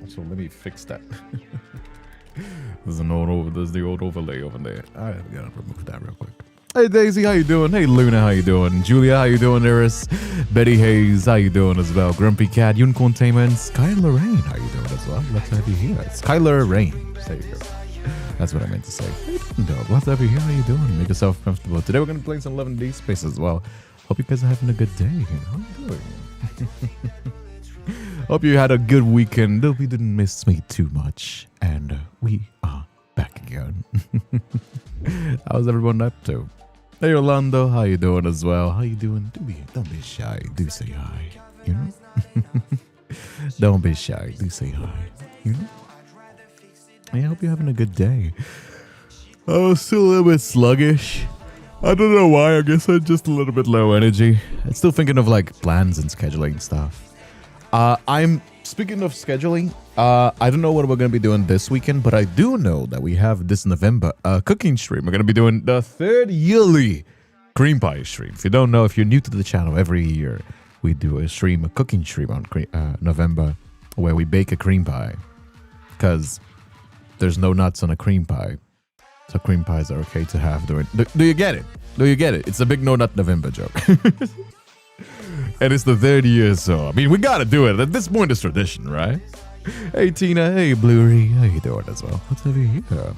So let me fix that. There's the old overlay over there. I gotta remove that real quick. Hey Daisy, how you doing? Hey Luna, how you doing? Julia, how you doing? Eris, Betty Hayes, how you doing as well? Grumpy Cat, Unicorn Tamer, Skylar Rain, how you doing as well? Let's have you here. Skylar Rain. There you go. That's what I meant to say. Glad to have you here. How you doing? Make yourself comfortable. Today we're gonna be playing some Love and Deepspace as well. Hope you guys are having a good day. How you doing? Hope you had a good weekend. Hope you didn't miss me too much. And we are back again. How's everyone up to? Hey Orlando, how you doing as well? How you doing? Don't be shy. Do say hi. You know? Don't be shy. Do say hi. You know? I hope you're having a good day. Oh, still a little bit sluggish. I don't know why. I guess I'm just a little bit low energy. I'm still thinking of like plans and scheduling stuff. I'm speaking of scheduling. I don't know what we're going to be doing this weekend, but I do know that we have this November cooking stream. We're going to be doing the 3rd yearly cream pie stream. If you don't know, if you're new to the channel, every year we do a cooking stream on November where we bake a cream pie because there's no nuts on a cream pie. So cream pies are okay to have during... Do you get it? Do you get it? It's a big no nut November joke. And it's the 3rd year, so I mean, we gotta do it. At this point, it's tradition, right? Hey, Tina. Hey, Bluery. How you doing as well? Let's have you here.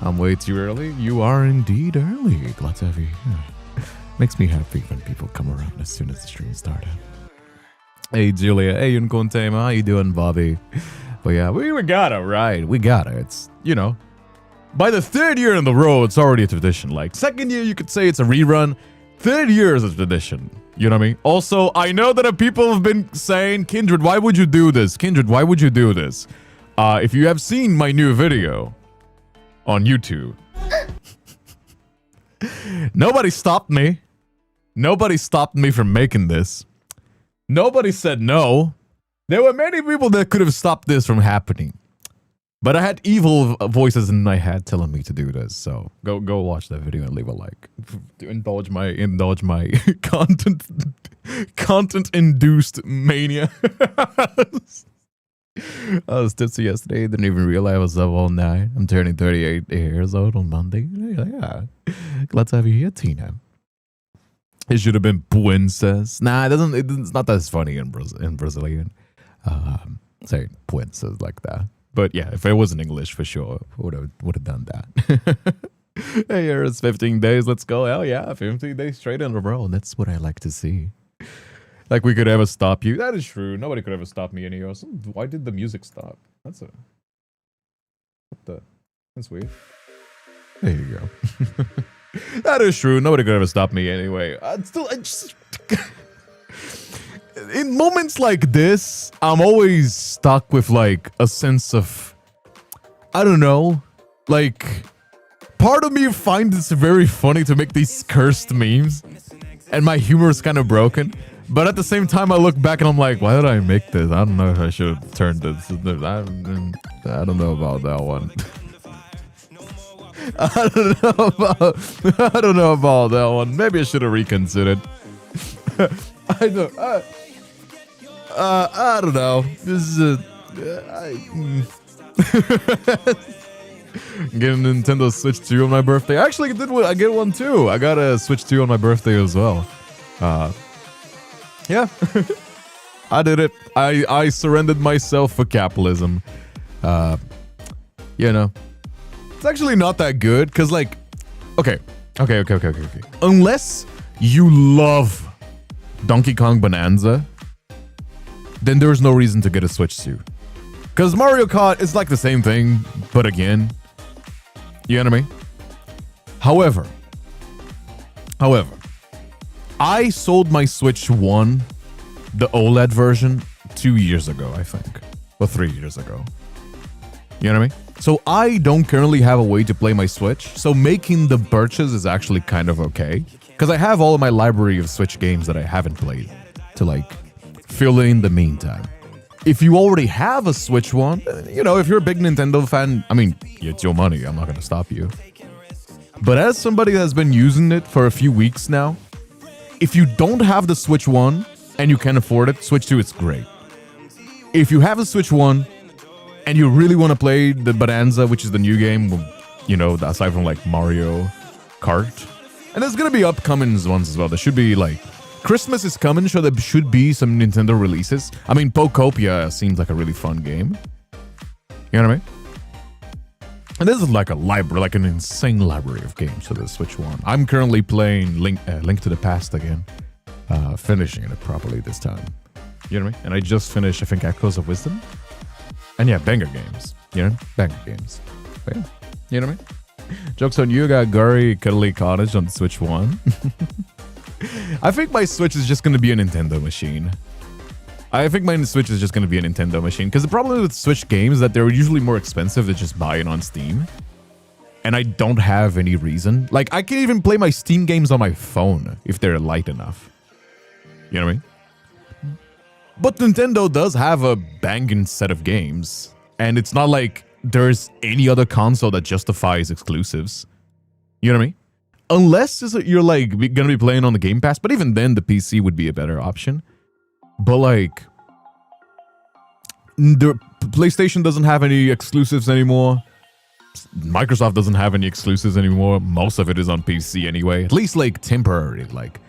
I'm way too early. You are indeed early. Glad to have you here. Makes me happy when people come around as soon as the stream started. Hey, Julia. Hey, Unicorn Tamer. How you doing, Bobby? But yeah, we got it, right? We got it. It's, you know, by the 3rd year in the row, it's already a tradition. Like, 2nd year, you could say it's a rerun. 3rd year is a tradition. You know what I mean? Also, I know that people have been saying, Kindred, why would you do this? Kindred, why would you do this? If you have seen my new video on YouTube, nobody stopped me. Nobody stopped me from making this. Nobody said no. There were many people that could have stopped this from happening. But I had evil voices in my head telling me to do this, so go watch that video and leave a like. Indulge my content induced mania. I was tipsy yesterday, didn't even realize I was up all night. I'm turning 38 years old on Monday. Yeah. Glad to have you here, Tina. It should have been princess. Nah, it's not as funny in Brazilian. Say princess like that. But yeah, if it was in English, for sure, would have done that. Hey, it's 15 days. Let's go. Hell yeah, 15 days straight in a row. That's what I like to see. Like we could ever stop you. That is true. Nobody could ever stop me anyway. So why did the music stop? That's weird. There you go. That is true. Nobody could ever stop me anyway. I just... In moments like this, I'm always stuck with like a sense of, I don't know, like part of me finds it very funny to make these cursed memes and my humor is kind of broken. But at the same time, I look back and I'm like, why did I make this? I don't know if I should have turned this. I don't know about that one. I don't know about that one. Maybe I should have reconsidered. I don't know. This is getting a Nintendo Switch 2 on my birthday. Actually, I get one too. I got a Switch 2 on my birthday as well. Yeah. I did it. I surrendered myself for capitalism. You know. It's actually not that good, because like, okay. Unless you love Donkey Kong Bonanza, then there's no reason to get a Switch 2. Because Mario Kart is like the same thing, but again, you know what I mean? However, I sold my Switch 1, the OLED version, 2 years ago, I think. Or 3 years ago. You know what I mean? So I don't currently have a way to play my Switch, so making the purchase is actually kind of okay. Because I have all of my library of Switch games that I haven't played to like fill in the meantime. If you already have a Switch 1, you know, if you're a big Nintendo fan, I mean, it's your money, I'm not going to stop you. But as somebody that's been using it for a few weeks now, if you don't have the Switch 1 and you can afford it, Switch 2 is great. If you have a Switch 1 and you really want to play the Bonanza, which is the new game, you know, aside from like Mario Kart. And there's gonna be upcoming ones as well. There should be like Christmas is coming, so there should be some Nintendo releases. I mean, Pokopia seems like a really fun game. You know what I mean? And this is like a library, like an insane library of games for the Switch One. I'm currently playing Link to the Past again, finishing it properly this time. You know what I mean? And I just finished, I think, Echoes of Wisdom. And yeah, banger games. You know, banger games. But yeah, you know what I mean? Jokes on you, got Guri Cuddly Cottage on the Switch One. I think my Switch is just going to be a Nintendo machine. I think my Switch is just going to be a Nintendo machine. Because the problem with Switch games is that they're usually more expensive to just buy it on Steam. And I don't have any reason. Like, I can even play my Steam games on my phone if they're light enough. You know what I mean? But Nintendo does have a banging set of games. And it's not like there's any other console that justifies exclusives. You know what I mean? Unless you're like gonna be playing on the Game Pass, but even then the PC would be a better option. But like, the PlayStation doesn't have any exclusives anymore. Microsoft doesn't have any exclusives anymore. Most of it is on PC anyway, at least like temporary. Like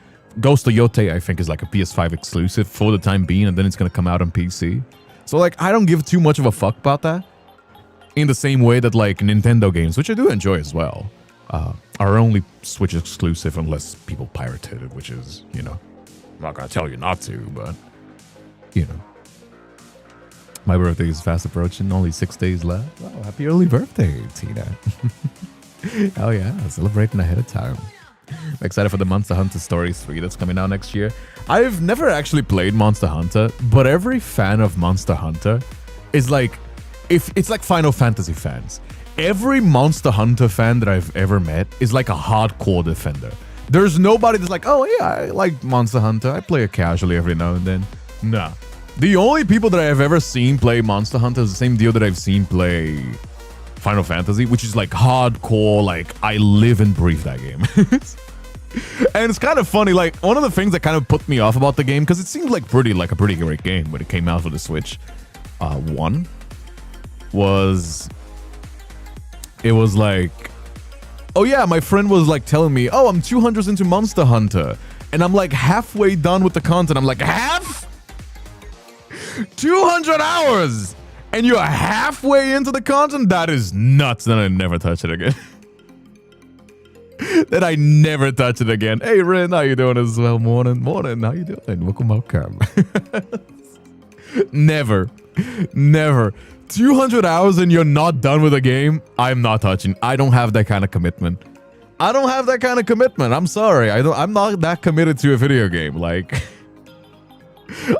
Ghost of Yote, I think, is like a PS5 exclusive for the time being, and then it's gonna come out on PC. So like, I don't give too much of a fuck about that. In the same way that like Nintendo games, which I do enjoy as well, are only Switch exclusive unless people pirated it, which is, you know, I'm not gonna tell you not to, but, you know. My birthday is fast approaching, only 6 days left. Oh, happy early birthday, Tina. Hell yeah, celebrating ahead of time. I'm excited for the Monster Hunter Stories 3 that's coming out next year. I've never actually played Monster Hunter, but every fan of Monster Hunter is like, if it's like Final Fantasy fans. Every Monster Hunter fan that I've ever met is like a hardcore defender. There's nobody that's like, oh yeah, I like Monster Hunter. I play it casually every now and then. Nah. The only people that I've ever seen play Monster Hunter is the same deal that I've seen play Final Fantasy, which is like hardcore, like I live and breathe that game. And it's kind of funny, like one of the things that kind of put me off about the game, because it seemed like a pretty great game when it came out for the Switch. One was, it was like, oh yeah, my friend was like telling me, oh, I'm 200s into Monster Hunter, and I'm like halfway done with the content. I'm like, half? 200 hours and you're halfway into the content? That is nuts. Then I never touch it again. Then I never touch it again. Hey Ren, how you doing as well? Morning. How you doing? Welcome. Never 200 hours and you're not done with a game. I'm not touching. I don't have that kind of commitment. I'm sorry. I'm not that committed to a video game. Like,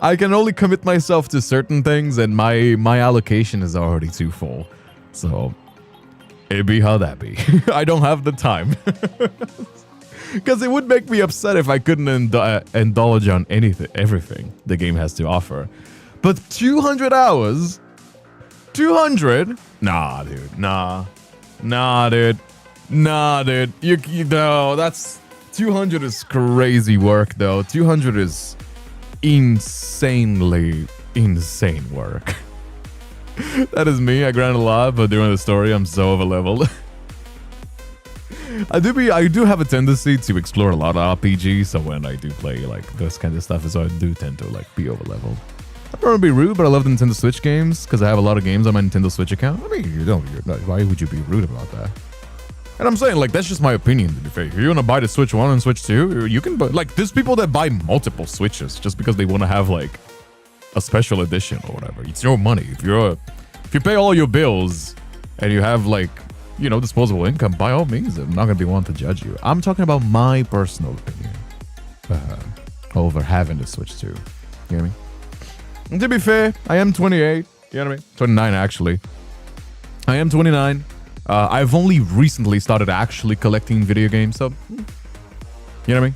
I can only commit myself to certain things, and my allocation is already too full. So it be how that be. I don't have the time. Because it would make me upset if I couldn't indulge on everything the game has to offer. But 200 hours? 200? Nah, dude. Nah, dude. No, that's 200 is crazy work, though. 200 is insanely insane work. That is me. I grind a lot, but during the story, I'm so over-leveled. I do have a tendency to explore a lot of RPGs, so when I do play like this kind of stuff, so I do tend to like be over-leveled. I don't want to be rude, but I love the Nintendo Switch games because I have a lot of games on my Nintendo Switch account. I mean, why would you be rude about that? And I'm saying, like, that's just my opinion, to be fair. If you want to buy the Switch 1 and Switch 2, you can buy, like, there's people that buy multiple Switches just because they want to have, like, a special edition or whatever. It's your money. If you pay all your bills and you have, like, you know, disposable income, by all means, I'm not going to be one to judge you. I'm talking about my personal opinion over having the Switch 2. You know what I mean? And to be fair, I am 28. You know what I mean? 29, actually. I am 29. I've only recently started actually collecting video games, so, you know what I mean?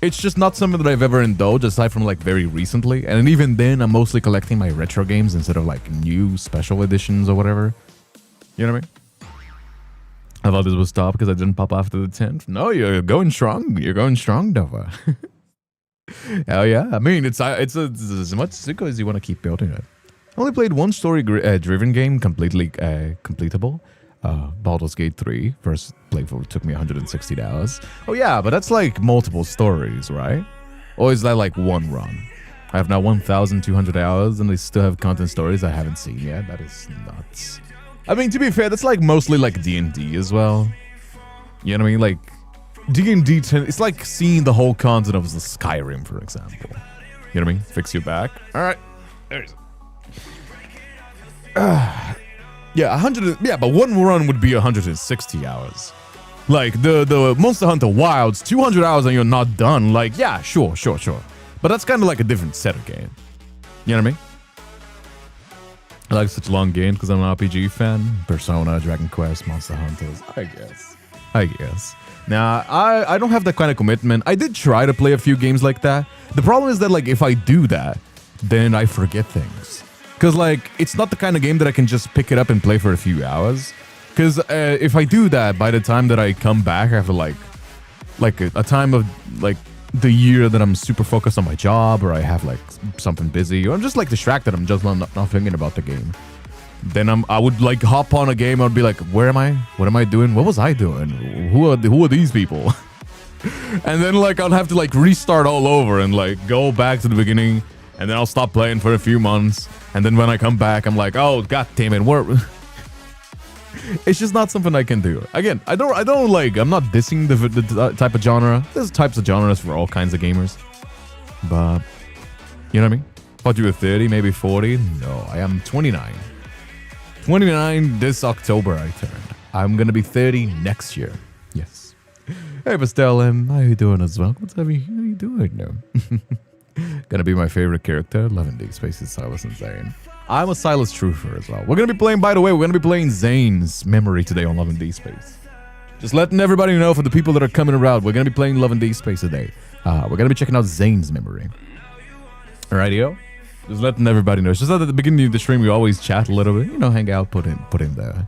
It's just not something that I've ever indulged, aside from, like, very recently. And even then, I'm mostly collecting my retro games instead of, like, new special editions or whatever. You know what I mean? I thought this would stop because I didn't pop after the 10th. No, you're going strong. You're going strong, Nova. Hell yeah. I mean, it's as much Zuko as you want to keep building it. Only played one story-driven game, completely completable. Baldur's Gate 3. First playthrough took me 160 hours. Oh yeah, but that's like multiple stories, right? Or is that like one run? I have now 1,200 hours and they still have content stories I haven't seen yet. That is nuts. I mean, to be fair, that's like mostly like D&D as well. You know what I mean? Like, D&D, it's like seeing the whole content of the Skyrim, for example. You know what I mean? Fix your back. All right. There's... yeah, 100. Yeah, but one run would be 160 hours. Like the Monster Hunter Wilds, 200 hours and you're not done. Like, yeah, sure. But that's kind of like a different set of game. You know what I mean? I like such long games because I'm an RPG fan. Persona, Dragon Quest, Monster Hunters. I guess. Now, I don't have that kind of commitment. I did try to play a few games like that. The problem is that, like, if I do that, then I forget things. Because, like, it's not the kind of game that I can just pick it up and play for a few hours. Because if I do that, by the time that I come back after, like a time of, like, the year that I'm super focused on my job, or I have, like, something busy, or I'm just, like, distracted, I'm just not thinking about the game. Then I would, like, hop on a game, I'd be like, where am I? What am I doing? What was I doing? Who are these people? And then, like, I'll have to, like, restart all over and, like, go back to the beginning, and then I'll stop playing for a few months, and then when I come back, I'm like, oh, god damn it, it's just not something I can do. Again, I don't like, I'm not dissing the type of genre. There's types of genres for all kinds of gamers. But, you know what I mean? Thought you were 30, maybe 40. No, I am 29. 29 this October I turned. I'm gonna be 30 next year. Yes. Hey, Pastel, how you doing as well? How you doing now? Gonna be my favorite character. Love and Deepspace is Silas and Zayne. I'm a Silas truther as well. We're gonna be playing, by the way, we're gonna be playing Zayne's memory today on Love and Deepspace. Just letting everybody know, for the people that are coming around, we're gonna be playing Love and Deepspace today. We're gonna be checking out Zayne's memory. Alright, yo. Just letting everybody know. It's just that at the beginning of the stream, we always chat a little bit, you know, hang out, put in the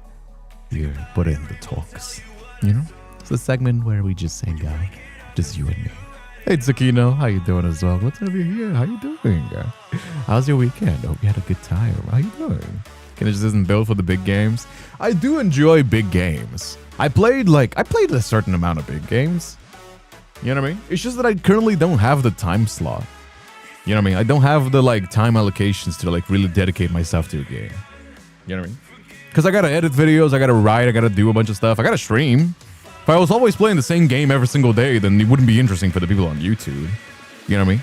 talks, you know? It's a segment where we just hang out, just you and me. Hey, Tsukino, how you doing as well? What's over here? How you doing? How's your weekend? Hope you had a good time. How you doing? Can it just isn't built for the big games? I do enjoy big games. I played a certain amount of big games. You know what I mean? It's just that I currently don't have the time slot. You know what I mean? I don't have the, like, time allocations to, like, really dedicate myself to a game. You know what I mean? Because I gotta edit videos, I gotta write, I gotta do a bunch of stuff, I gotta stream. If I was always playing the same game every single day, then it wouldn't be interesting for the people on YouTube. You know what I mean?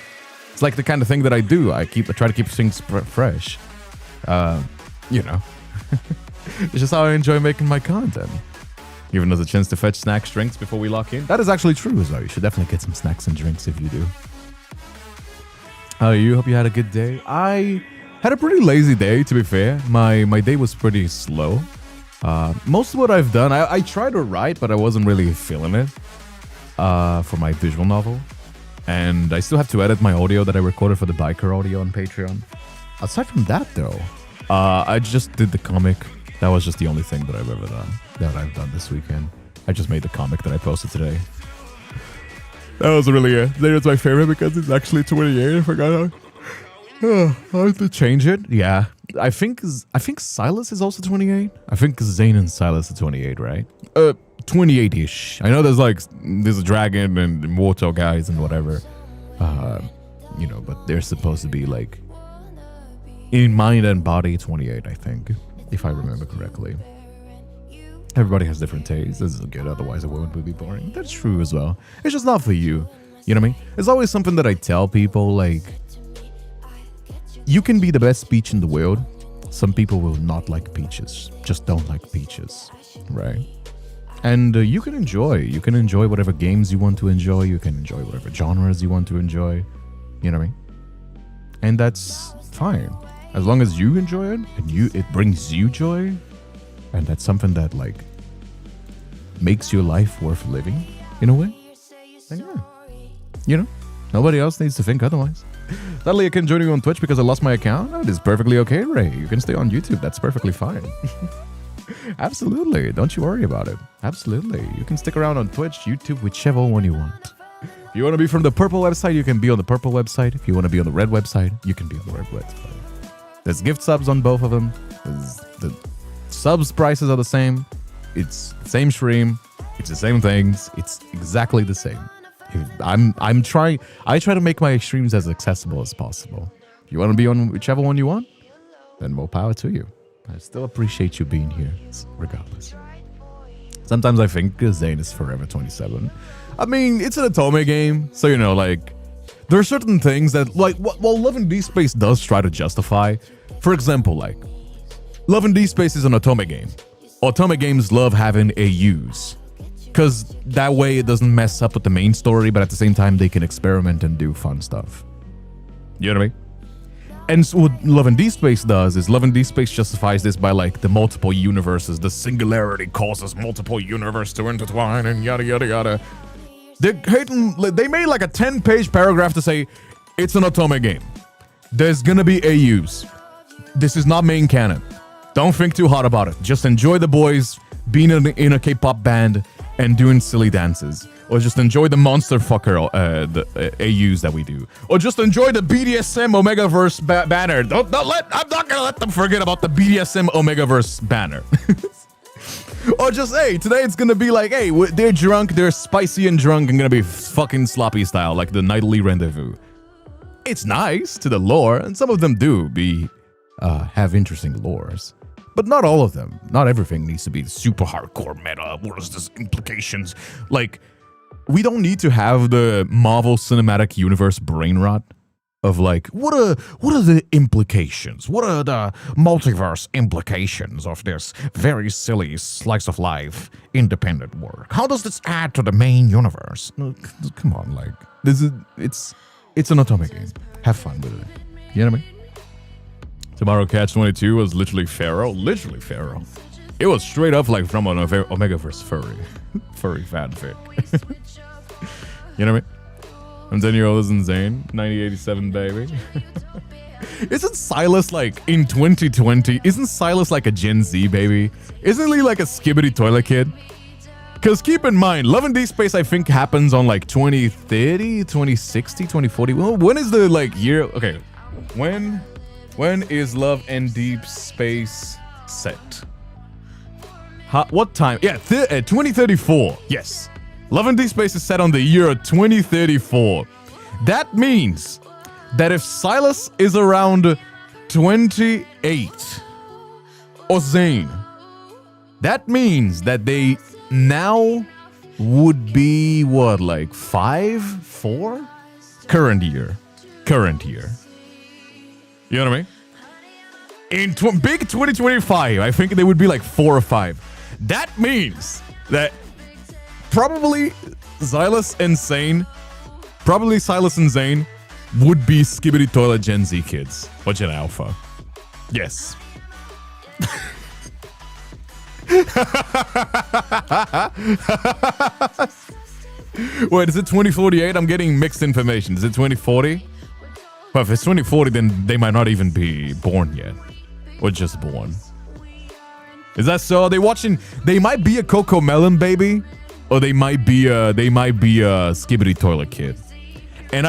It's like the kind of thing that I do. I try to keep things fresh. You know. It's just how I enjoy making my content. Giving us a chance to fetch snacks, drinks before we lock in. That is actually true as well. You should definitely get some snacks and drinks if you do. How are you? Hope you had a good day. I had a pretty lazy day, to be fair. My day was pretty slow. Most of what I've done, I tried to write, but I wasn't really feeling it for my visual novel. And I still have to edit my audio that I recorded for the biker audio on Patreon. Aside from that, though, I just did the comic. That was just the only thing that I've ever done, that I've done this weekend. I just made the comic that I posted today. That was really it. It's my favorite because it's actually 28. I forgot how to change it. Yeah. I think Silas is also 28. I think Zayne and Silas are 28, right? 28-ish. I know there's a dragon and immortal guys and whatever. You know, but they're supposed to be like in mind and body 28, I think, if I remember correctly. Everybody has different tastes. This is good, otherwise a woman would be boring. That's true as well. It's just not for you. You know what I mean? It's always something that I tell people, like, you can be the best speech in the world. Some people will not like peaches. Just don't like peaches, right? And you can enjoy whatever games you want to enjoy. You can enjoy whatever genres you want to enjoy. You know what I mean? And that's fine. As long as you enjoy it and it brings you joy, and that's something that, like, makes your life worth living in a way, then yeah. You know, nobody else needs to think otherwise. Sadly, I can't join you on Twitch because I lost my account. That is perfectly okay, Ray. You can stay on YouTube. That's perfectly fine. Absolutely. Don't you worry about it. Absolutely. You can stick around on Twitch, YouTube, whichever one you want. If you want to be from the purple website, you can be on the purple website. If you want to be on the red website, you can be on the red website. There's gift subs on both of them. The subs prices are the same. It's the same stream. It's the same things. It's exactly the same. I try to make my streams as accessible as possible. If you want to be on whichever one you want, then more power to you. I still appreciate you being here, regardless. Sometimes I think Zayne is forever 27. I mean, it's an Otome game, so you know, like, there are certain things that, like, while Love and Deepspace does try to justify, for example, like, Love and Deepspace is an Otome game. Otome games love having AUs, because that way it doesn't mess up with the main story, but at the same time they can experiment and do fun stuff. You know what I mean? And so what Love and Deepspace does is Love and Deepspace justifies this by like the multiple universes. The singularity causes multiple universes to intertwine and yada yada yada. They made like a 10-page paragraph to say it's an Otome game. There's gonna be AUs. This is not main canon. Don't think too hard about it. Just enjoy the boys being in a K-pop band and doing silly dances. Or just enjoy the monster fucker AUs that we do. Or just enjoy the BDSM Omegaverse banner. I'm not gonna let them forget about the BDSM Omegaverse banner. Or just, hey, today it's gonna be like, hey, they're drunk, they're spicy and drunk, and gonna be fucking sloppy style, like the nightly rendezvous. It's nice to the lore, and some of them do have interesting lores. But not all of them. Not everything needs to be super hardcore meta. What is this implications? Like, we don't need to have the Marvel Cinematic Universe brain rot of like, what are the implications? What are the multiverse implications of this very silly slice of life independent work? How does this add to the main universe? Come on, like, it's an Otome game. Have fun with it. You know what I mean? Tomorrow Catch 22 was literally Pharaoh. Literally Pharaoh. It was straight up like from an Omegaverse furry fanfic. You know what I mean? I'm 10 years older than Zayne. 1987 baby. Isn't Silas like in 2020? Isn't Silas like a Gen Z baby? Isn't he like a skibbity toilet kid? Because keep in mind, Love and Deepspace I think happens on like 2030, 2060, 2040. Well, when is the like year? Okay, when is Love and Deepspace set? What time? Yeah, 2034. Yes. Love and Deepspace is set on the year 2034. That means that if Silas is around 28 or Zayne, that means that they now would be what, like 5, 4? Current year. You know what I mean? In big 2025, I think they would be like 4 or 5. That means that probably Silas and Zayne would be skibbity toilet Gen Z kids. Or Gen Alpha. Yes. Wait, is it 2048? I'm getting mixed information. Is it 2040? Well, if it's 2040, then they might not even be born yet. Or just born. Is that so? Are they watching? They might be a Coco Melon baby. Or they might be a skibbity toilet kid. And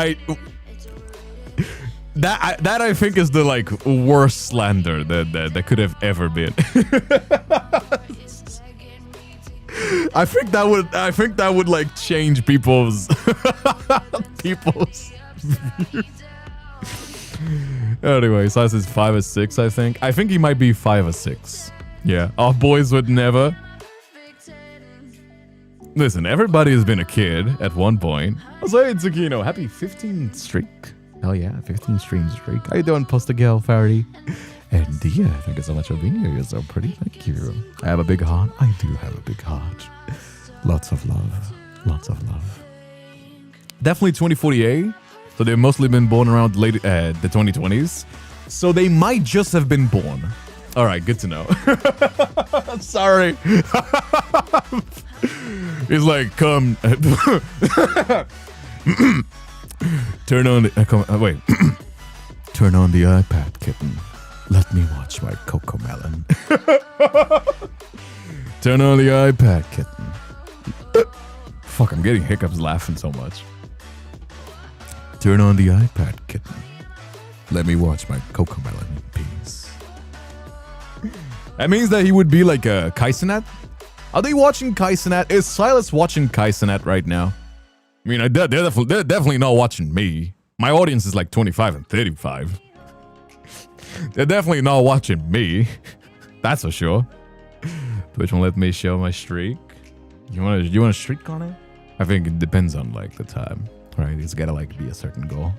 that I think is the like worst slander that could have ever been. I think that would like change people's views. Anyway, size is 5 or 6, I think. I think he might be 5 or 6. Yeah, our boys would never. Listen, everybody has been a kid at one point. Also, hey, Tsukino, happy 15th streak. Hell yeah, 15 stream streak. How you doing, Poster Girl Fairy? And yeah, thank you so much for being here. You're so pretty. Thank you. I have a big heart. I do have a big heart. Lots of love. Lots of love. Definitely 2048. So they've mostly been born around the 2020s. So they might just have been born. All right, good to know. Sorry. He's like, come. Turn on the. Wait. Turn on the iPad, kitten. Let me watch my Coco Melon. Turn on the iPad, kitten. Fuck, I'm getting hiccups laughing so much. Turn on the iPad, kitten. Let me watch my Coco Melon in peace. That means that he would be like a Kaisenat. Are they watching Kaisenat? Is Silas watching Kaisenat right now? I mean, they're definitely not watching me. My audience is like 25 and 35. They're definitely not watching me. That's for sure. Twitch won't let me show my streak. You want a streak on it? I think it depends on like the time, right? It's gotta like be a certain goal.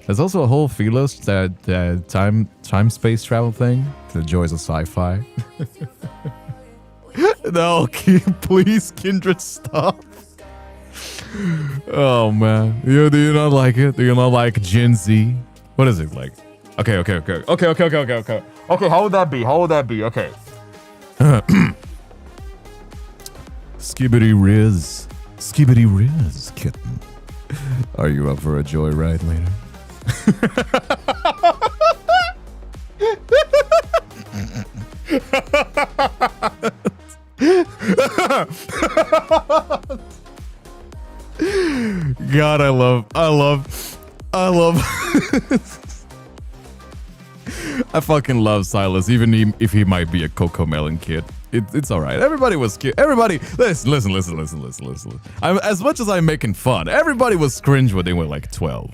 There's also a whole Philos that time space travel thing. The joys of sci-fi. No, please, Kindred, stop. Oh man, do you not like it? Do you not like Gen Z? What is it like? Okay. Okay, how would that be? Okay. Skibbity Riz, kitten. Are you up for a joyride later? God, I love I fucking love Silas, even if he might be a Cocomelon kid. It's all right. Everybody was cute. Everybody, listen. As much as I'm making fun, everybody was cringe when they were like 12.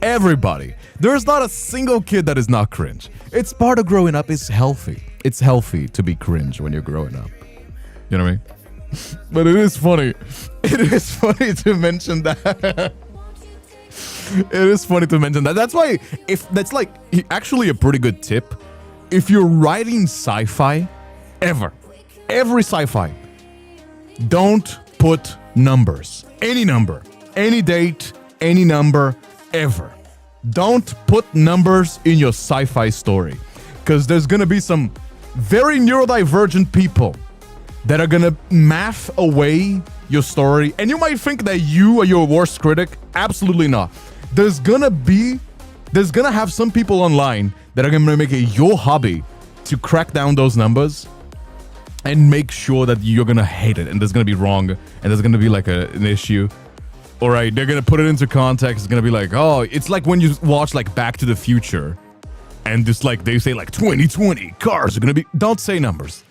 Everybody. There's not a single kid that is not cringe. It's part of growing up. It's healthy. It's healthy to be cringe when you're growing up. You know what I mean? But it is funny. It is funny to mention that. It is funny to mention that. That's why, if that's like actually a pretty good tip, if you're writing sci-fi, every sci-fi, don't put numbers. Any number, any date, any number, ever. Don't put numbers in your sci-fi story, because there's gonna be some very neurodivergent people that are gonna math away your story, and you might think that you are your worst critic. Absolutely not. There's gonna have some people online that are gonna make it your hobby to crack down those numbers and make sure that you're gonna hate it, and there's gonna be wrong, and there's gonna be like an issue. All right, they're gonna put it into context. It's gonna be like, oh, it's like when you watch like Back to the Future, and just like they say like 2020 cars are gonna be. Don't say numbers.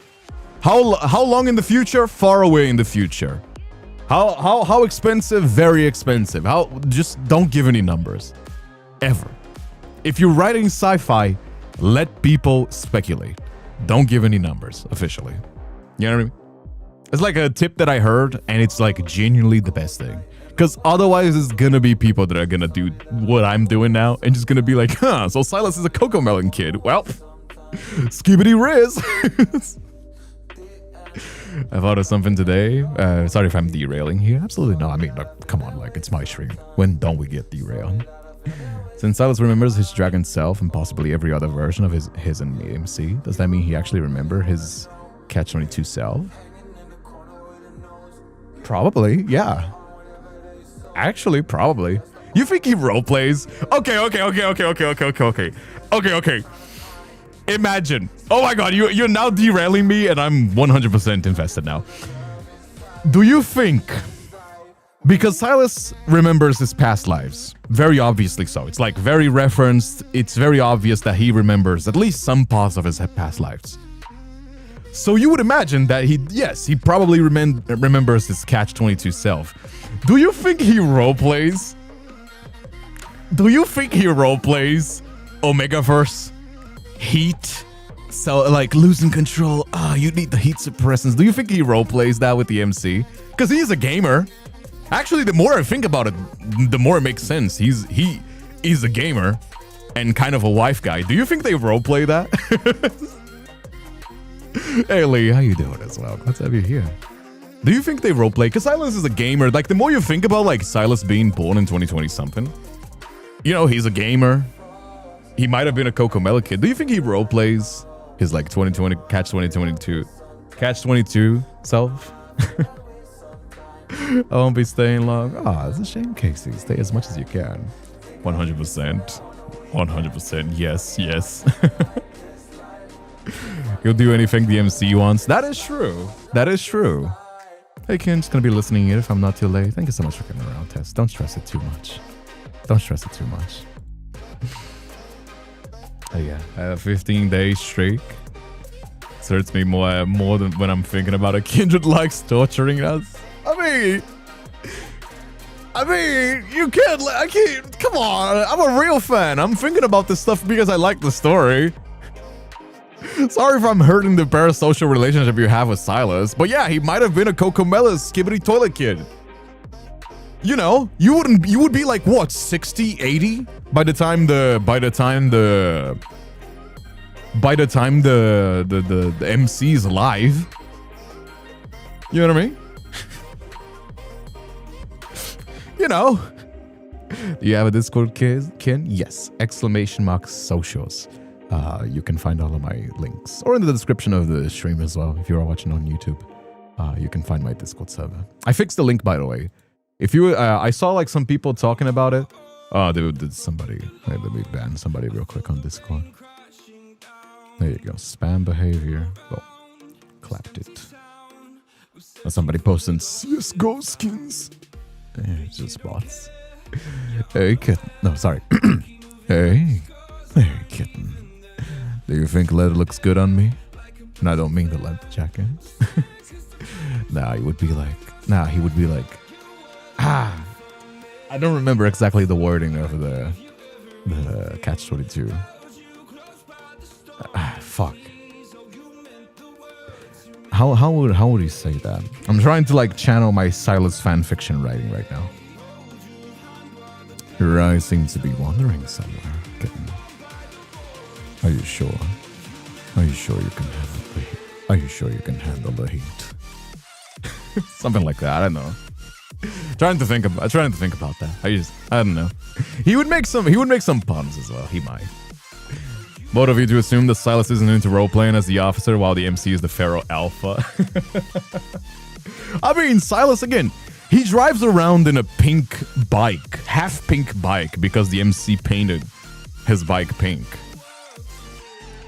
How long in the future? Far away in the future. How expensive? Very expensive. Just don't give any numbers. Ever. If you're writing sci-fi, let people speculate. Don't give any numbers officially. You know what I mean? It's like a tip that I heard, and it's like genuinely the best thing. Because otherwise, there's gonna be people that are gonna do what I'm doing now, and just gonna be like, huh, so Silas is a Cocomelon kid. Well, skibbity Riz. I thought of something today. Sorry if I'm derailing here. Absolutely not. I mean, like, come on, like, it's my stream. When don't we get derailed? Since Silas remembers his dragon self and possibly every other version of his and MC, does that mean he actually remember his Catch-22 self? Probably, yeah. Actually, probably. You think he roleplays? Okay. Imagine. Oh my god, you're now derailing me, and I'm 100% invested now. Do you think, because Silas remembers his past lives, very obviously so, it's like very referenced, it's very obvious that he remembers at least some parts of his past lives. So you would imagine that he probably remembers his Catch-22 self. Do you think he roleplays? Omegaverse? Heat? So, like, losing control. You need the heat suppressants. Do you think he roleplays that with the MC? Because he's a gamer. Actually, the more I think about it, the more it makes sense. He's a gamer and kind of a wife guy. Do you think they roleplay that? Hey, Lee, how you doing as well? Glad to have you here. Do you think they roleplay? Because Silas is a gamer. Like, the more you think about, like, Silas being born in 2020-something, you know, he's a gamer. He might have been a Cocomelon kid. Do you think he roleplays his, like, Catch-22 self? I won't be staying long. It's a shame, Casey. Stay as much as you can. 100%. 100%. Yes. He'll do anything the MC wants. That is true. Hey, Ken, just gonna be listening in if I'm not too late. Thank you so much for coming around, Tess. Don't stress it too much. Oh yeah, 15 days streak. sex hurts me more than when I'm thinking about a kindred likes torturing us. I mean, you can't. I can't. Come on, I'm a real fan. I'm thinking about this stuff because I like the story. Sorry if I'm hurting the parasocial relationship you have with Silas, but yeah, he might have been a Cocomellis skibbity toilet kid. You know, you would be like what, 60, 80 by the time the MC's live. You know what I mean? You know. Do you have a Discord, Ken? Yes. ! Socials. You can find all of my links, or in the description of the stream as well. If you are watching on YouTube, you can find my Discord server. I fixed the link, by the way. If you, I saw like some people talking about it. Oh, did somebody? Let me ban somebody real quick on Discord. There you go. Spam behavior. Oh, clapped it. Somebody posting CSGO skins. It's just bots. Hey, kitten. No, sorry. Hey, kitten. Do you think leather looks good on me? And I don't mean the leather jacket. He would be like, I don't remember exactly the wording of the Catch-22. Fuck. How would he say that? I'm trying to like channel my Silas fanfiction writing right now. Your eyes seem to be wandering somewhere, kitten. Are you sure? Are you sure you can handle the heat? Are you sure you can handle the heat? Something like that. I don't know. Trying to think about that. I don't know. He would make some puns as well. He might. Both of you to assume that Silas isn't into roleplaying as the officer while the MC is the Pharaoh Alpha. I mean, Silas, again, he drives around in a pink bike, half pink bike, because the MC painted his bike pink.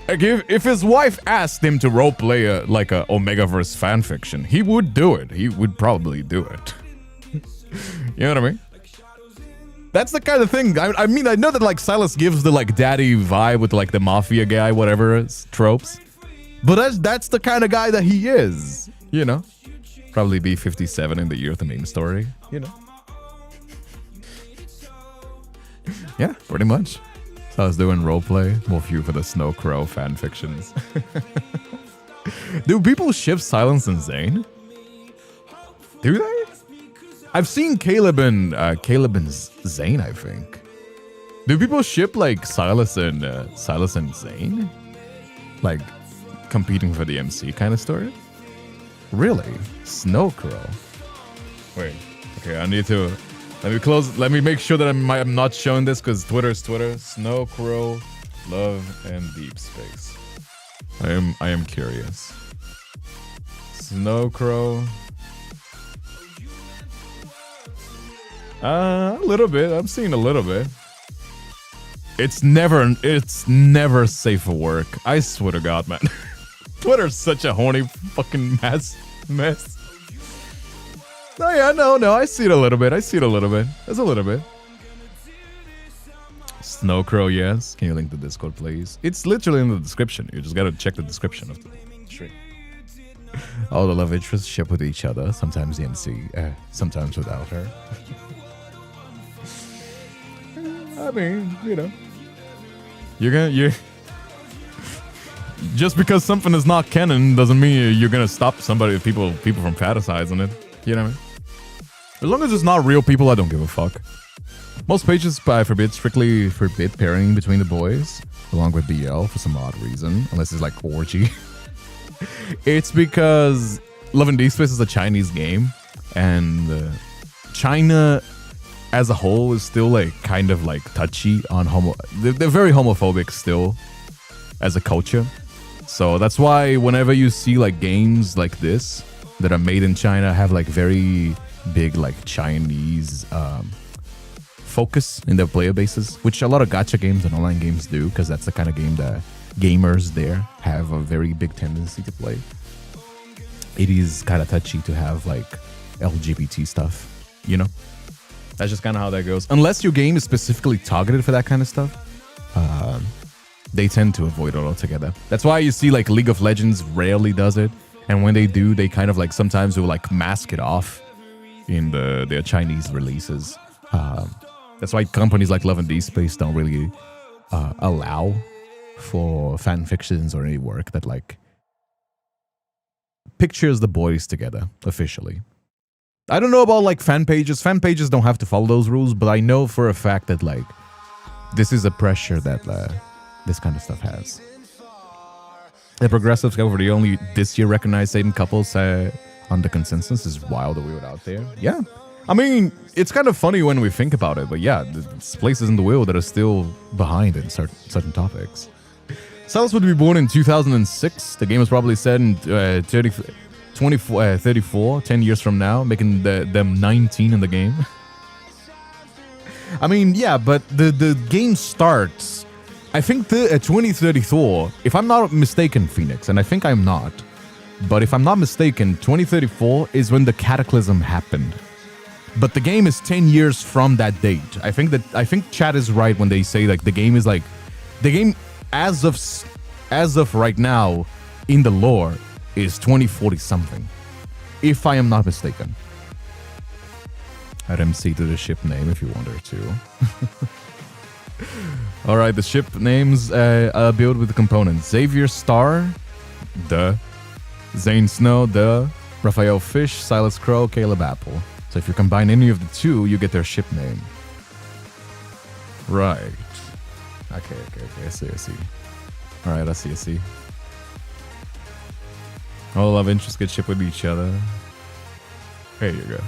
Like if his wife asked him to roleplay a Omegaverse fanfiction, he would do it. He would probably do it. You know what I mean? That's the kind of thing. I mean, I know that like Silas gives the like daddy vibe with like the mafia guy, whatever tropes, but that's the kind of guy that he is. You know, probably be 57 in the year of the meme story. You know, yeah, pretty much. So I was doing roleplay, more few for the Snow Crow fan fictions. Do people ship Silence and Zayne? Do they? I've seen Caleb and Zayne, I think. Do people ship like Silas and Zayne? Like competing for the MC kind of story? Really? Snow Crow? Wait. Okay, I need to let me make sure that I'm not showing this because Twitter is Twitter. Snow Crow, Love and Deepspace. I am curious. Snow Crow. A little bit. I'm seeing a little bit. It's never safe for work. I swear to God, man. Twitter's such a horny fucking mess. Oh yeah, no. I see it a little bit. There's a little bit. Snow Crow, yes. Can you link the Discord, please? It's literally in the description. You just gotta check the description of the stream. All the love interests ship with each other. Sometimes the MC, sometimes without her. I mean, you know, you're just because something is not canon doesn't mean you're gonna stop people from fantasizing it. You know what I mean? As long as it's not real people, I don't give a fuck. Most pages strictly forbid pairing between the boys, along with BL for some odd reason, unless it's like orgy. It's because Love and Deepspace is a Chinese game, and China as a whole is still like kind of like touchy on they're very homophobic still as a culture. So that's why whenever you see like games like this that are made in China have like very big like Chinese focus in their player bases, which a lot of gacha games and online games do, because that's the kind of game that gamers there have a very big tendency to play. It is kind of touchy to have like LGBT stuff, you know? That's just kind of how that goes. Unless your game is specifically targeted for that kind of stuff, they tend to avoid it altogether. That's why you see like League of Legends rarely does it, and when they do, they kind of like sometimes will like mask it off in their Chinese releases. That's why companies like Love and Deepspace don't really allow for fan fictions or any work that like pictures the boys together officially. I don't know about like fan pages. Fan pages don't have to follow those rules, but I know for a fact that like this is a pressure that this kind of stuff has. The progressives over the only this year recognized Satan couples on the consensus is Wild the Weird out there. Yeah. I mean, it's kind of funny when we think about it, but yeah, there's places in the world that are still behind in certain topics. Silas would be born in 2006. The game was probably set in 34, 10 years from now, making them 19 in the game. I mean, yeah, but the game starts, I think, 2034, if I'm not mistaken, Phoenix, and I think I'm not, but if I'm not mistaken, 2034 is when the cataclysm happened. But the game is 10 years from that date. I think chat is right when they say like the game as of right now in the lore is 2040 something, if I am not mistaken. Add MC to the ship name if you wonder to. All right, the ship names are built with the components: Xavier Star, duh; Zayne Snow, duh; Raphael Fish, Silas Crow, Caleb Apple. So if you combine any of the two, you get their ship name. Right. Okay. I see. All right, I see. All love interests get shipped with each other. There you go.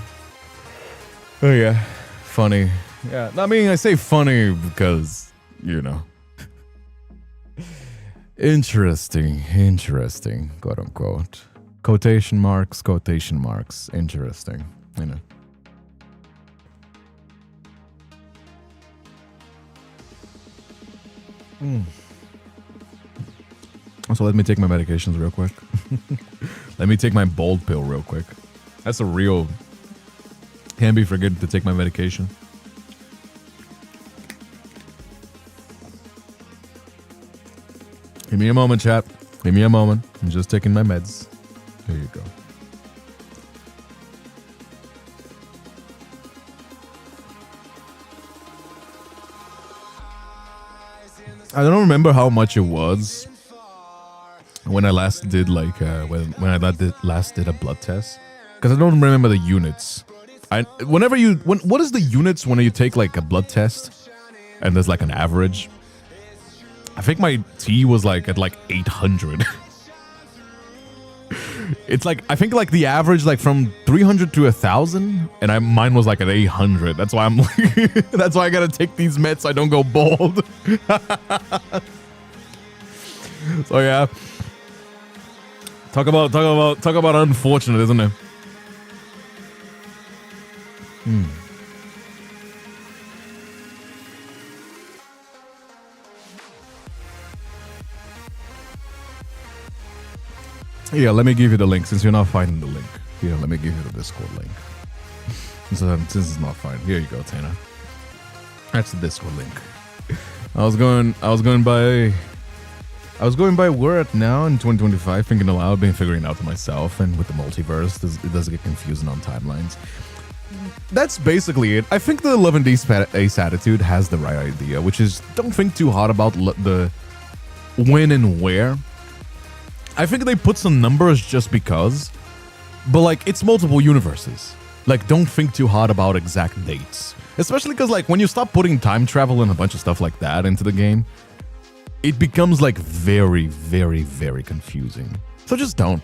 Oh yeah, funny. Yeah, I mean, I say funny because, you know. Interesting, quote unquote. Quotation marks, interesting, you know. Also, let me take my medications real quick. Let me take my bold pill real quick. That's a real... Can't be forgetting to take my medication. Give me a moment, chat. Give me a moment. I'm just taking my meds. There you go. I don't remember how much it was when I last did like when I last did a blood test, because I don't remember the units. What is the units when you take like a blood test and there's like an average? I think my T was like at like 800. It's like, I think like the average like from 300 to 1,000, and mine was like at 800. That's why I'm like, that's why I gotta take these meds so I don't go bald. So yeah, talk about unfortunate, isn't it? Yeah, let me give you the link since you're not finding the link. Here, let me give you the Discord link. Since it's not fine. Here you go, Tana. That's the Discord link. I was going by where at now in 2025, thinking aloud, been figuring it out to myself, and with the multiverse, it does get confusing on timelines. That's basically it. I think the Love and Deepspace attitude has the right idea, which is don't think too hard about the when and where. I think they put some numbers just because, but like it's multiple universes. Like don't think too hard about exact dates, especially because like when you stop putting time travel and a bunch of stuff like that into the game, it becomes like very, very, very confusing. So just don't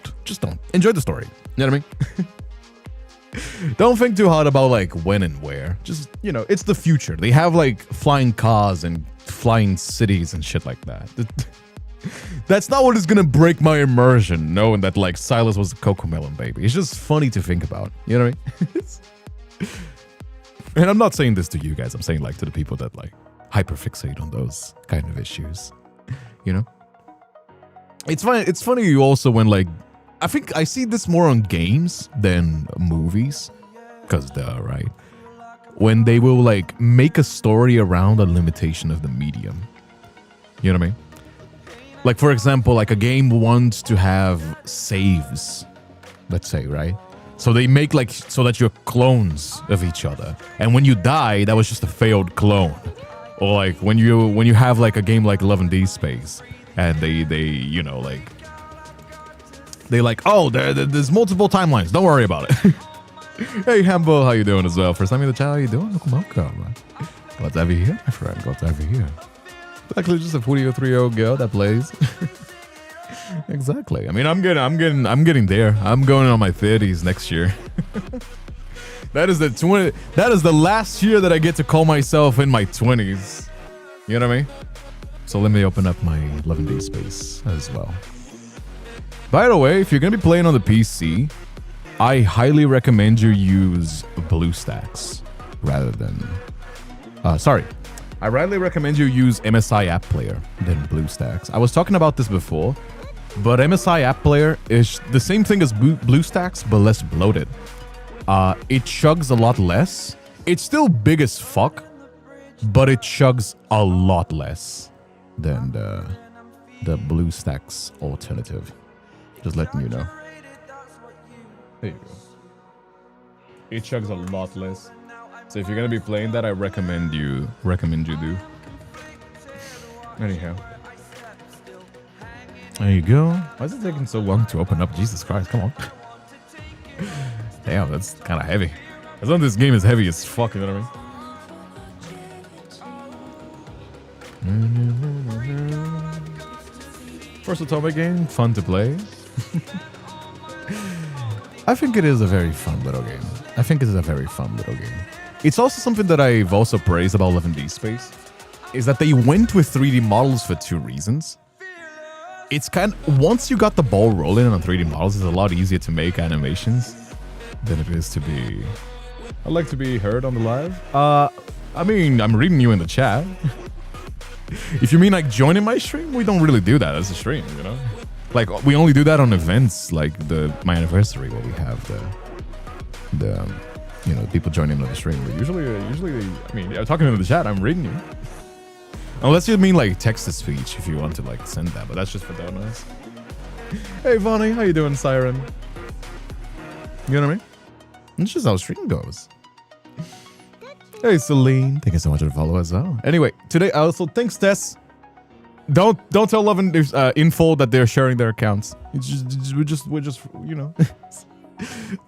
enjoy the story. You know what I mean? Don't think too hard about like when and where. Just, you know, it's the future. They have like flying cars and flying cities and shit like that. That's not what is gonna break my immersion, knowing that like Silas was a Cocomelon baby. It's just funny to think about. You know what I mean? And I'm not saying this to you guys. I'm saying like to the people that like hyperfixate on those kind of issues. You know? It's funny. It's funny also when like I think I see this more on games than movies, because they're right. When they will like make a story around a limitation of the medium. You know what I mean? Like, for example, like a game wants to have saves, let's say, right? So they make like so that you're clones of each other. And when you die, that was just a failed clone. Or like when you have like a game like Love and Deepspace and they you know, like they like, oh, there's multiple timelines. Don't worry about it. Hey, Hambo, how you doing as well? First time in the chat, how you doing? Welcome. Glad to have you here, my friend. Glad to have you here. Actually, just a 40-year-old girl that plays. Exactly. I mean, I'm getting there. I'm going on my 30s next year. That is the last year that I get to call myself in my 20s. You know what I mean? So let me open up my Love and Deepspace as well. By the way, if you're gonna be playing on the PC, I highly recommend you use BlueStacks rather than I highly recommend you use MSI App Player than BlueStacks. I was talking about this before, but MSI App Player is the same thing as BlueStacks, but less bloated. It chugs a lot less. It's still big as fuck, but it chugs a lot less than the BlueStacks alternative. Just letting you know. There you go. It chugs a lot less. So if you're gonna be playing that, I recommend you do. Anyhow. There you go. Why is it taking so long to open up? Jesus Christ, come on. Damn, that's kind of heavy. As long as this game is heavy as fuck, you know what I mean? First Atomic game, fun to play. I think it is a very fun little game. It's also something that I've also praised about Love and Deepspace, is that they went with 3D models for two reasons. It's once you got the ball rolling on 3D models, it's a lot easier to make animations than it is to be. I'd like to be heard on the live. I mean, I'm reading you in the chat. If you mean like joining my stream, we don't really do that as a stream, you know? Like, we only do that on events like my anniversary, where we have the you know, people joining on the stream. But usually, I mean, talking in the chat, I'm reading you. Unless you mean like text-to-speech, if you want to like send that, but that's just for donuts. Hey, Vonnie, how you doing, Siren? You know what I mean? It's just how stream goes. Hey, Celine, thank you so much for the follow as well. Anyway, today also thanks, Tess. Don't tell Love and Info that they're sharing their accounts. We're just you know.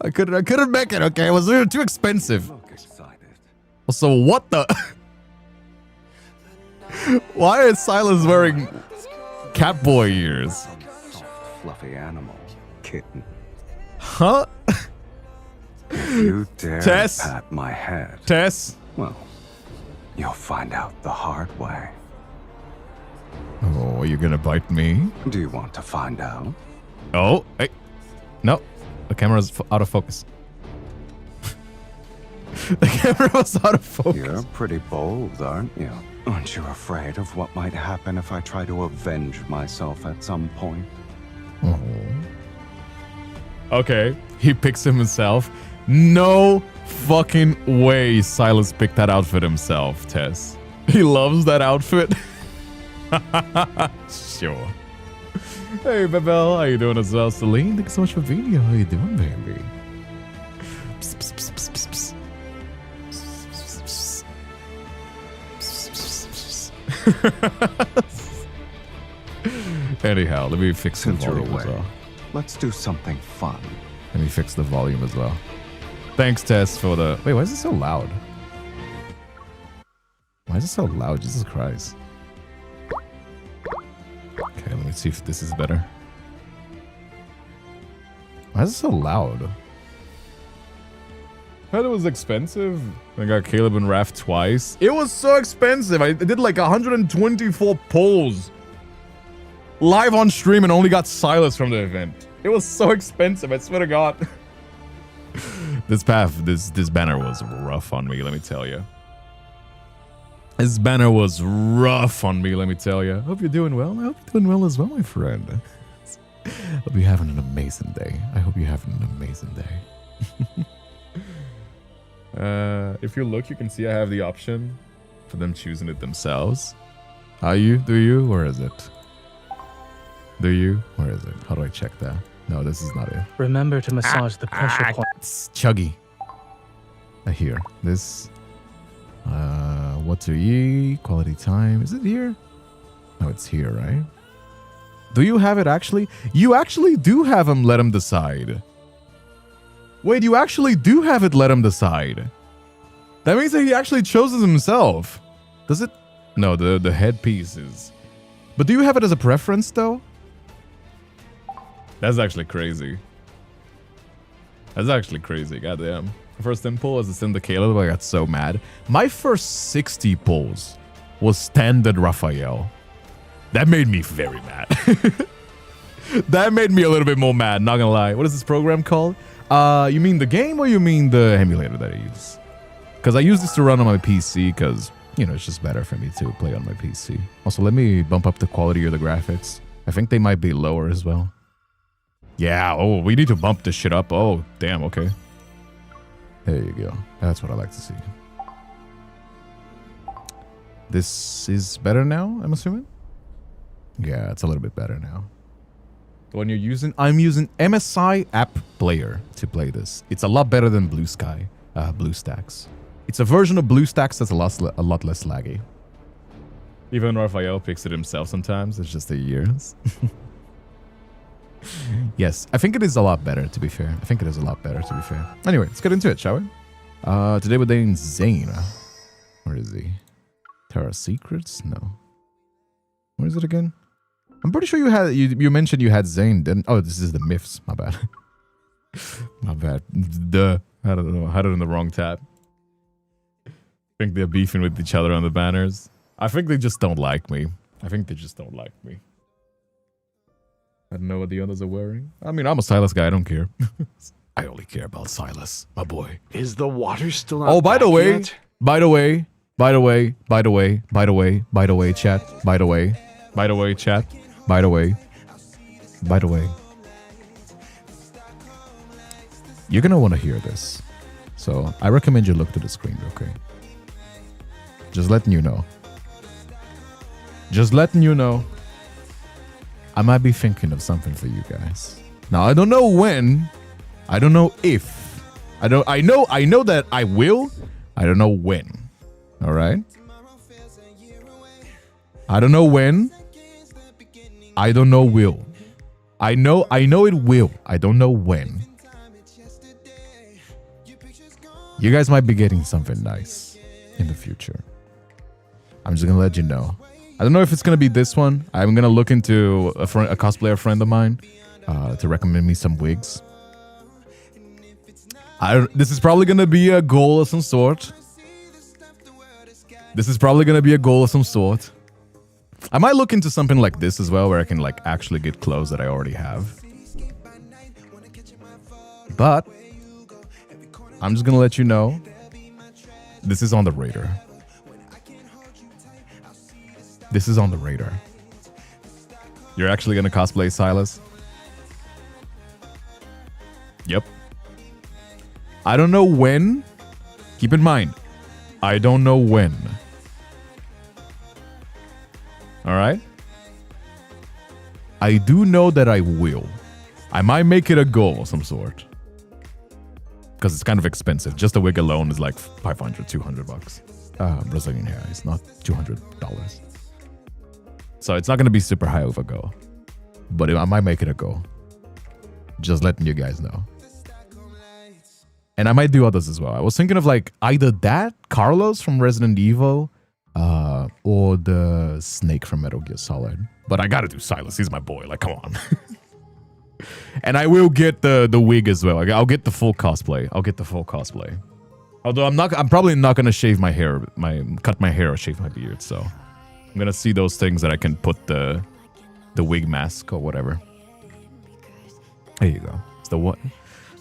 I couldn't make it. Okay, it was too expensive. Also, what the? Why is Silas wearing Catboy ears? Soft, fluffy animal, kitten. Huh? If you dare Tess? pat my head, Tess? well, you'll find out the hard way. Oh, you're gonna bite me? Do you want to find out? Oh, hey. No. The camera's out of focus. The camera was out of focus. You're pretty bold, aren't you? Aren't you afraid of what might happen if I try to avenge myself at some point? Oh. Okay, he picks himself. No fucking way Silas picked that outfit himself, Tess. He loves that outfit. Sure. Hey, Bebel, how you doing as well? Celine, thank you so much for being here. How you doing, baby? Psst, psst, psst, psst, psst, psst. Anyhow, let me fix the volume as well. Let's do something fun. Let me fix the volume as well. Thanks, Tess, for the... Wait, why is it so loud? Why is it so loud? Jesus Christ. Okay, let me see if this is better. Why is it so loud? I heard it was expensive. I got Caleb and Raph twice. It was so expensive. I did like 124 polls live on stream and only got Silas from the event. It was so expensive, I swear to God. This banner was rough on me, let me tell you. This banner was rough on me, let me tell you. Hope you're doing well. I hope you're doing well as well, my friend. Hope you're having an amazing day. I hope you're having an amazing day. If you look, you can see I have the option for them choosing it themselves. Are you? Do you? Or is it? Do you? Where is it? How do I check that? No, this is not it. Remember to massage the pressure point. It's chuggy. Here. This. What to eat? Quality time. Is it here? No, it's here, right? Do you have it actually? You actually do have him let him decide. Wait, you actually do have it let him decide. That means that he actually chooses himself. Does it? No, the headpiece is. But do you have it as a preference though? That's actually crazy. That's actually crazy, goddamn. First impulse is to send the Caleb, I got so mad. My first 60 pulls was standard Raphael. That made me very mad. That made me a little bit more mad, not gonna lie. What is this program called? You mean the game or you mean the emulator that I use? Because I use this to run on my PC because, you know, it's just better for me to play on my PC. Also, let me bump up the quality of the graphics. I think they might be lower as well. Yeah, oh, we need to bump this shit up. Oh, damn, okay. There you go. That's what I like to see. This is better now, I'm assuming? Yeah, it's a little bit better now. The one you're using? I'm using MSI App Player to play this. It's a lot better than BlueStacks. It's a version of BlueStacks that's a lot less laggy. Even Raphael picks it himself sometimes. It's just the years. Yes, I think it is a lot better, to be fair. I think it is a lot better, to be fair. Anyway, let's get into it, shall we? Today we're doing Zayne. Where is he? Terra Secrets? No. Where is it again? I'm pretty sure you mentioned you had Zayne, didn't? Oh, this is the myths. My bad. My bad. Duh. I don't know. I had it in the wrong tab. I think they're beefing with each other on the banners. I think they just don't like me. I don't know what the others are wearing. I mean, I'm a Silas guy. I don't care. I only care about Silas, my boy. Is the water still not Oh, by the back way, yet? by the way, chat. By the way, chat. By the way. You're gonna want to hear this. So I recommend you look to the screen, okay? Just letting you know. I might be thinking of something for you guys. Now, I don't know when. I don't know if. I know that I will. I don't know when. All right? I don't know when. I don't know will. I know it will. I don't know when. You guys might be getting something nice in the future. I'm just going to let you know. I don't know if it's going to be this one. I'm going to look into a cosplayer friend of mine to recommend me some wigs. This is probably going to be a goal of some sort. I might look into something like this as well, where I can like actually get clothes that I already have. But I'm just going to let you know, this is on the radar. You're actually going to cosplay Silas? Yep. I don't know when. Keep in mind, I don't know when. Alright? I do know that I will. I might make it a goal of some sort. Because it's kind of expensive. Just the wig alone is like 500, 200 bucks. Brazilian hair. It's not $200. So it's not going to be super high of a goal. But I might make it a goal. Just letting you guys know. And I might do others as well. I was thinking of like either that, Carlos from Resident Evil, or the Snake from Metal Gear Solid. But I gotta do Silas. He's my boy. Like, come on. And I will get the wig as well. I'll get the full cosplay. Although I'm probably not gonna shave my hair, cut my hair or shave my beard. So I'm gonna see those things that I can put the wig mask or whatever. There you go.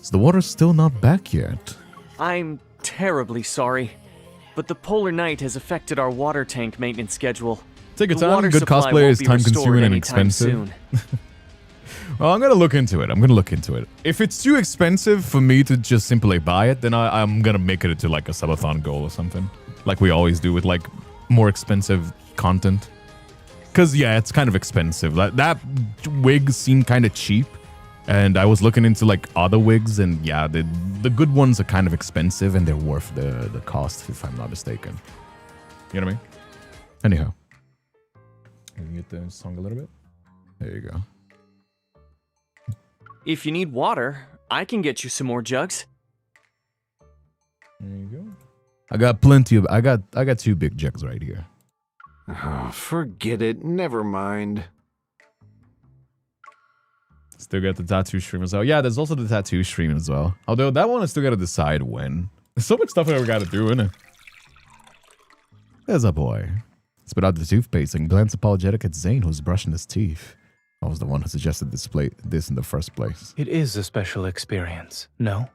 Is the water still not back yet? I'm terribly sorry, but the polar night has affected our water tank maintenance schedule. Take your The time. water Good supply cosplay won't is be time restored consuming and anytime expensive. soon. Well, I'm gonna look into it. If it's too expensive for me to just simply buy it, then I'm gonna make it into like a subathon goal or something, like we always do with like more expensive content. because yeah, it's kind of expensive. That wig seemed kind of cheap, and I was looking into like other wigs, and yeah, the good ones are kind of expensive, and they're worth the cost, if I'm not mistaken. You know what I mean? Anyhow, can you get the song a little bit? There you go. If you need water, I can get you some more jugs. There you go. I got plenty of. I got 2 big jugs right here. Oh, forget it. Never mind. Still got the tattoo stream as well. Yeah, there's also the tattoo stream as well. Although that one I still got to decide when. There's so much stuff I got to do, innit? There's a boy. Spit out the toothpaste and glance apologetic at Zayne, who's brushing his teeth. I was the one who suggested this in the first place. It is a special experience, no?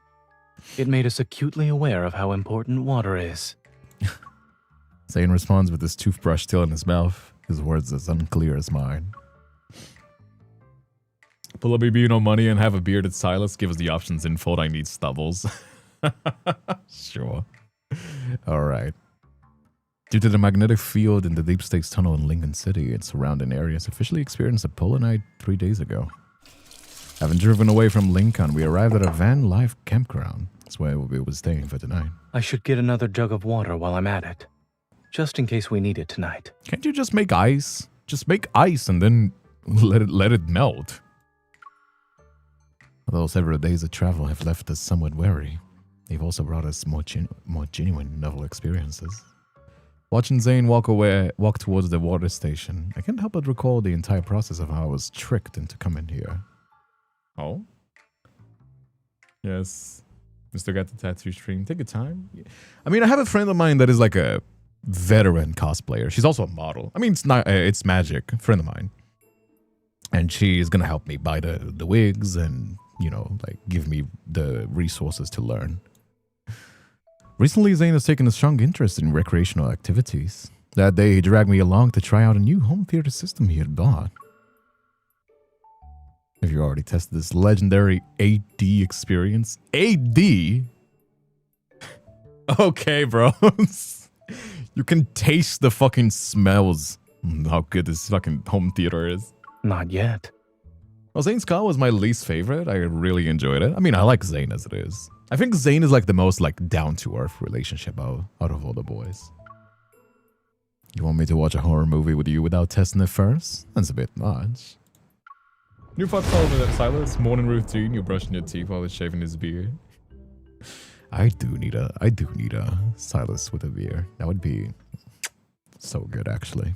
It made us acutely aware of how important water is. Zayne responds with his toothbrush still in his mouth, his words as unclear as mine. Pull up BB, no money, and have a bearded Silas. Give us the options in fold. I need stubbles. Sure. Alright. Due to the magnetic field in the Deep Stakes Tunnel in Lincoln City and surrounding areas, officially experienced a polar night 3 days ago. Having driven away from Lincoln, we arrived at a van life campground. That's where we were staying for tonight. I should get another jug of water while I'm at it, just in case we need it tonight. Can't you just make ice? Just make ice and then let it melt. Although several days of travel have left us somewhat weary, they've also brought us more genuine novel experiences. Watching Zayne walk towards the water station, I can't help but recall the entire process of how I was tricked into coming here. Oh? Yes. Mr. Got the tattoo stream. Take your time. I mean, I have a friend of mine that is like a veteran cosplayer. She's also a model. I mean, it's magic. A friend of mine. And she's gonna help me buy the wigs and, you know, like give me the resources to learn. Recently, Zayne has taken a strong interest in recreational activities. That day, he dragged me along to try out a new home theater system he had bought. Have you already tested this legendary 8D experience? 8D? Okay, bro. You can taste the fucking smells. How good this fucking home theater is. Not yet. Well, Zayne's car was my least favorite. I really enjoyed it. I mean, I like Zayne as it is. I think Zayne is like the most like down-to-earth relationship out of all the boys. You want me to watch a horror movie with you without testing it first? That's a bit much. New thoughts on that, Silas? Morning routine, you're brushing your teeth while he's shaving his beard. I do need a Silas with a beard. That would be so good, actually.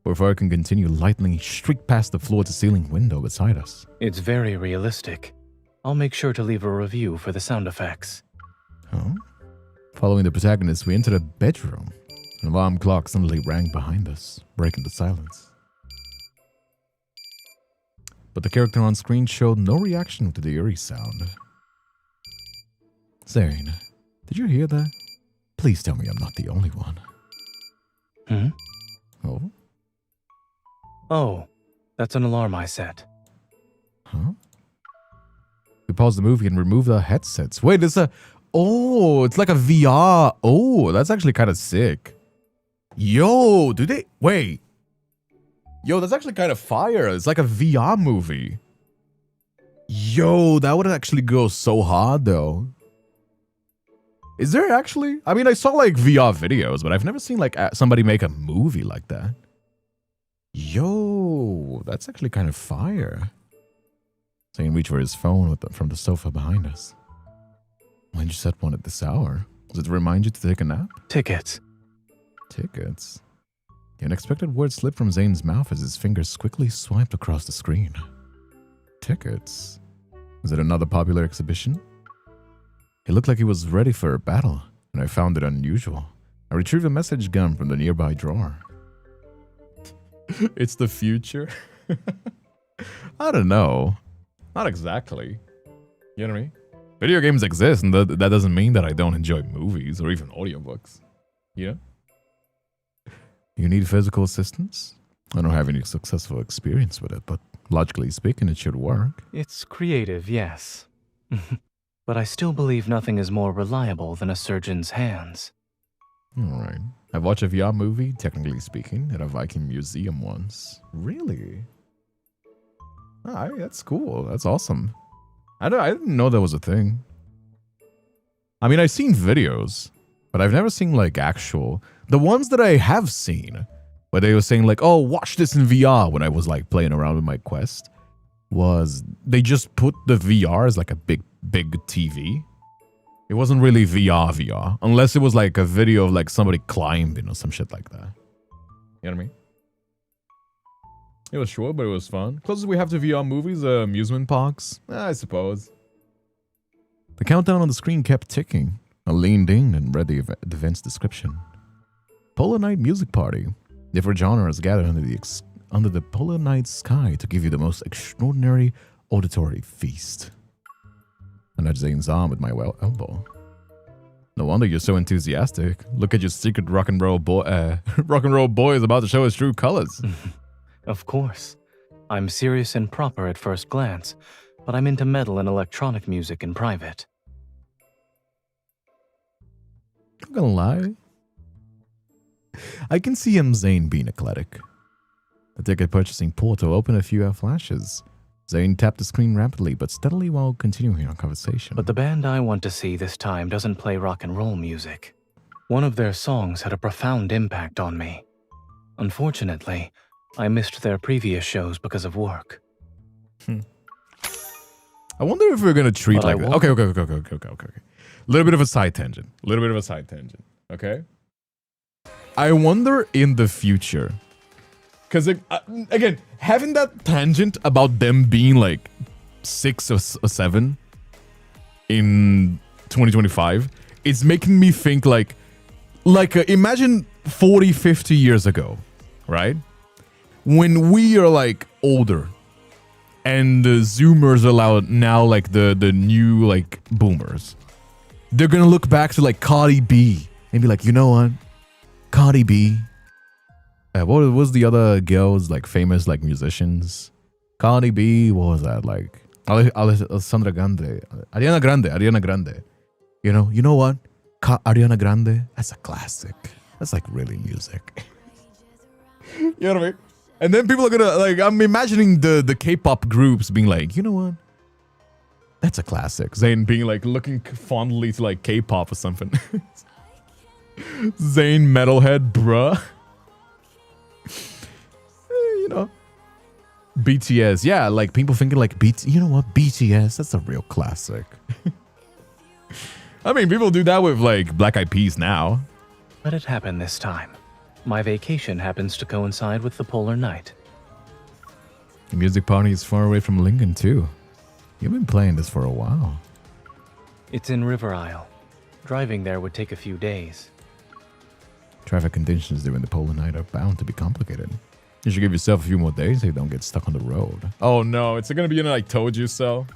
Before I can continue, lightning streak past the floor-to-ceiling window beside us. It's very realistic. I'll make sure to leave a review for the sound effects. Huh? Following the protagonist, we entered a bedroom. An alarm clock suddenly rang behind us, breaking the silence. But the character on screen showed no reaction to the eerie sound. Zayne, did you hear that? Please tell me I'm not the only one. Hmm? Oh? Oh, that's an alarm I set. Huh? We paused the movie and removed our headsets. Wait, it's it's like a VR. Oh, that's actually kind of sick. Yo, wait. Yo, that's actually kind of fire. It's like a VR movie. Yo, that would actually go so hard though. Is there actually? I mean, I saw like VR videos, but I've never seen like somebody make a movie like that. Yo, that's actually kind of fire. Zayne reached for his phone from the sofa behind us. Why'd you set one at this hour? Does it remind you to take a nap? Tickets. Tickets? The unexpected word slipped from Zayne's mouth as his fingers quickly swiped across the screen. Tickets? Was it another popular exhibition? He looked like he was ready for a battle, and I found it unusual. I retrieved a message gun from the nearby drawer. It's the future? I don't know. Not exactly. You know what I mean? Video games exist, and that doesn't mean that I don't enjoy movies or even audiobooks. You know? You need physical assistance? I don't have any successful experience with it, but logically speaking, it should work. It's creative, yes. But I still believe nothing is more reliable than a surgeon's hands. Alright. I've watched a VR movie, technically speaking, at a Viking museum once. Really? Alright, that's cool. That's awesome. I didn't know that was a thing. I mean, I've seen videos, but I've never seen like actual. The ones that I have seen, where they were saying like, "Oh, watch this in VR," when I was like playing around with my Quest, was they just put the VR as like a big TV. It wasn't really VR, unless it was like a video of like somebody climbing or some shit like that. You know what I mean? It was short, but it was fun. Closest we have to VR movies, amusement parks, I suppose. The countdown on the screen kept ticking. I leaned in and read the event's description. Polar Night Music Party. Different genres gathered under the polar night sky to give you the most extraordinary auditory feast. I nudged Zayne's arm with my elbow. No wonder you're so enthusiastic. Look at your secret rock and roll boy. Rock and roll boy is about to show his true colors. Of course. I'm serious and proper at first glance, but I'm into metal and electronic music in private. I'm gonna lie. I can see Zayne being eclectic. The ticket purchasing portal opened a few flashes. Zayne tapped the screen rapidly but steadily while continuing our conversation. But the band I want to see this time doesn't play rock and roll music. One of their songs had a profound impact on me. Unfortunately, I missed their previous shows because of work. I wonder if we're gonna treat like that. Okay. Little bit of a side tangent. Okay. I wonder in the future, because again, having that tangent about them being like 6 or 7 in 2025, it's making me think like imagine 40, 50 years ago, right? When we are like older and the Zoomers are now like the new like boomers, they're gonna look back to like Cardi B and be like, you know what? Cardi B. What was the other girls like famous like musicians? Cardi B. What was that like? Alessandra Grande, Ariana Grande. You know what? Ariana Grande. That's a classic. That's like really music. You know what I mean? And then people are gonna like. I'm imagining the K-pop groups being like, you know what? That's a classic. Zayne being like looking fondly to like K-pop or something. Zayne metalhead, bruh. You know, BTS. Yeah, like people thinking like you know what? BTS. That's a real classic. I mean, people do that with like Black Eyed Peas now. Let it happen this time. My vacation happens to coincide with the polar night. The music party is far away from Lincoln too. You've been playing this for a while. It's in River Isle. Driving there would take a few days. Traffic conditions during the polar night are bound to be complicated. You should give yourself a few more days so you don't get stuck on the road. Oh no, it's gonna be in I told you so.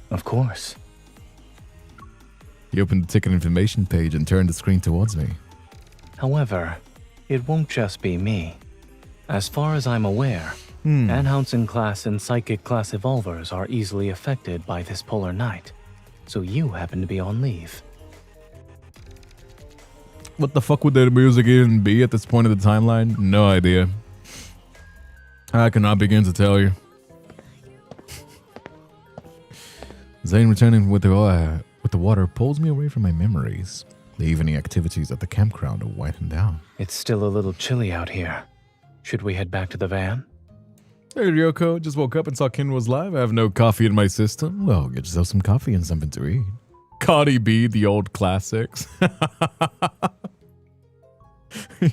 Of course. He opened the ticket information page and turned the screen towards me. However, it won't just be me. As far as I'm aware, Anhousen class and Psychic class evolvers are easily affected by this polar night, so you happen to be on leave. What the fuck would their music even be at this point of the timeline? No idea. I cannot begin to tell you. Zayne returning with the water pulls me away from my memories. The evening activities at the campground are winding down. It's still a little chilly out here. Should we head back to the van? Hey Ryoko, just woke up and saw Kin was live. I have no coffee in my system. Well, get yourself some coffee and something to eat. Cardi B, the old classics.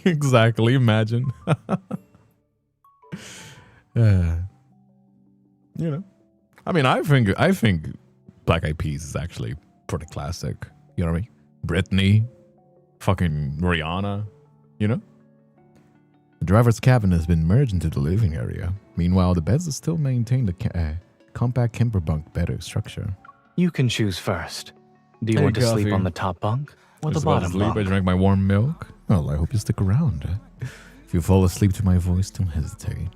Exactly, imagine. You know, I mean, I think Black Eyed Peas is actually pretty classic. You know what I mean? Britney, fucking Rihanna, you know? The driver's cabin has been merged into the living area. Meanwhile, the beds are still maintain the compact camper bunk bed structure. You can choose first. Do you want to sleep on the top bunk or the bottom bunk? I drank my warm milk. Well, I hope you stick around. If you fall asleep to my voice, don't hesitate.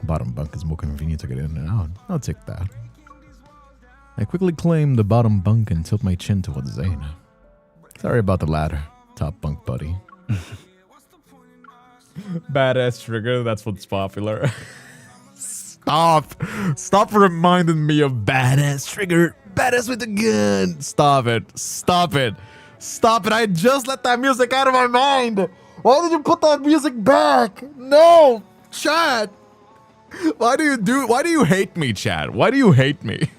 Bottom bunk is more convenient to get in and out. I'll take that. I quickly claim the bottom bunk and tilt my chin towards Zayne. Sorry about the ladder, top bunk buddy. Badass trigger, that's what's popular. Stop reminding me of badass trigger. Badass with the gun. Stop it. I just let that music out of my mind. Why did you put that music back? No, chat. Why do you hate me, chat? Why do you hate me?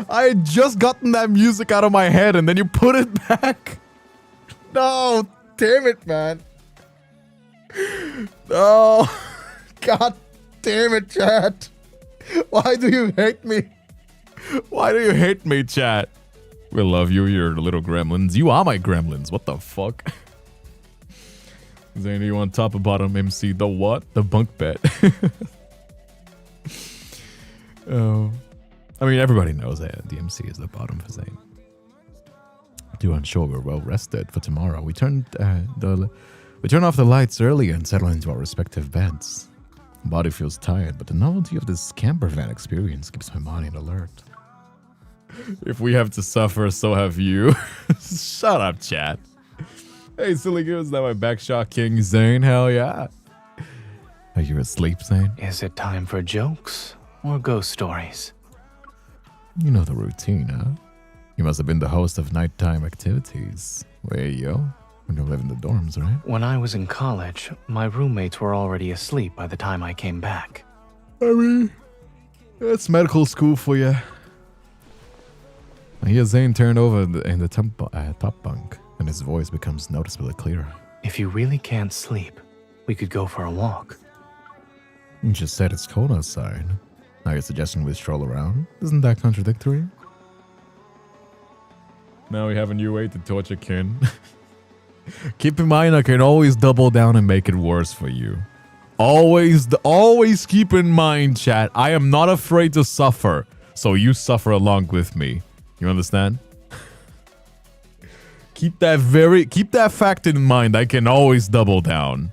I had just gotten that music out of my head and then you put it back. No, damn it, man. No. God damn it, chat. Why do you hate me? Why do you hate me, chat? We love you, you're the little gremlins. You are my gremlins. What the fuck? Zayne, you want top or bottom MC? The what? The bunk bed. Oh. I mean, everybody knows that the MC is the bottom for Zayne. Too unsure we're well rested for tomorrow. We turn off the lights early and settle into our respective beds. Body feels tired, but the novelty of this camper van experience keeps my mind alert. If we have to suffer, so have you. Shut up, chat. Hey, silly goose, that my backshot king Zayne? Hell yeah. Are you asleep, Zayne? Is it time for jokes or ghost stories? You know the routine, huh? You must have been the host of nighttime activities. Where yo? When you live in the dorms, right? When I was in college, my roommates were already asleep by the time I came back. I mean, that's medical school for you. I hear Zayne turn over in the top bunk, and his voice becomes noticeably clearer. If you really can't sleep, we could go for a walk. You just said it's cold outside. Now you're suggesting we stroll around? Isn't that contradictory? Now we have a new way to torture kin. Keep in mind, I can always double down and make it worse for you. Always keep in mind, chat. I am not afraid to suffer, so you suffer along with me. You understand? Keep that fact in mind. I can always double down.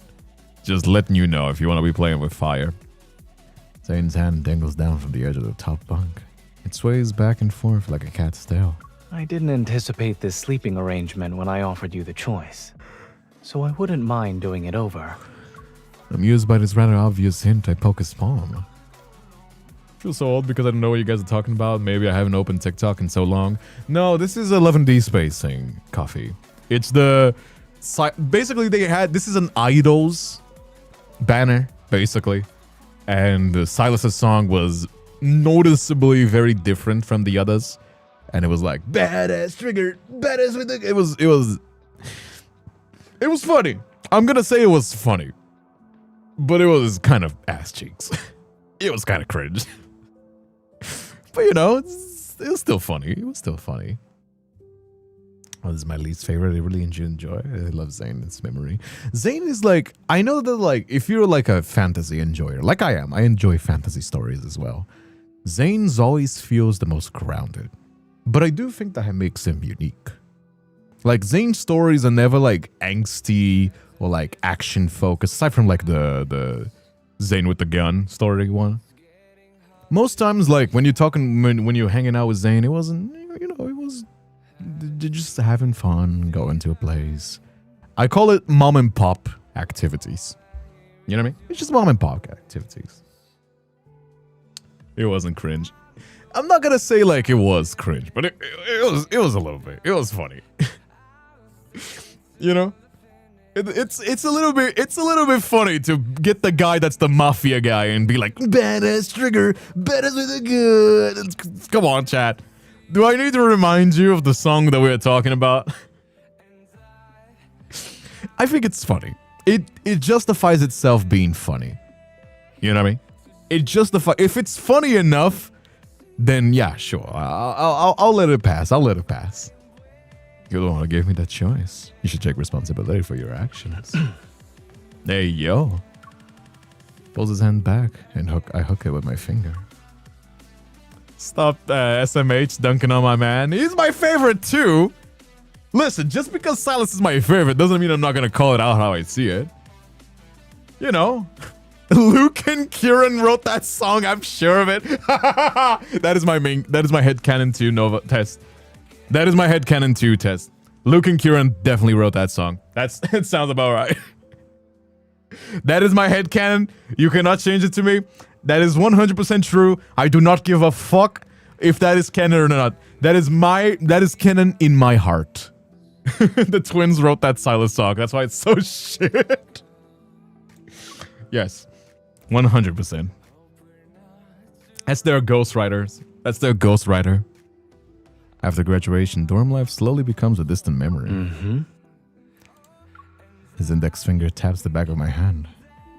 Just letting you know if you want to be playing with fire. Zayne's hand dangles down from the edge of the top bunk. It sways back and forth like a cat's tail. I didn't anticipate this sleeping arrangement when I offered you the choice, so I wouldn't mind doing it over. Amused by this rather obvious hint, I poke his palm. I feel so old because I don't know what you guys are talking about. Maybe I haven't opened TikTok in so long. No, this is a Love and Deepspace thing, Coffee. It's the... Basically, this is an Idols banner, basically. And Silas's song was noticeably very different from the others. And it was like, badass trigger, badass with the... It was funny. I'm gonna say it was funny. But it was kind of ass cheeks. It was kind of cringe. But you know, it was still funny. It was still funny. Oh, this is my least favorite. I really enjoy. I love Zayne's memory. Zayne is like, I know that like, if you're like a fantasy enjoyer, like I am, I enjoy fantasy stories as well. Zayne's always feels the most grounded. But I do think that makes him unique. Like, Zayne's stories are never like angsty or like action focused, aside from like the Zayne with the gun story one. Most times, like when you're talking, when you're hanging out with Zayne, it wasn't, you know, it was just having fun, going to a place. I call it mom and pop activities. You know what I mean? It's just mom and pop activities. It wasn't cringe. I'm not gonna say like it was cringe, but it was a little bit. It was funny. You know? It's a little bit funny to get the guy that's the mafia guy and be like, badass trigger, badass with a gun. Come on, chat. Do I need to remind you of the song that we were talking about? I think it's funny. It justifies itself being funny. You know what I mean? It justifies. If it's funny enough, then yeah, sure. I'll let it pass. I'll let it pass. You're the one who gave me that choice. You should take responsibility for your actions. Hey, yo. Pulls his hand back and I hook it with my finger. Stop SMH dunking on my man. He's my favorite too. Listen, just because Silas is my favorite doesn't mean I'm not going to call it out how I see it. You know, Luke and Kieran wrote that song. I'm sure of it. That is my headcanon 2 Nova test. That is my headcanon 2 test. Luke and Kieran definitely wrote that song. It sounds about right. That is my headcanon. You cannot change it to me. That is 100% true. I do not give a fuck if that is canon or not. That is canon in my heart. The twins wrote that Silas song. That's why it's so shit. Yes. 100%. That's their ghostwriters. That's their ghostwriter. After graduation, dorm life slowly becomes a distant memory. Mm-hmm. His index finger taps the back of my hand.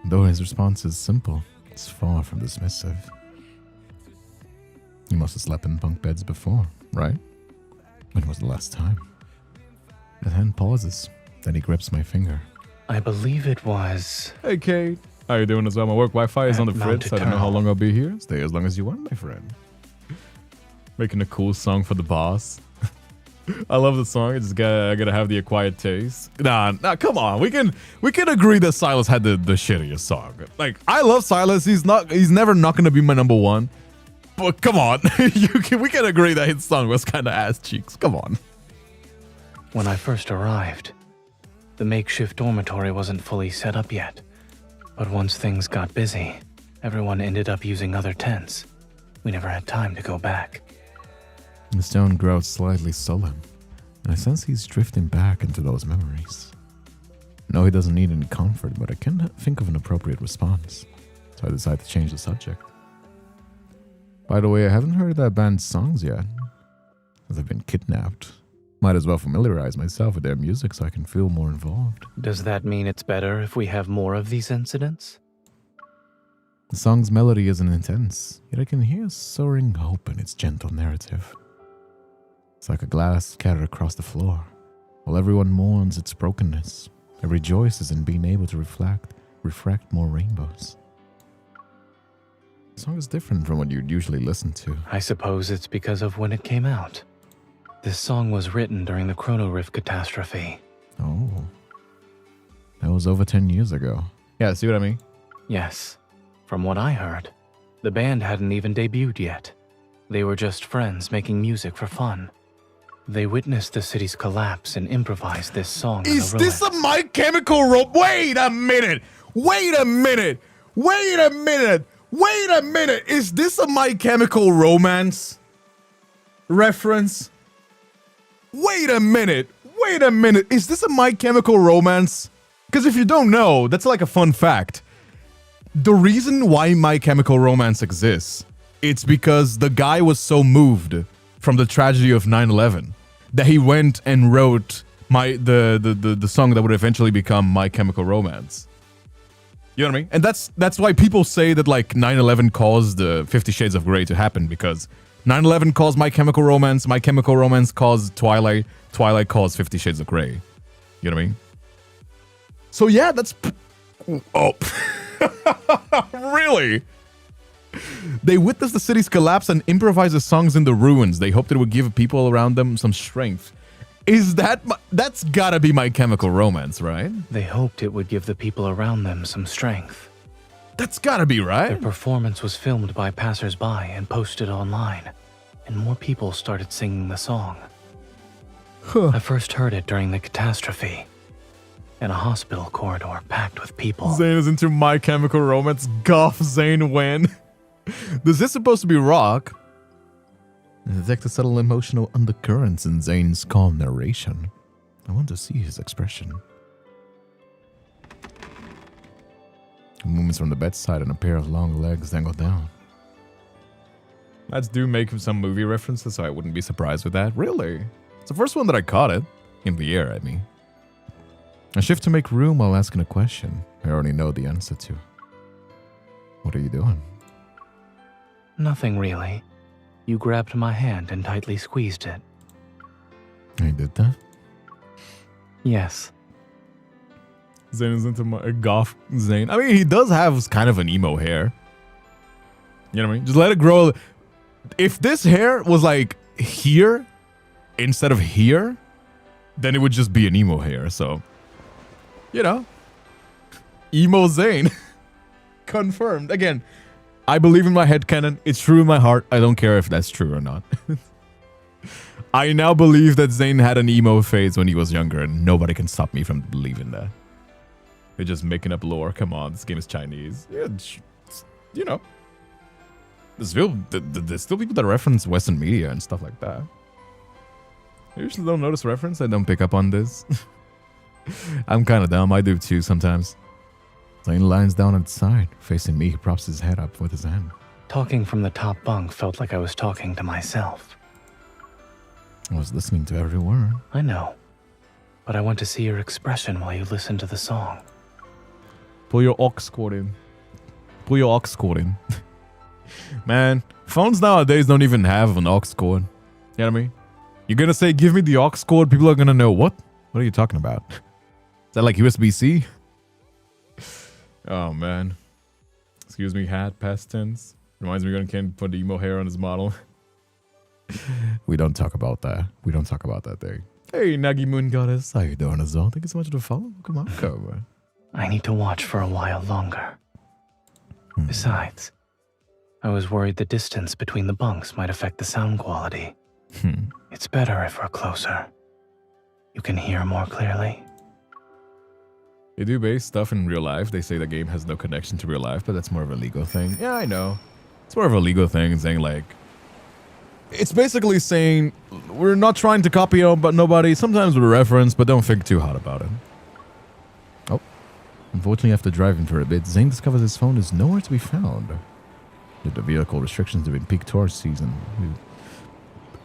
Though his response is simple, it's far from dismissive. You must have slept in bunk beds before, right? When was the last time? The hand pauses, then he grips my finger. I believe it was... Hey, Kate. How you doing as well? My work Wi-Fi is on the fritz. I don't know how long I'll be here. Stay as long as you want, my friend. Making a cool song for the boss. I love the song. I gotta have the acquired taste. Nah, come on. We can agree that Silas had the shittiest song. Like, I love Silas. He's never not gonna be my number one. But come on. We can agree that his song was kinda ass cheeks. Come on. When I first arrived, the makeshift dormitory wasn't fully set up yet. But once things got busy, everyone ended up using other tents. We never had time to go back. The stone grows slightly sullen, and I sense he's drifting back into those memories. No, he doesn't need any comfort, but I can't think of an appropriate response, so I decide to change the subject. By the way, I haven't heard that band's songs yet, as I've been kidnapped. Might as well familiarize myself with their music so I can feel more involved. Does that mean it's better if we have more of these incidents? The song's melody isn't intense, yet I can hear soaring hope in its gentle narrative. It's like a glass scattered across the floor, while everyone mourns its brokenness and rejoices in being able to refract more rainbows. The song is different from what you'd usually listen to. I suppose it's because of when it came out. This song was written during the Chrono Rift catastrophe. Oh. That was over 10 years ago. Yeah, see what I mean? Yes. From what I heard, the band hadn't even debuted yet. They were just friends making music for fun. They witnessed the city's collapse and improvised this song. Is this a My Chemical Romance? Wait a minute! Wait a minute! Wait a minute! Wait a minute! Is this a My Chemical Romance reference? Wait a minute! Wait a minute! Is this a My Chemical Romance? Because if you don't know, that's like a fun fact. The reason why My Chemical Romance exists, it's because the guy was so moved from the tragedy of 9/11 that he went and wrote the song that would eventually become My Chemical Romance. You know what I mean? And that's why people say that like 9/11 caused 50 Shades of Grey to happen, because 9/11 caused My Chemical Romance caused Twilight caused 50 Shades of Grey. You know what I mean? So yeah, that's... Oh. Really? They witnessed the city's collapse and improvised the songs in the ruins. They hoped it would give people around them some strength. That's gotta be My Chemical Romance, right? They hoped it would give the people around them some strength. That's gotta be right. Their performance was filmed by passers-by and posted online, and more people started singing the song. I first heard it during the catastrophe, in a hospital corridor packed with people. Zayne is into My Chemical Romance. Goth Zayne when? Is this supposed to be rock? I detect a subtle emotional undercurrents in Zayne's calm narration. I want to see his expression. Movements from the bedside and a pair of long legs dangle down. Let's do make some movie references, so I wouldn't be surprised with that. Really? It's the first one that I caught it. In the air, I mean. I shift to make room while asking a question I already know the answer to. What are you doing? Nothing really. You grabbed my hand and tightly squeezed it. I did that? Yes. Zayne is into my goth Zayne. I mean, he does have kind of an emo hair. You know what I mean? Just let it grow. If this hair was like here instead of here, then it would just be an emo hair. So, you know, emo Zayne. Confirmed. Again, I believe in my headcanon. It's true in my heart. I don't care if that's true or not. I now believe that Zayne had an emo phase when he was younger, and nobody can stop me from believing that. They're just making up lore. Come on, this game is Chinese. Yeah, you know. There's still people that reference Western media and stuff like that. I usually don't notice reference. I don't pick up on this. I'm kind of dumb. I do too sometimes. Zayne lies down at the side. Facing me, he props his head up with his hand. Talking from the top bunk felt like I was talking to myself. I was listening to every word. I know. But I want to see your expression while you listen to the song. Pull your aux cord in. Pull your aux cord in. Man, phones nowadays don't even have an aux cord. You know what I mean? You're gonna say, give me the aux cord, people are gonna know, what? What are you talking about? Is that like USB-C? Oh, man. Excuse me, hat, past tense. Reminds me when Ken put the emo hair on his model. We don't talk about that. We don't talk about that thing. Hey, Nagi Moon Goddess. How you doing as well? Thank you so much for the follow. Come on, come. I need to watch for a while longer. Besides, I was worried the distance between the bunks might affect the sound quality. It's better if we're closer. You can hear more clearly. They do base stuff in real life. They say the game has no connection to real life, but that's more of a legal thing. Yeah, I know. It's more of a legal thing, saying like... It's basically saying, we're not trying to copy but nobody. Sometimes we reference, but don't think too hard about it. Oh. Unfortunately, after driving for a bit, Zayne discovers his phone is nowhere to be found. Due to vehicle restrictions during peak tourist season,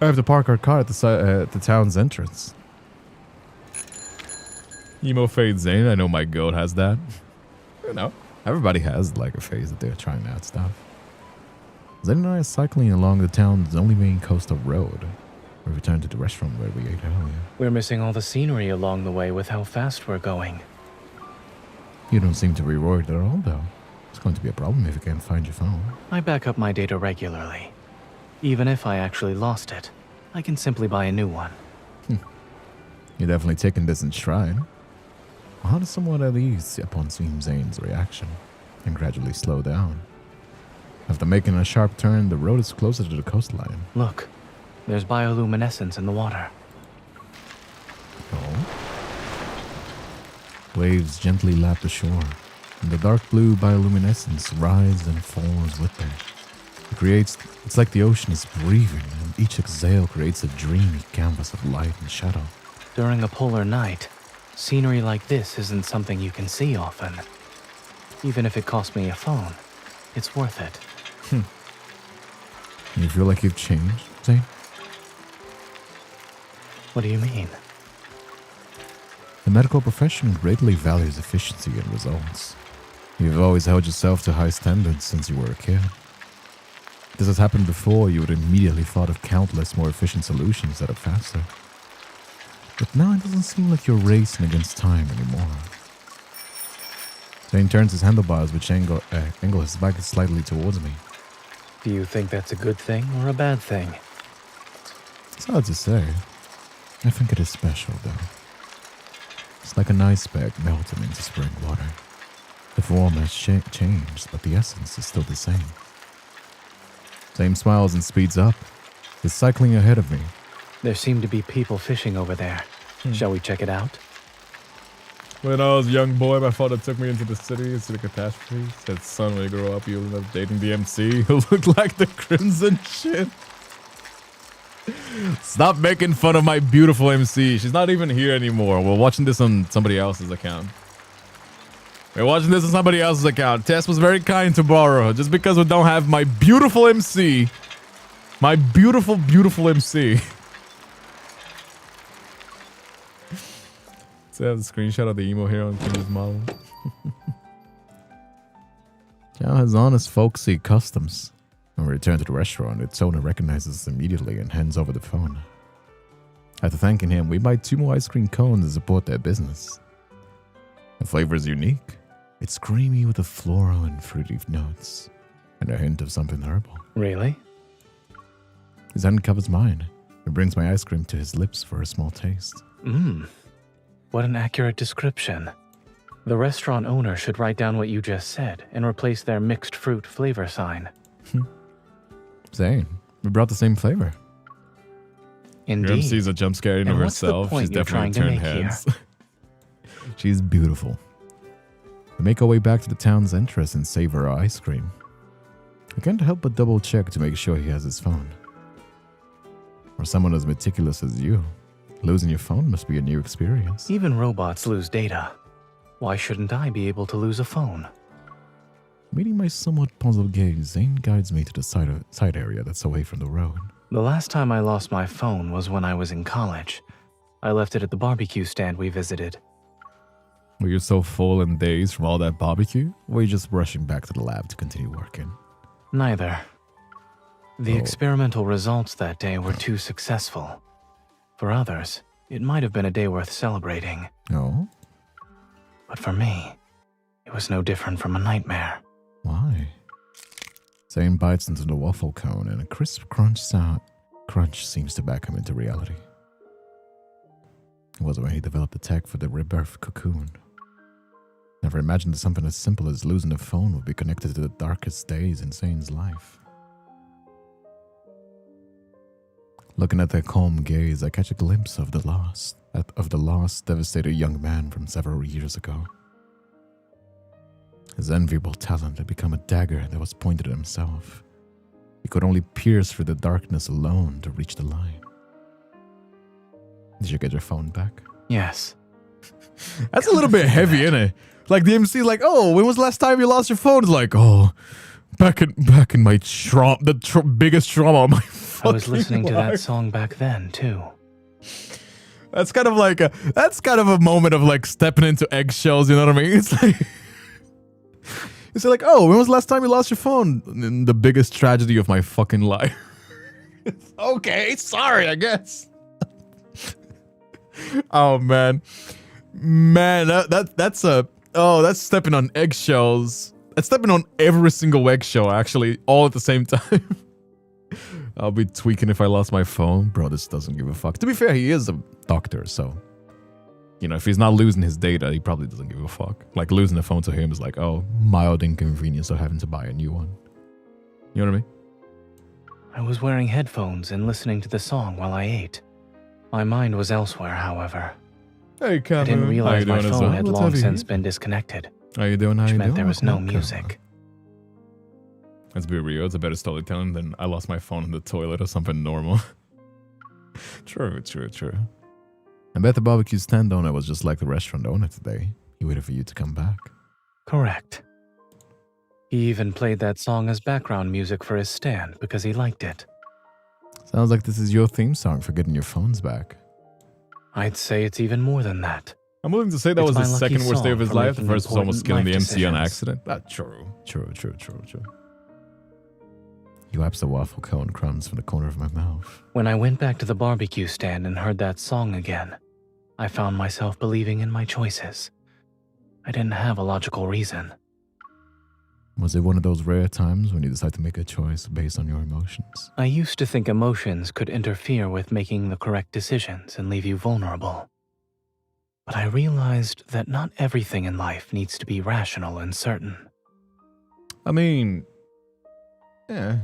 I have to park our car at the town's entrance. Emo fade Zayne. I know my goat has that. You know, everybody has like a phase that they're trying out stuff. Zayne and I are cycling along the town's only main coastal road. We returned to the restaurant where we ate earlier. We're missing all the scenery along the way with how fast we're going. You don't seem to be worried at all, though. It's going to be a problem if you can't find your phone. I back up my data regularly. Even if I actually lost it, I can simply buy a new one. You're definitely taking this in stride. How does someone at ease upon seeing Zayne's reaction and gradually slow down? After making a sharp turn, the road is closer to the coastline. Look, there's bioluminescence in the water. Oh. Waves gently lap the shore, and the dark blue bioluminescence rises and falls with them. It's like the ocean is breathing, and each exhale creates a dreamy canvas of light and shadow. During a polar night, scenery like this isn't something you can see often. Even if it cost me a phone, it's worth it. You feel like you've changed, Zayne? What do you mean? The medical profession greatly values efficiency and results. You've always held yourself to high standards since you were a kid. If this has happened before, you would immediately thought of countless more efficient solutions that are faster. But now it doesn't seem like you're racing against time anymore. Zayne turns his handlebars, which angle his bike slightly towards me. Do you think that's a good thing or a bad thing? It's hard to say. I think it is special, though. It's like an iceberg melting into spring water. The form has changed, but the essence is still the same. Zayne smiles and speeds up. He's cycling ahead of me. There seem to be people fishing over there. Shall we check it out? When I was a young boy, my father took me into the city to see the catastrophe. Said, son, when you grow up, you'll end up dating the MC who looked like the Crimson shit. Stop making fun of my beautiful MC. She's not even here anymore. We're watching this on somebody else's account. Tess was very kind to borrow just because we don't have my beautiful MC. My beautiful, beautiful MC. So I have a screenshot of the emo hair on Kim's model. Chow has honest folksy customs. When we return to the restaurant, its owner recognizes us immediately and hands over the phone. After thanking him, we buy 2 more ice cream cones to support their business. The flavor is unique. It's creamy with the floral and fruity notes, and a hint of something herbal. Really? His hand covers mine. He brings my ice cream to his lips for a small taste. What an accurate description. The restaurant owner should write down what you just said and replace their mixed fruit flavor sign. Zayne, we brought the same flavor. Indeed. sees a jump scare in of And what's the herself. point She's you're definitely trying to turned make here? heads. She's beautiful. We make our way back to the town's entrance and savor our ice cream. I can't help but double check to make sure he has his phone. For someone as meticulous as you, losing your phone must be a new experience. Even robots lose data. Why shouldn't I be able to lose a phone? Meeting my somewhat puzzled gaze, Zane guides me to the side area that's away from the road. The last time I lost my phone was when I was in college. I left it at the barbecue stand we visited. Were you so full and dazed from all that barbecue? Or were you just rushing back to the lab to continue working? Neither. The Oh. experimental results that day were too successful. For others, it might have been a day worth celebrating. Oh? But for me, it was no different from a nightmare. Why? Zane bites into the waffle cone and a crisp crunch seems to back him into reality. It was when he developed the tech for the rebirth cocoon. Never imagined that something as simple as losing a phone would be connected to the darkest days in Zane's life. Looking at their calm gaze, I catch a glimpse of the lost, devastated young man from several years ago. His enviable talent had become a dagger that was pointed at himself. He could only pierce through the darkness alone to reach the line. Did you get your phone back? Yes. That's a little bit heavy, isn't it? Like the MC, like, oh, when was the last time you lost your phone? It's like, oh, back in my biggest trauma of my I fucking was listening to life. that song back then, too. That's kind of like a moment of like stepping into eggshells. You know what I mean? It's like. It's like, oh, when was the last time you lost your phone? The biggest tragedy of my fucking life. Okay, sorry, I guess. Oh man, that's stepping on eggshells. That's stepping on every single eggshell, actually, all at the same time. I'll be tweaking if I lost my phone, bro. This doesn't give a fuck. To be fair, he is a doctor, so. You know, if he's not losing his data, he probably doesn't give a fuck. Like, losing the phone to him is like, oh, mild inconvenience of having to buy a new one. You know what I mean? I was wearing headphones and listening to the song while I ate. My mind was elsewhere, however. Hey, I Kevin. didn't realize my phone had Let's long have you since here. been disconnected, How you doing? How which you meant doing? there was no Okay. music. Let's be real. It's a better storytelling than I lost my phone in the toilet or something normal. True. I bet the barbecue stand owner was just like the restaurant owner today. He waited for you to come back. Correct. He even played that song as background music for his stand because he liked it. Sounds like this is your theme song for getting your phones back. I'd say it's even more than that. I'm willing to say that It's was the my lucky second worst day of song his for life. The making first was almost killing important the MC on life accident. True. You wiped the waffle cone crumbs from the corner of my mouth. When I went back to the barbecue stand and heard that song again, I found myself believing in my choices. I didn't have a logical reason. Was it one of those rare times when you decide to make a choice based on your emotions? I used to think emotions could interfere with making the correct decisions and leave you vulnerable. But I realized that not everything in life needs to be rational and certain. I mean, yeah.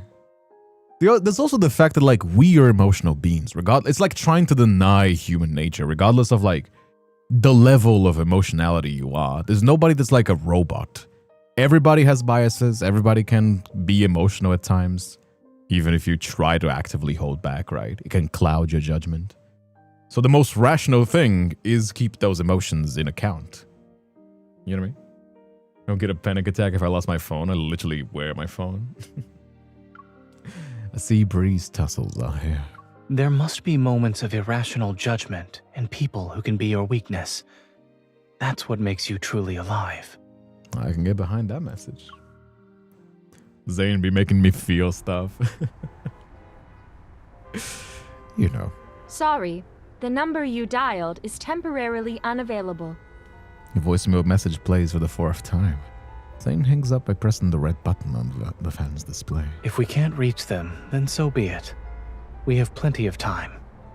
There's also the fact that, like, we are emotional beings. It's like trying to deny human nature, regardless of, like, the level of emotionality you are. There's nobody that's like a robot. Everybody has biases. Everybody can be emotional at times, even if you try to actively hold back, right? It can cloud your judgment. So the most rational thing is keep those emotions in account. You know what I mean? I don't get a panic attack if I lost my phone. I literally wear my phone. A sea breeze tussles our hair. There must be moments of irrational judgment in people who can be your weakness. That's what makes you truly alive. I can get behind that message. Zane be making me feel stuff. You know. Sorry, the number you dialed is temporarily unavailable. Your voicemail message plays for the 4th time. Zane hangs up by pressing the red button on the fan's display. If we can't reach them, then so be it. We have plenty of time.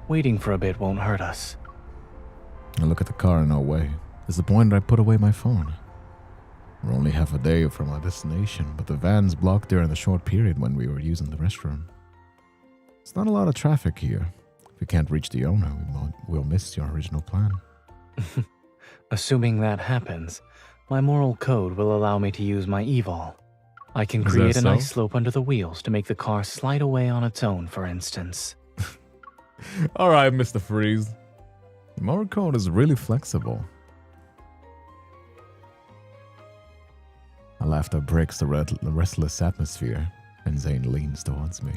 Waiting for a bit won't hurt us. I look at the car in our way. Disappointed I put away my phone. We're only half a day from our destination, but the van's blocked during the short period when we were using the restroom. It's not a lot of traffic here. If we can't reach the owner, we'll miss your original plan. Assuming that happens, my moral code will allow me to use my evil. I can Is create that a so? nice slope under the wheels to make the car slide away on its own, for instance. All right, Mr. Freeze. The moral code is really flexible. A laughter breaks the restless atmosphere, and Zayne leans towards me.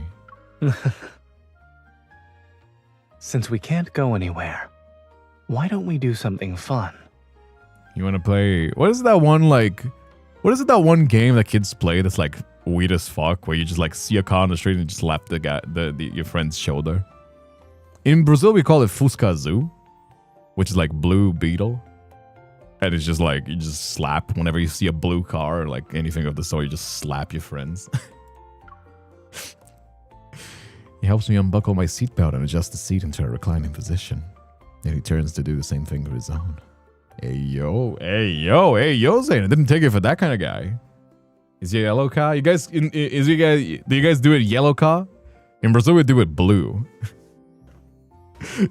Since we can't go anywhere, why don't we do something fun? You want to play? What is that one like? What is it? That one game that kids play that's like weird as fuck, where you just like see a car on the street and just slap the guy, your friend's shoulder. In Brazil, we call it Fusca Azul, which is like blue beetle, and it's just like you just slap whenever you see a blue car or like anything of the sort. You just slap your friends. He helps me unbuckle my seatbelt and adjust the seat into a reclining position. Then he turns to do the same thing with his own. Hey yo, Zayne! I didn't take it for that kind of guy. Is your yellow car? You guys, do you guys do it yellow car? In Brazil, we do it blue.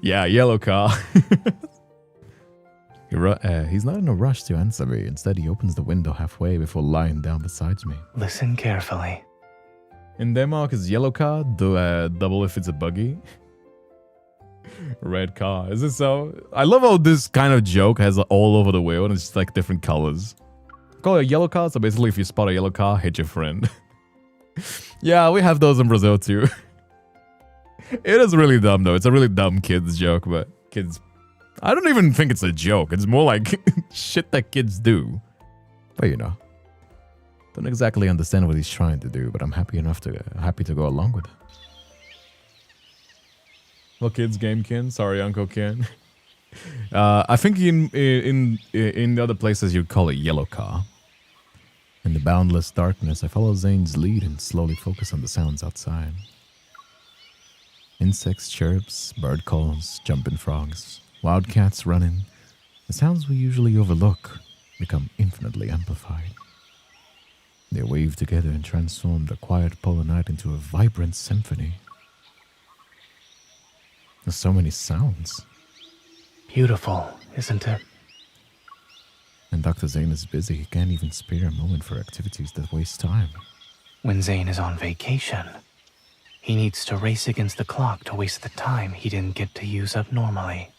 Yeah, yellow car. He's not in a rush to answer me. Instead, he opens the window halfway before lying down beside me. Listen carefully. In Denmark, is yellow car double if it's a buggy. Red car. Is it so? I love how this kind of joke has all over the wheel and it's just like different colors. Call it a yellow car, so basically if you spot a yellow car, hit your friend. Yeah, we have those in Brazil too. It is really dumb though. It's a really dumb kids joke, but kids... I don't even think it's a joke. It's more like shit that kids do. But you know. Don't exactly understand what he's trying to do, but I'm happy to go along with it. Well, kids game Ken. Sorry, Uncle Ken. I think in other places you'd call it yellow car. In the boundless darkness, I follow Zayne's lead and slowly focus on the sounds outside. Insects chirps, bird calls, jumping frogs, wildcats running. The sounds we usually overlook become infinitely amplified. They weave together and transform the quiet polar night into a vibrant symphony. There's so many sounds. Beautiful, isn't it? And Dr. Zayne is busy. He can't even spare a moment for activities that waste time. When Zayne is on vacation, he needs to race against the clock to waste the time he didn't get to use up normally.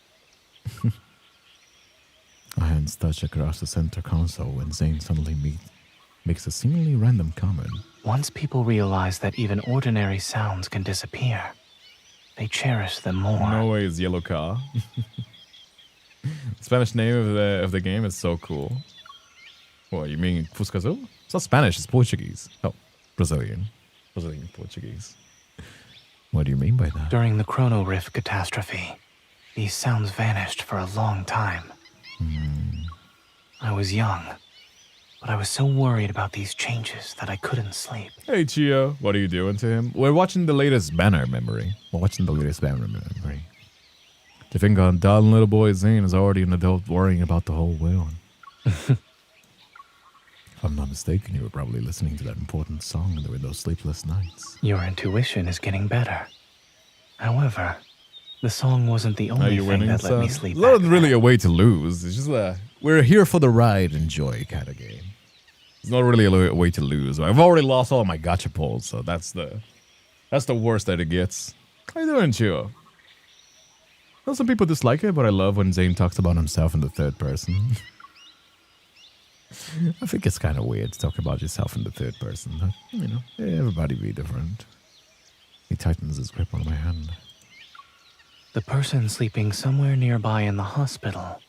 My hands touch across the center console when Zayne suddenly makes a seemingly random comment. Once people realize that even ordinary sounds can disappear, they cherish them more. No way is yellow car. Spanish name of the game is so cool. What, you mean Fusca Azul? It's not Spanish, it's Portuguese. Oh, Brazilian Portuguese. What do you mean by that? During the Chrono Rift catastrophe, these sounds vanished for a long time. I was young, but I was so worried about these changes that I couldn't sleep. Hey, Chio. What are you doing to him? We're watching the latest banner memory. To think our darling little boy Zayne is already an adult worrying about the whole world. If I'm not mistaken, you were probably listening to that important song during those sleepless nights. Your intuition is getting better. However, the song wasn't the only thing that let me sleep back Not then. really a way to lose. It's just we're here for the ride and joy kind of game. It's not really a way to lose. I've already lost all my gacha pulls, so that's the worst that it gets. How you doing, Chio? Well, some people dislike it, but I love when Zayne talks about himself in the third person. I think it's kind of weird to talk about yourself in the third person. But, you know, everybody be different. He tightens his grip on my hand. The person sleeping somewhere nearby in the hospital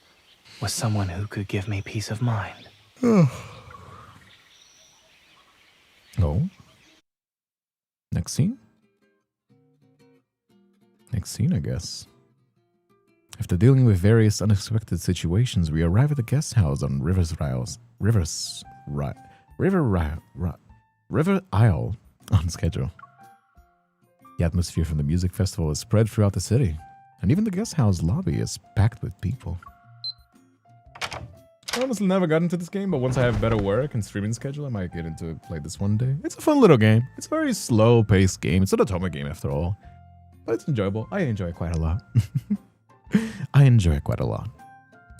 was someone who could give me peace of mind. Oh. Next scene? Next scene, I guess. After dealing with various unexpected situations, we arrive at the guest house on River Isle on schedule. The atmosphere from the music festival is spread throughout the city, and even the guest house lobby is packed with people. I honestly never got into this game, but once I have better work and streaming schedule, I might get into play this one day. It's a fun little game. It's a very slow-paced game. It's an Otome game after all. but it's enjoyable. I enjoy it quite a lot. I enjoy it quite a lot.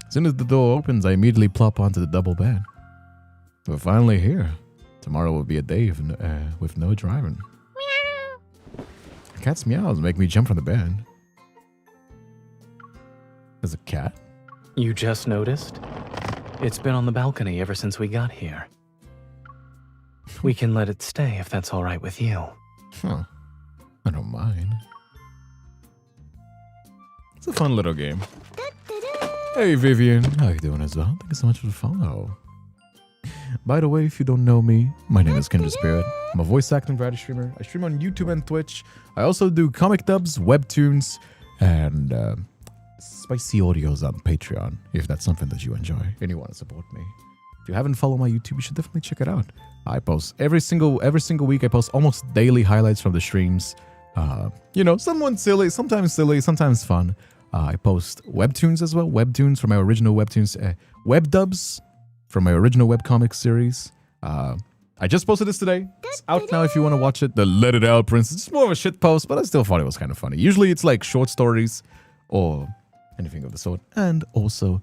As soon as the door opens, I immediately plop onto the double bed. We're finally here. Tomorrow will be a day with no driving. Meow. The cat's meows make me jump from the bed. There's a cat? You just noticed? It's been on the balcony ever since we got here. We can let it stay if that's all right with you. Huh. I don't mind. It's a fun little game. Hey Vivian, how you doing as well? Thank you so much for the follow. By the way, if you don't know me, my name is Kindred Spirit. I'm a voice acting variety streamer. I stream on YouTube and Twitch. I also do comic dubs, webtoons, and spicy audios on Patreon, if that's something that you enjoy and you want to support me. If you haven't followed my YouTube, you should definitely check it out. I post every single week. I post almost daily highlights from the streams. You know, sometimes sometimes fun. I post webtoons as well. Webtoons from my original webtoons. Web dubs from my original webcomic series. I just posted this today. It's out now if you want to watch it. The Let It Out Prince. It's more of a shit post, but I still thought it was kind of funny. Usually it's like short stories or anything of the sort. And also,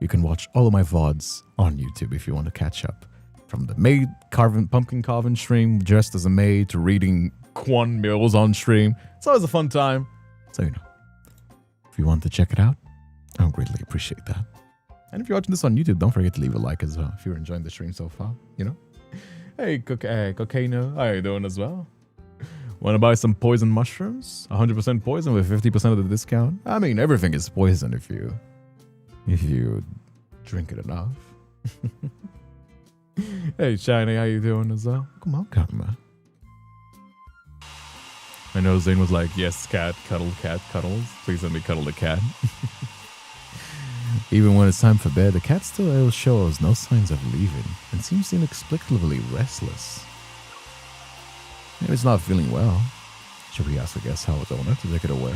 you can watch all of my VODs on YouTube if you want to catch up. From the maid pumpkin carving stream, dressed as a maid, to reading Quan Mills on stream. It's always a fun time. So, you know, if you want to check it out, I would greatly appreciate that. And if you're watching this on YouTube, don't forget to leave a like as well if you're enjoying the stream so far, you know? Hey, Cocaino, how you doing as well? Want to buy some poison mushrooms? 100% poison with 50% of the discount? I mean, everything is poison if you drink it enough. Hey, Shiny, how you doing as well? Come on, man. I know Zayne was like, yes, cat cuddles. Please let me cuddle the cat. Even when it's time for bed, the cat still shows no signs of leaving and seems inexplicably restless. Maybe it's not feeling well. Should we ask the guest house owner to take it away?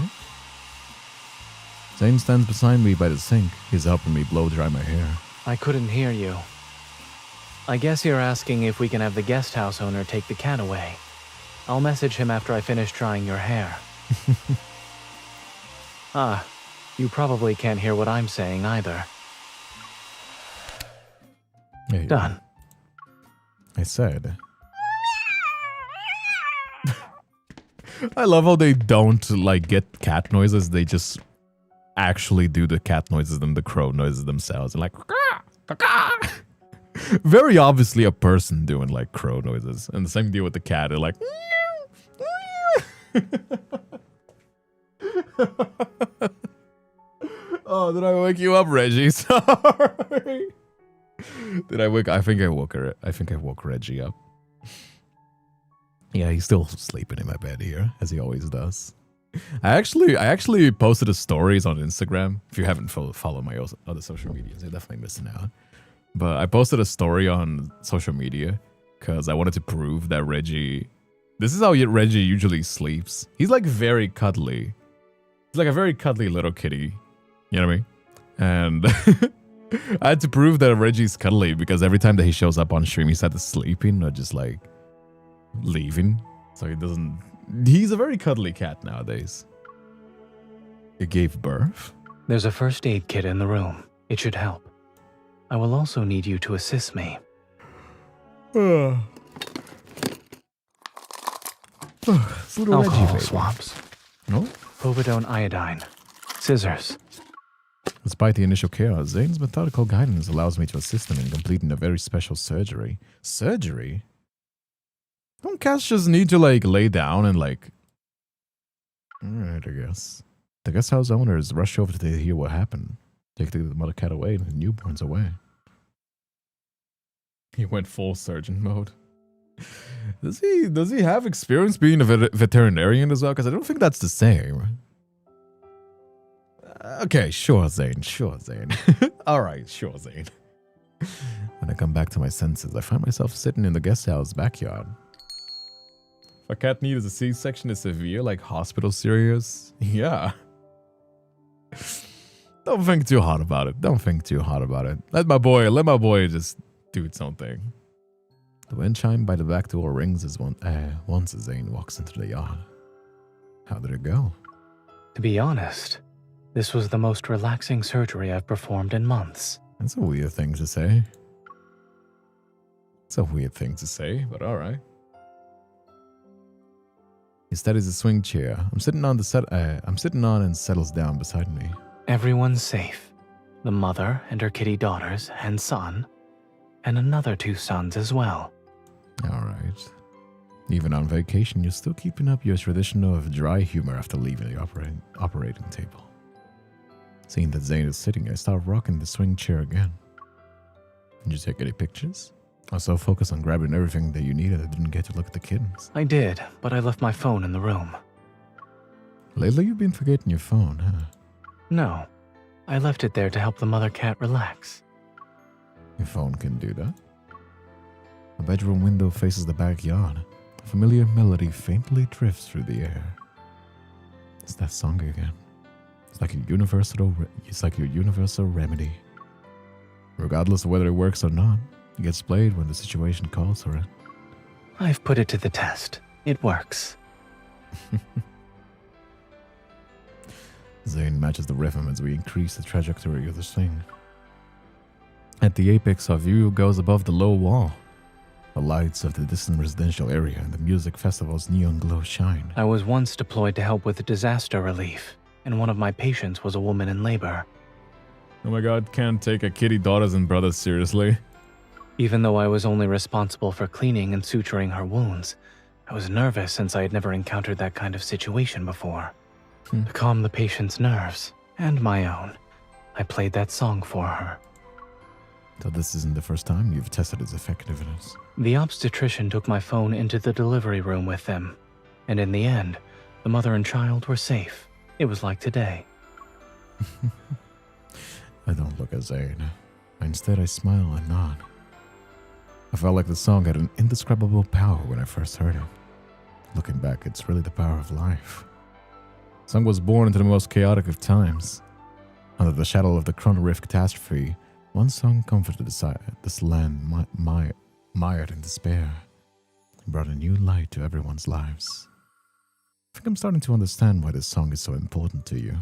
Zayne stands beside me by the sink. He's helping me blow dry my hair. I couldn't hear you. I guess you're asking if we can have the guest house owner take the cat away. I'll message him after I finish drying your hair. You probably can't hear what I'm saying either. Hey, done. I said. I love how they don't like get cat noises. They just actually do the cat noises and the crow noises themselves. And like, very obviously a person doing like crow noises. And the same deal with the cat. They're like, oh, did I wake you up, Reggie? Sorry. Did I wake? I think I woke her. I think I woke Reggie up. Yeah, he's still sleeping in my bed here, as he always does. I actually posted the stories on Instagram. If you haven't followed my other social medias, you're definitely missing out. But I posted a story on social media because I wanted to prove that Reggie. This is how Reggie usually sleeps. He's like very cuddly. He's like a very cuddly little kitty. You know what I mean? And I had to prove that Reggie's cuddly because every time that he shows up on stream, he's either sleeping or just like leaving. So he doesn't. He's a very cuddly cat nowadays. He gave birth? There's a first aid kit in the room. It should help. I will also need you to assist me. Alcohol swabs. No? Povidone iodine. Scissors. Despite the initial chaos, Zayne's methodical guidance allows me to assist him in completing a very special surgery. Surgery? Don't cats just need to like lay down and like... Alright, I guess. The guest house owners rush over to hear what happened. Take the mother cat away and the newborns away. He went full surgeon mode. Does he have experience being a veterinarian as well? Because I don't think that's the same. Okay, sure, Zayne. Sure, Zayne. Alright, sure, Zayne. When I come back to my senses, I find myself sitting in the guest house backyard. If a cat needs a C-section is severe, like hospital serious? Yeah. Don't think too hard about it. Don't think too hard about it. Let my boy just do its own thing. The wind chime by the back door rings as once Zayne walks into the yard. How did it go? To be honest, this was the most relaxing surgery I've performed in months. That's a weird thing to say. It's a weird thing to say, but alright. He studies a swing chair. I'm sitting on and settles down beside me. Everyone's safe. The mother and her kitty daughters and son, and another 2 sons as well. Alright. Even on vacation, you're still keeping up your tradition of dry humor after leaving the operating table. Seeing that Zayne is sitting, I start rocking the swing chair again. Did you take any pictures? I was so focused on grabbing everything that you needed, I didn't get to look at the kittens. I did, but I left my phone in the room. Lately, you've been forgetting your phone, huh? No, I left it there to help the mother cat relax. Your phone can do that. The bedroom window faces the backyard. A familiar melody faintly drifts through the air. It's that song again. It's like your universal remedy. Regardless of whether it works or not, it gets played when the situation calls for it. I've put it to the test. It works. Zayne matches the rhythm as we increase the trajectory of the swing. At the apex, our view goes above the low wall. The lights of the distant residential area and the music festival's neon glow shine. I was once deployed to help with disaster relief, and one of my patients was a woman in labor. Oh my god, can't take a kitty daughters and brothers seriously. Even though I was only responsible for cleaning and suturing her wounds, I was nervous since I had never encountered that kind of situation before. To calm the patient's nerves, and my own, I played that song for her. So this isn't the first time you've tested its effectiveness. The obstetrician took my phone into the delivery room with them, and in the end, the mother and child were safe. It was like today. I don't look at Zayne. Instead, I smile and nod. I felt like the song had an indescribable power when I first heard it. Looking back, it's really the power of life. The song was born into the most chaotic of times. Under the shadow of the Chrono Rift catastrophe, one song comforted this land mired in despair. It brought a new light to everyone's lives. I think I'm starting to understand why this song is so important to you.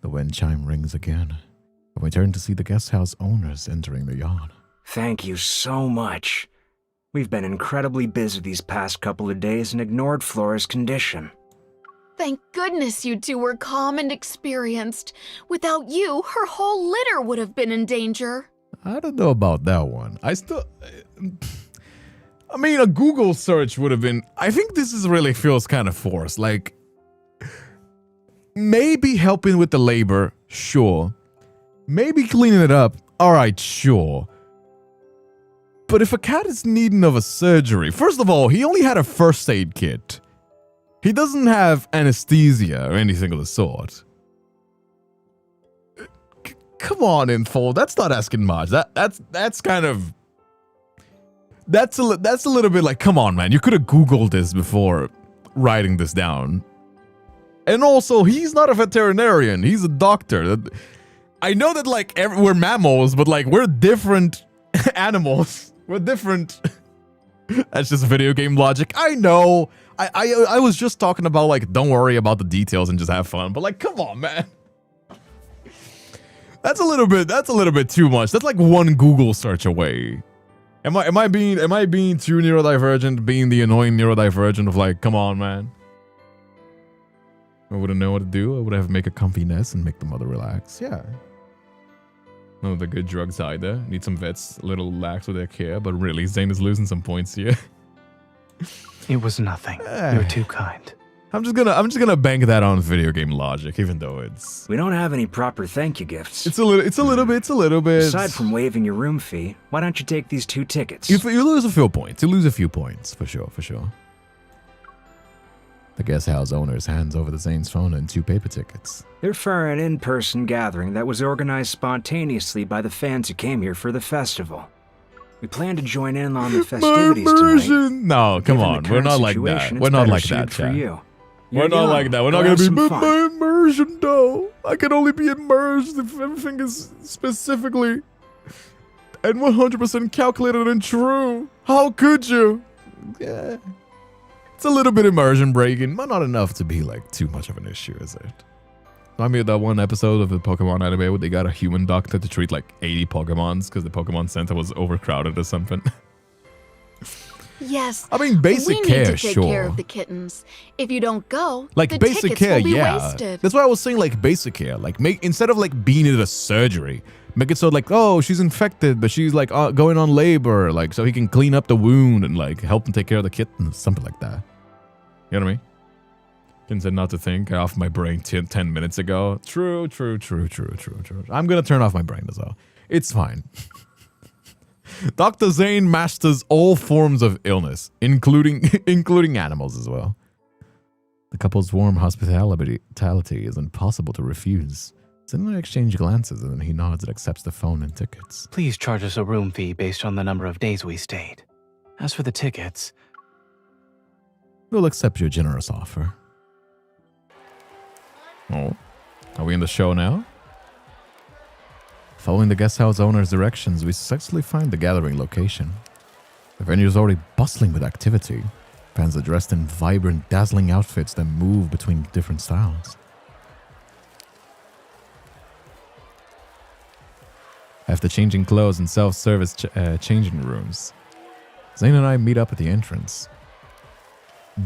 The wind chime rings again, and we turn to see the guest house owners entering the yard. Thank you so much. We've been incredibly busy these past couple of days and ignored Flora's condition. Thank goodness you two were calm and experienced. Without you, her whole litter would have been in danger. I don't know about that one. I mean, a Google search would have been... I think really feels kind of forced. Like, maybe helping with the labor, sure. Maybe cleaning it up, alright, sure. But if a cat is needing of a surgery, first of all, he only had a first aid kit. He doesn't have anesthesia or anything of the sort. Come on, Info. That's not asking much. That's kind of... That's a little bit like, come on, man. You could have Googled this before writing this down. And also, he's not a veterinarian. He's a doctor. I know that, like, we're mammals, but, like, we're different animals. We're different. That's just video game logic. I know. I was just talking about, like, don't worry about the details and just have fun. But, like, come on, man. That's a little bit too much. That's like one Google search away. Am I being too neurodivergent, being the annoying neurodivergent of like, come on, man. I wouldn't know what to do. I would have to make a comfy nest and make the mother relax. Yeah. No, the good drugs either. Need some vets a little lax with their care, but really, Zayne is losing some points here. It was nothing. You're too kind. I'm just gonna bank that on video game logic, even though it's... We don't have any proper thank you gifts. It's a little bit. Aside from waiving your room fee, why don't you take these 2 tickets? You lose a few points. You lose a few points, for sure. The guest house owners hands over the Zayne's phone and 2 paper tickets. They're for an in-person gathering that was organized spontaneously by the fans who came here for the festival. We plan to join in on the festivities tonight. No, come on. We're not like that. We're not like that, chat. We're not like that. We're not going to be my immersion, though. I can only be immersed if everything is specifically and 100% calculated and true. How could you? yeah, it's a little bit immersion breaking, but not enough to be like too much of an issue, is it? Remind me of that one episode of the Pokemon anime where they got a human doctor to treat like 80 Pokemons because the Pokemon Center was overcrowded or something. Yes. I mean, basic we care, need to take sure. care of the kittens. If you don't go, Like the basic tickets care, will be yeah. wasted. That's why I was saying like basic care. Like make instead of like being in a surgery, make it so like, oh, she's infected, but she's like going on labor, like so he can clean up the wound and like help him take care of the kitten, something like that. You know what I mean? Can say not to think off my brain 10 minutes ago. True. I'm gonna turn off my brain as well. It's fine. Dr. Zayne masters all forms of illness, including animals as well. The couple's warm hospitality is impossible to refuse. Suddenly exchange glances and then he nods and accepts the phone and tickets. Please charge us a room fee based on the number of days we stayed. As for the tickets, We'll accept your generous offer. Oh, are we in the show now? Following the guest house owner's directions, we successfully find the gathering location. The venue is already bustling with activity. Fans are dressed in vibrant, dazzling outfits that move between different styles. After changing clothes in self-service changing rooms, Zayne and I meet up at the entrance.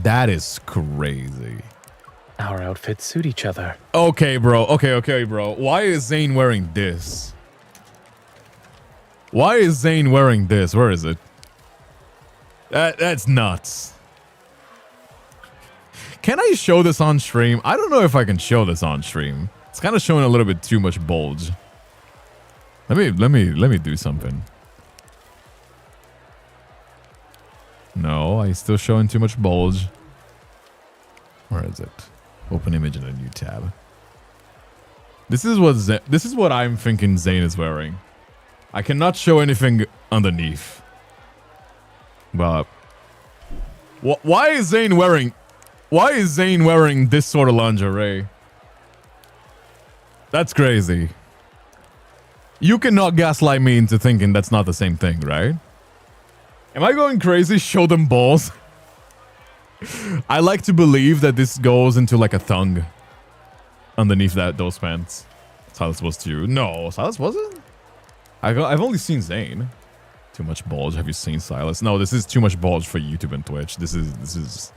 That is crazy. our outfits suit each other. Okay, bro. Okay, bro. Why is Zayne wearing this? Why is Zayne wearing this? Where is it? That's nuts. Can I show this on stream? I don't know if I can show this on stream. It's kind of showing a little bit too much bulge. Let me do something. No, I'm still showing too much bulge. Where is it? Open image in a new tab. This is what I'm thinking Zayne is wearing. I cannot show anything underneath. But why is Zayne wearing this sort of lingerie? That's crazy. You cannot gaslight me into thinking that's not the same thing, right? Am I going crazy? Show them balls. I like to believe that this goes into like a thong underneath those pants. Silas was too. No, Silas wasn't. I've only seen Zayne. Too much bulge. Have you seen Silas? No, this is too much bulge for YouTube and Twitch. This is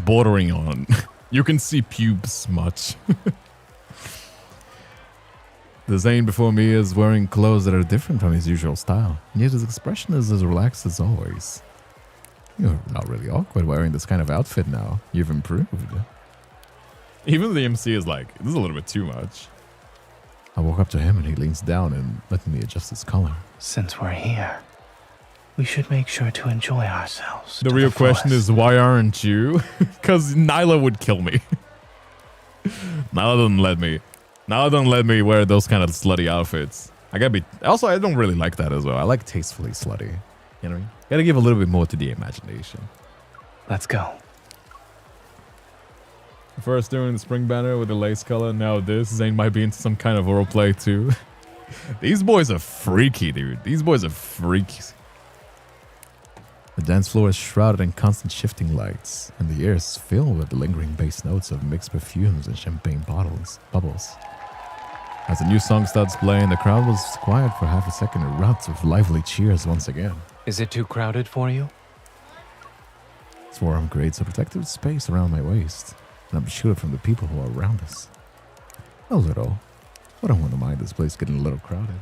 bordering on. You can see pubes much. The Zayne before me is wearing clothes that are different from his usual style, and yet his expression is as relaxed as always. You're not really awkward wearing this kind of outfit now. You've improved. Even the MC is like, this is a little bit too much. I walk up to him and he leans down and lets me adjust his collar. Since we're here, we should make sure to enjoy ourselves. The real question is, why aren't you? Because Nyla would kill me. Nyla doesn't let me wear those kind of slutty outfits. I gotta be. Also, I don't really like that as well. I like tastefully slutty. You know what I mean? Gotta give a little bit more to the imagination. Let's go. First doing the spring banner with the lace color. Now this. Zayne might be into some kind of roleplay too. These boys are freaky, dude. These boys are freaky. The dance floor is shrouded in constant shifting lights, and the air is filled with the lingering bass notes of mixed perfumes and champagne bubbles. As the new song starts playing, the crowd was quiet for half a second and erupts with lively cheers once again. Is it too crowded for you? Swarm creates a protective space around my waist, and I'm shielded from the people who are around us. A little. I don't want to mind this place getting a little crowded.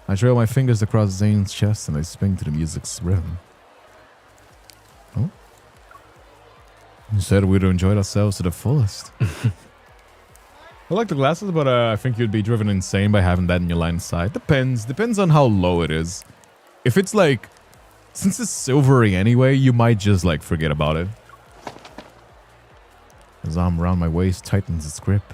I trail my fingers across Zayne's chest and I swing to the music's rhythm. Oh? You said we'd enjoy ourselves to the fullest. I like the glasses, but I think you'd be driven insane by having that in your line of sight. Depends on how low it is. If it's like, since it's silvery anyway, you might just like forget about it. His arm around my waist tightens its grip.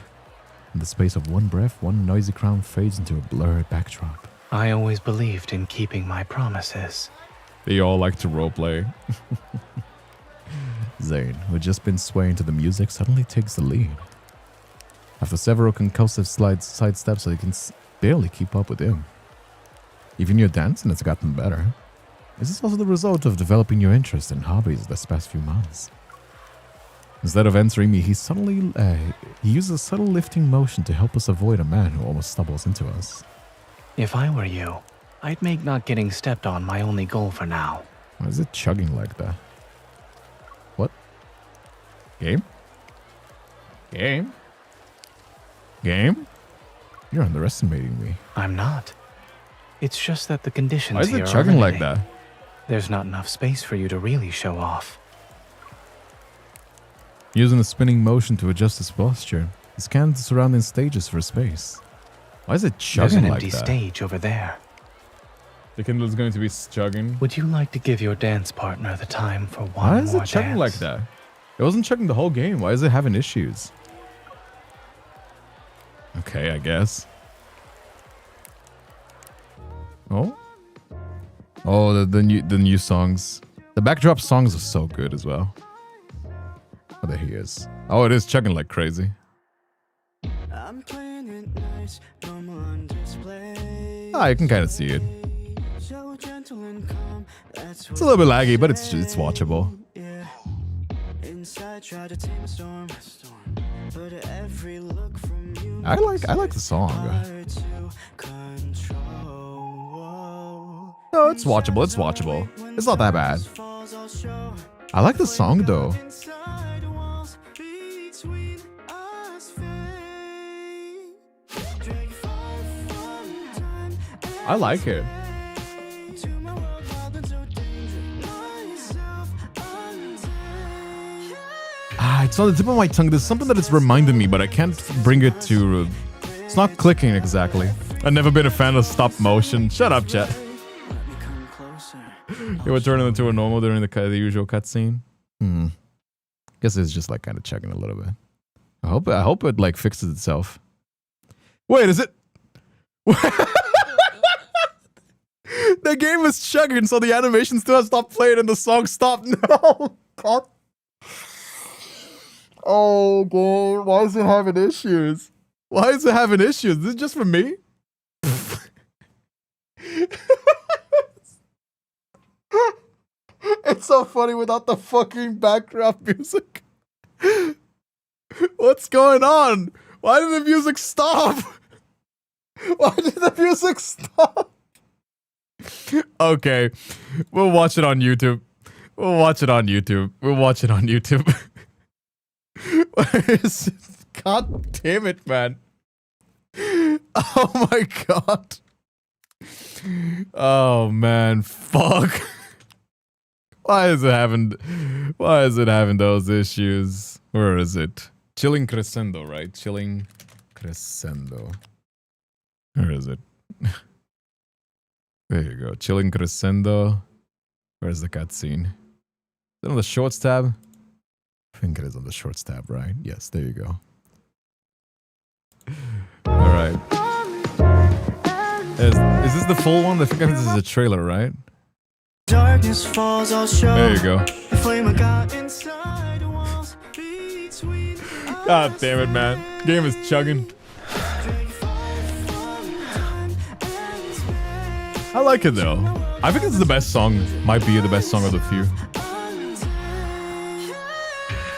In the space of one breath, one noisy crown fades into a blurred backdrop. I always believed in keeping my promises. They all like to roleplay. Zayne, who had just been swaying to the music, suddenly takes the lead. After several concussive side steps, I can barely keep up with him. Even your dancing has gotten better. Is this also the result of developing your interest in hobbies this past few months? Instead of answering me, he uses a subtle lifting motion to help us avoid a man who almost stumbles into us. If I were you, I'd make not getting stepped on my only goal for now. Why is it chugging like that? What? Game? Game? Game? You're underestimating me. I'm not. It's just that the conditions Why is here it are chugging like limiting. that? There's not enough space for you to really show off. Using the spinning motion to adjust his posture, he scans the surrounding stages for space. Why is it There's chugging an like empty that? stage over there. The Kindle is going to be chugging. Would you like to give your dance partner the time for one Why is more it chugging dance? like that? It wasn't chugging the whole game. Why is it having issues? Okay, I guess. Oh? Oh, the new songs. The backdrop songs are so good as well. Oh, there he is. Oh, it is chugging like crazy. Ah, you can kind of see it. It's a little bit laggy, but it's watchable. I like the song. No, it's watchable. It's watchable. It's not that bad. I like the song though. I like it. It's on the tip of my tongue. There's something that it's reminding me, but I can't bring it to... It's not clicking exactly. I've never been a fan of stop motion. Shut up, chat. It would turn into a normal during the usual cutscene. Guess it's just like kind of chugging a little bit. I hope it like fixes itself. Wait, is it? The game is chugging, so the animation still has stopped playing and the song stopped. No, God. Oh, God. Why is it having issues? Why is it having issues? Is this just for me? It's so funny without the fucking background music. What's going on? Why did the music stop? Why did the music stop? Okay, we'll watch it on YouTube. We'll watch it on YouTube. We'll watch it on YouTube. God damn it, man. Oh my God. Oh man, fuck. Why is it having those issues? Where is it? Chilling Crescendo, right? Chilling Crescendo. Where is it? There you go. Chilling Crescendo. Where's the cutscene? Is it on the shorts tab? I think it is on the shorts tab, right? Yes, there you go. Alright. Is this the full one? I think this is a trailer, right? Darkness falls, I'll show. There you go. The flame I got inside the walls between us. God damn it, man. Game is chugging. I like it though. I think it's the best song. Might be the best song of the few.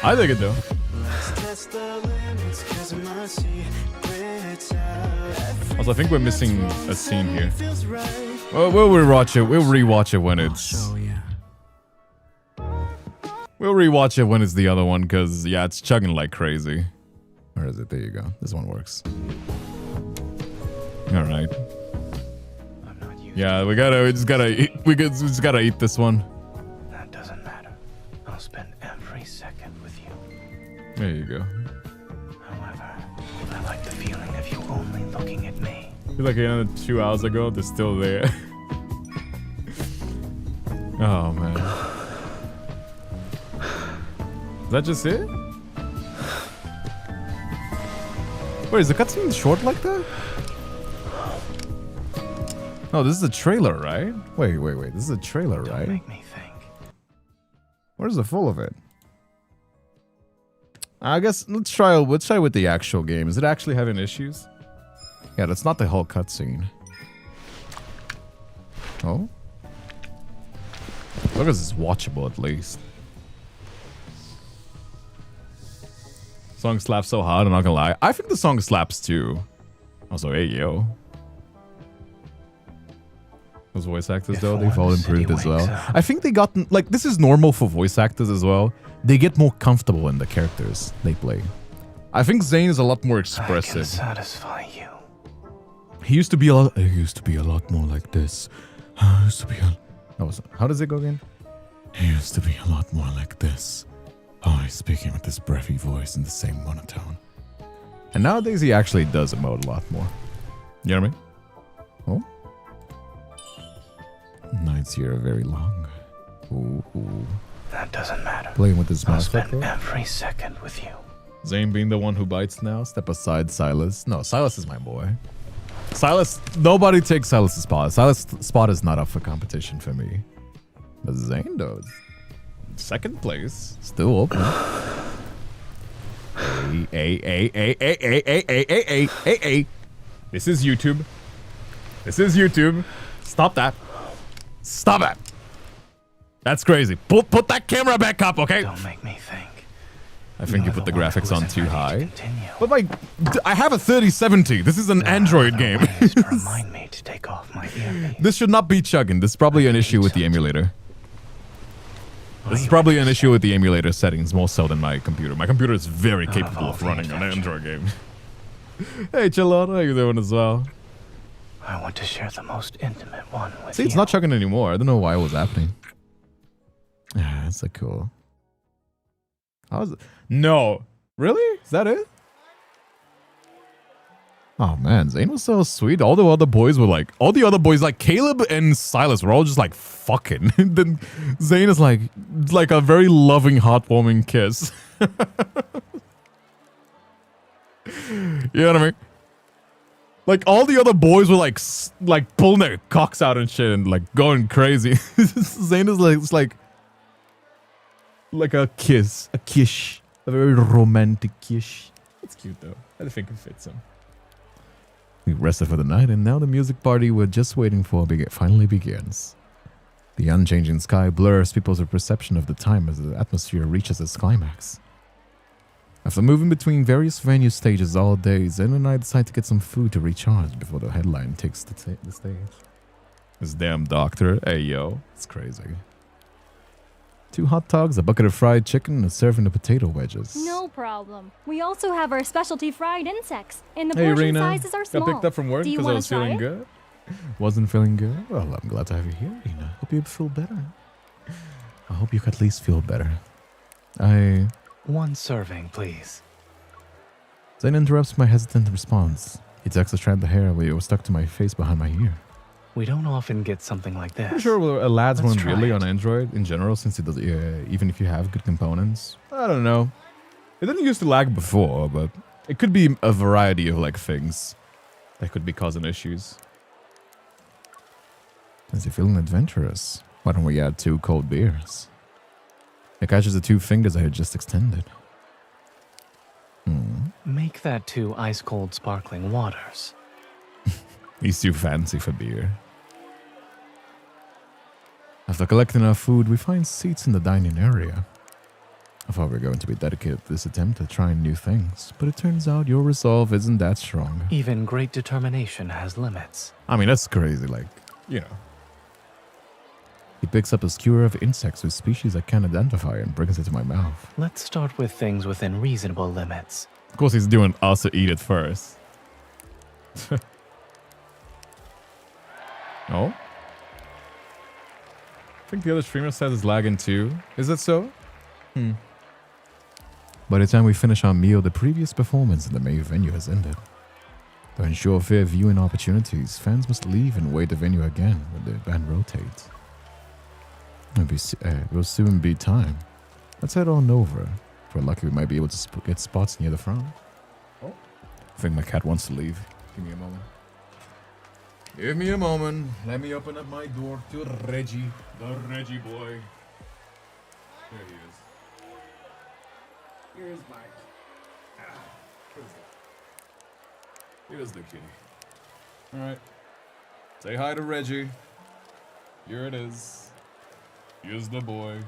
I think it though. Also, I think we're missing a scene here. Well, we'll rewatch it. We'll rewatch it when it's... We'll rewatch it when it's the other one, because, yeah, it's chugging like crazy. Where is it? There you go. This one works. Alright. Yeah, we just gotta eat this one. That doesn't matter. I'll spend every second with you. There you go. However, I like the feeling of you only looking at me. I feel like another 2 hours ago, they're still there. Oh, man. Is that just it? Wait, is the cutscene short like that? No, this is a trailer, right? Wait. This is a trailer, right? Don't make me think. Where's the full of it? I guess let's try with the actual game. Is it actually having issues? Yeah, that's not the whole cutscene. Oh? Look, it's watchable at least. Song slaps so hard, I'm not gonna lie. I think the song slaps too. Also, hey yo. Those voice actors though, they've all improved as well. I think they got, like, this is normal for voice actors as well. They get more comfortable in the characters they play. I think Zayne is a lot more expressive. I can satisfy you. He used to be a lot more like this. How does it go again? He used to be a lot more like this. Always speaking with this breathy voice in the same monotone. And nowadays he actually does emote a lot more. You know what I mean? Oh. Nights here are very long. Ooh. That doesn't matter. Playing with his I'll mouse. spend every second with you. Zayne being the one who bites now. Step aside, Silas. No, Silas is my boy. Silas, nobody takes Silas' spot. Silas' spot is not up for competition for me. But Zayne does. Second place. Still open. Hey. This is YouTube. This is YouTube. Stop that. Stop it. That's crazy. Put that camera back up, okay? Don't make me think. I think you put the graphics on too high. But like, I have a 3070. This is an Android game. Remind me to take off my earpiece. This should not be chugging. This is probably an issue with the emulator. This is probably an issue with the emulator settings more so than my computer. My computer is very capable of running an Android game. Hey, Chillot, how you doing as well? I want to share the most intimate one with you. See, it's not chugging anymore. I don't know why it was happening. Ah, that's so cool. How is it? No. Really? Is that it? Oh man, Zayne was so sweet. All the other boys were like, like Caleb and Silas were all just like fucking. Then Zayne is like a very loving, heartwarming kiss. You know what I mean? Like all the other boys were like pulling their cocks out and shit and like going crazy. Zayne is like a kiss, a very romantic kiss. It's cute though. I think it fits him. We rested for the night, and now the music party we're just waiting for finally begins. The unchanging sky blurs people's perception of the time as the atmosphere reaches its climax. After moving between various venue stages all day, Zen and I decide to get some food to recharge before the headline takes the stage. This damn doctor, hey yo, it's crazy. 2 hot dogs, a bucket of fried chicken, and a serving of potato wedges. No problem. We also have our specialty fried insects, and the Hey, portion Rena. sizes are small. Got picked up from work Do you because I want was to try feeling it? good. Wasn't feeling good? Well, I'm glad to have you here, Rena. Hope you feel better. I hope you at least feel better. One serving, please. Zayne interrupts my hesitant response. He takes a strand of hair where it was stuck to my face behind my ear. We don't often get something like this. I'm sure a lad's Let's one try really it. on Android in general, since it does, even if you have good components. I don't know. It didn't used to lag before, but it could be a variety of like things that could be causing issues. Is he feeling adventurous? Why don't we add 2 cold beers? It catches the 2 fingers I had just extended. Make that 2 ice-cold sparkling waters. He's too fancy for beer. After collecting our food, we find seats in the dining area. I thought we were going to be dedicated to this attempt at trying new things, but it turns out your resolve isn't that strong. Even great determination has limits. I mean, that's crazy, like, you know. He picks up a skewer of insects with species I can't identify and brings it to my mouth. Let's start with things within reasonable limits. Of course, he's doing us to eat it first. Oh? I think the other streamer says it's lagging too. Is it so? By the time we finish our meal, the previous performance in the main venue has ended. To ensure fair viewing opportunities, fans must leave and wait the venue again when the band rotates. It will soon be time. Let's head on over. If we're lucky, we might be able to get spots near the front. Oh. I think my cat wants to leave. Give me a moment. Give me a moment. Let me open up my door to Reggie, the Reggie boy. There he is. Here's Mike. Here's the kitty. Alright. Say hi to Reggie. Here it is. Here's the boy.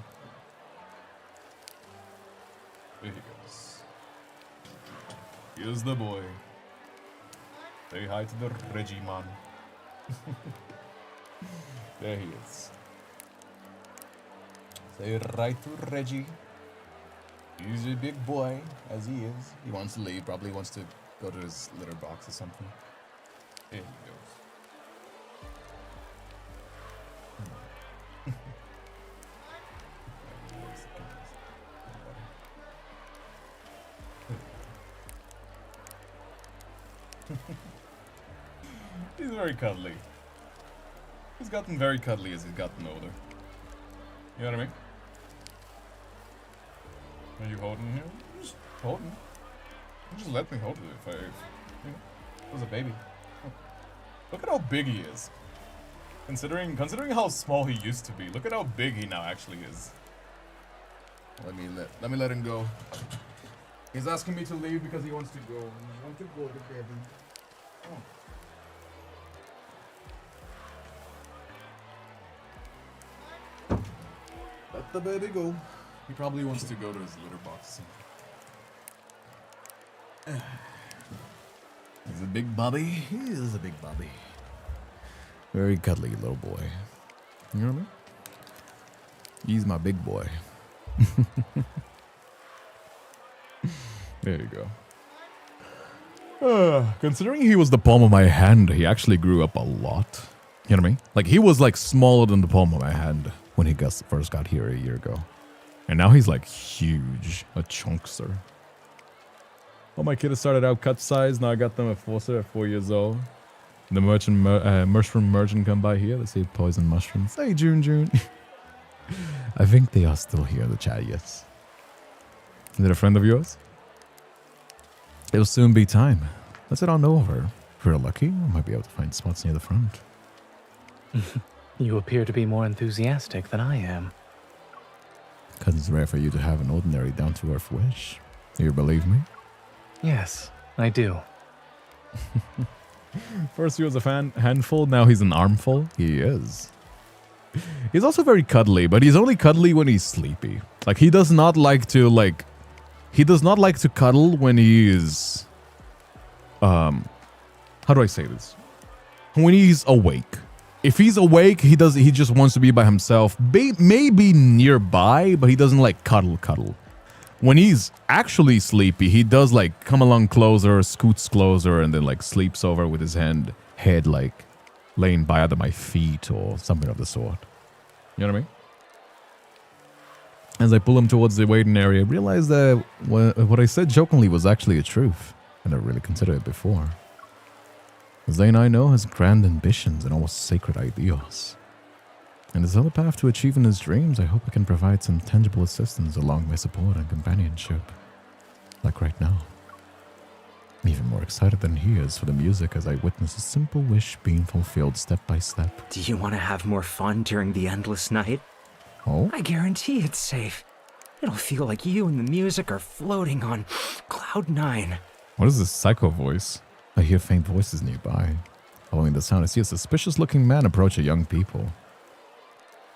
There he goes. Here's the boy. Say hi to the Reggie man. There he is. Say hi to Reggie. He's a big boy, as he is. He wants to leave, probably wants to go to his litter box or something. There he goes. He's very cuddly. He's gotten very cuddly as he's gotten older. You know what I mean? Are you holding him? Just holding. Just let me hold it if you know, it was a baby. Oh. Look at how big he is. Considering how small he used to be, look at how big he now actually is. Let me let him go. He's asking me to leave because he wants to go. He wants to go to baby. Oh. Let the baby go. He probably wants to go to his litter box. He's a big bobby. He is a big bobby. Very cuddly little boy. You know what I mean? He's my big boy. There you go. Considering he was the palm of my hand, he actually grew up a lot. You know what I mean? Like, he was like smaller than the palm of my hand when he first got here a year ago. And now he's like huge, a chunkster. Well, my kid started out cut size. Now I got them at 4 years old. The mushroom merchant come by here. Let's see poison mushrooms. Hey, June. I think they are still here, the chat, yes. Is it a friend of yours? It'll soon be time. Let's head on over. If we're lucky, we might be able to find spots near the front. You appear to be more enthusiastic than I am. Because it's rare for you to have an ordinary down-to-earth wish. Do you believe me? Yes, I do. First he was a handful, now he's an armful. He is. He's also very cuddly, but he's only cuddly when he's sleepy. Like, he does not like to, cuddle when he is... how do I say this? When he's awake. If he's awake, he just wants to be by himself. Maybe nearby, but he doesn't like cuddle. When he's actually sleepy, he does like come along closer, scoots closer, and then like sleeps over with his head like laying by under my feet or something of the sort. You know what I mean? As I pull him towards the waiting area, I realize that what I said jokingly was actually a truth. I never really considered it before. Zayne, I know, has grand ambitions and almost sacred ideals. And as on the path to achieving his dreams, I hope I can provide some tangible assistance along with support and companionship. Like right now. I'm even more excited than he is for the music as I witness a simple wish being fulfilled step by step. Do you want to have more fun during the endless night? Oh? I guarantee it's safe. It'll feel like you and the music are floating on Cloud 9. What is this psycho voice? I hear faint voices nearby. Following the sound, I see a suspicious-looking man approach a young people.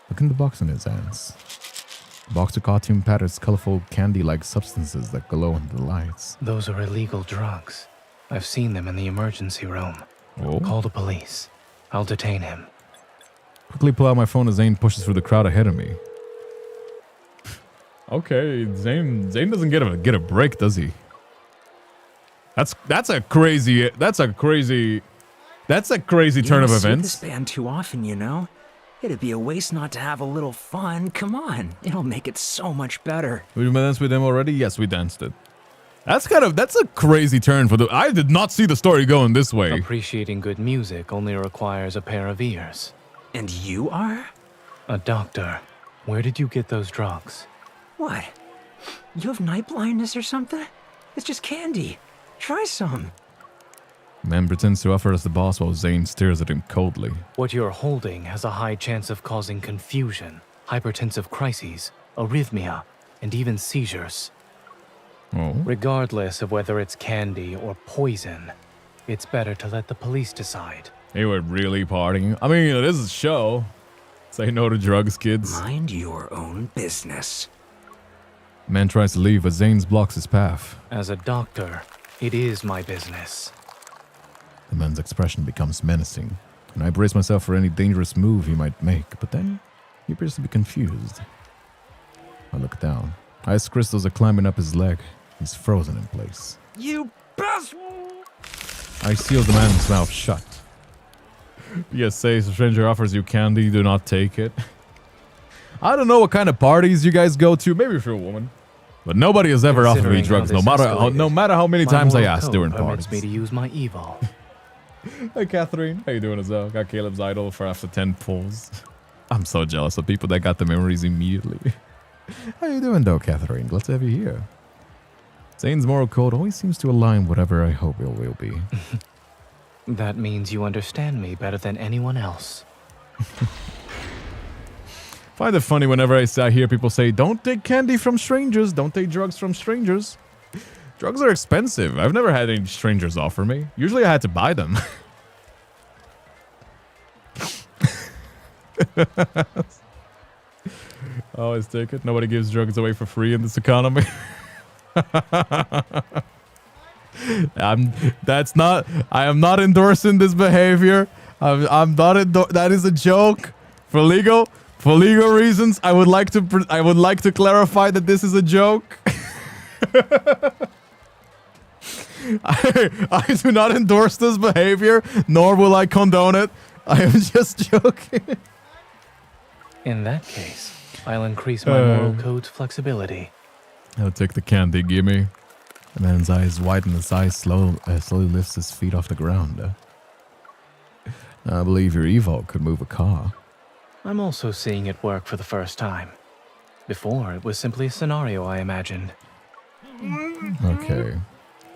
Look in the box in his hands. The box of cartoon patterns, colorful candy-like substances that glow under the lights. Those are illegal drugs. I've seen them in the emergency room. Oh? Call the police. I'll detain him. Quickly pull out my phone as Zayne pushes through the crowd ahead of me. Okay, Zayne doesn't get a break, does he? That's a crazy turn of events. You don't see this band too often, you know. It'd be a waste not to have a little fun. Come on, it'll make it so much better. Did we dance with them already? Yes, we danced it. That's a crazy turn for I did not see the story going this way. Appreciating good music only requires a pair of ears. And you are? A doctor. Where did you get those drugs? What? You have night blindness or something? It's just candy. Try some. Man pretends to offer us the boss while Zayne stares at him coldly. What you're holding has a high chance of causing confusion, hypertensive crises, arrhythmia, and even seizures. Oh? Regardless of whether it's candy or poison, it's better to let the police decide. They were really partying. I mean, this is a show. Say no to drugs, kids. Mind your own business. Man tries to leave, but Zayne blocks his path. As a doctor, it is my business. The man's expression becomes menacing, and I brace myself for any dangerous move he might make, but then he appears to be confused. I look down. Ice crystals are climbing up his leg. He's frozen in place. You best. I seal the man's mouth shut. Yes, say a stranger offers you candy, do not take it. I don't know what kind of parties you guys go to, maybe if you're a woman. But nobody has ever offered me drugs, no matter how many times I asked during parties. Me to use my evil. Hey Catherine, how you doing as well? Got Caleb's idol for after 10 pulls. I'm so jealous of people that got the memories immediately. How you doing though, Catherine? Glad to have you here. Zayne's moral code always seems to align whatever I hope it will be. That means you understand me better than anyone else. Find it funny whenever I hear people say, don't take candy from strangers, don't take drugs from strangers. Drugs are expensive. I've never had any strangers offer me. Usually I had to buy them. Always take it. Nobody gives drugs away for free in this economy. I am not endorsing this behavior. That is a joke. For legal reasons, I would like to clarify that this is a joke. I do not endorse this behavior, nor will I condone it. I am just joking. In that case, I'll increase my moral code's flexibility. I'll take the candy, gimme. The man's eyes widen, his eyes slowly lifts his feet off the ground. I believe your evo could move a car. I'm also seeing it work for the first time. Before, it was simply a scenario I imagined. Okay.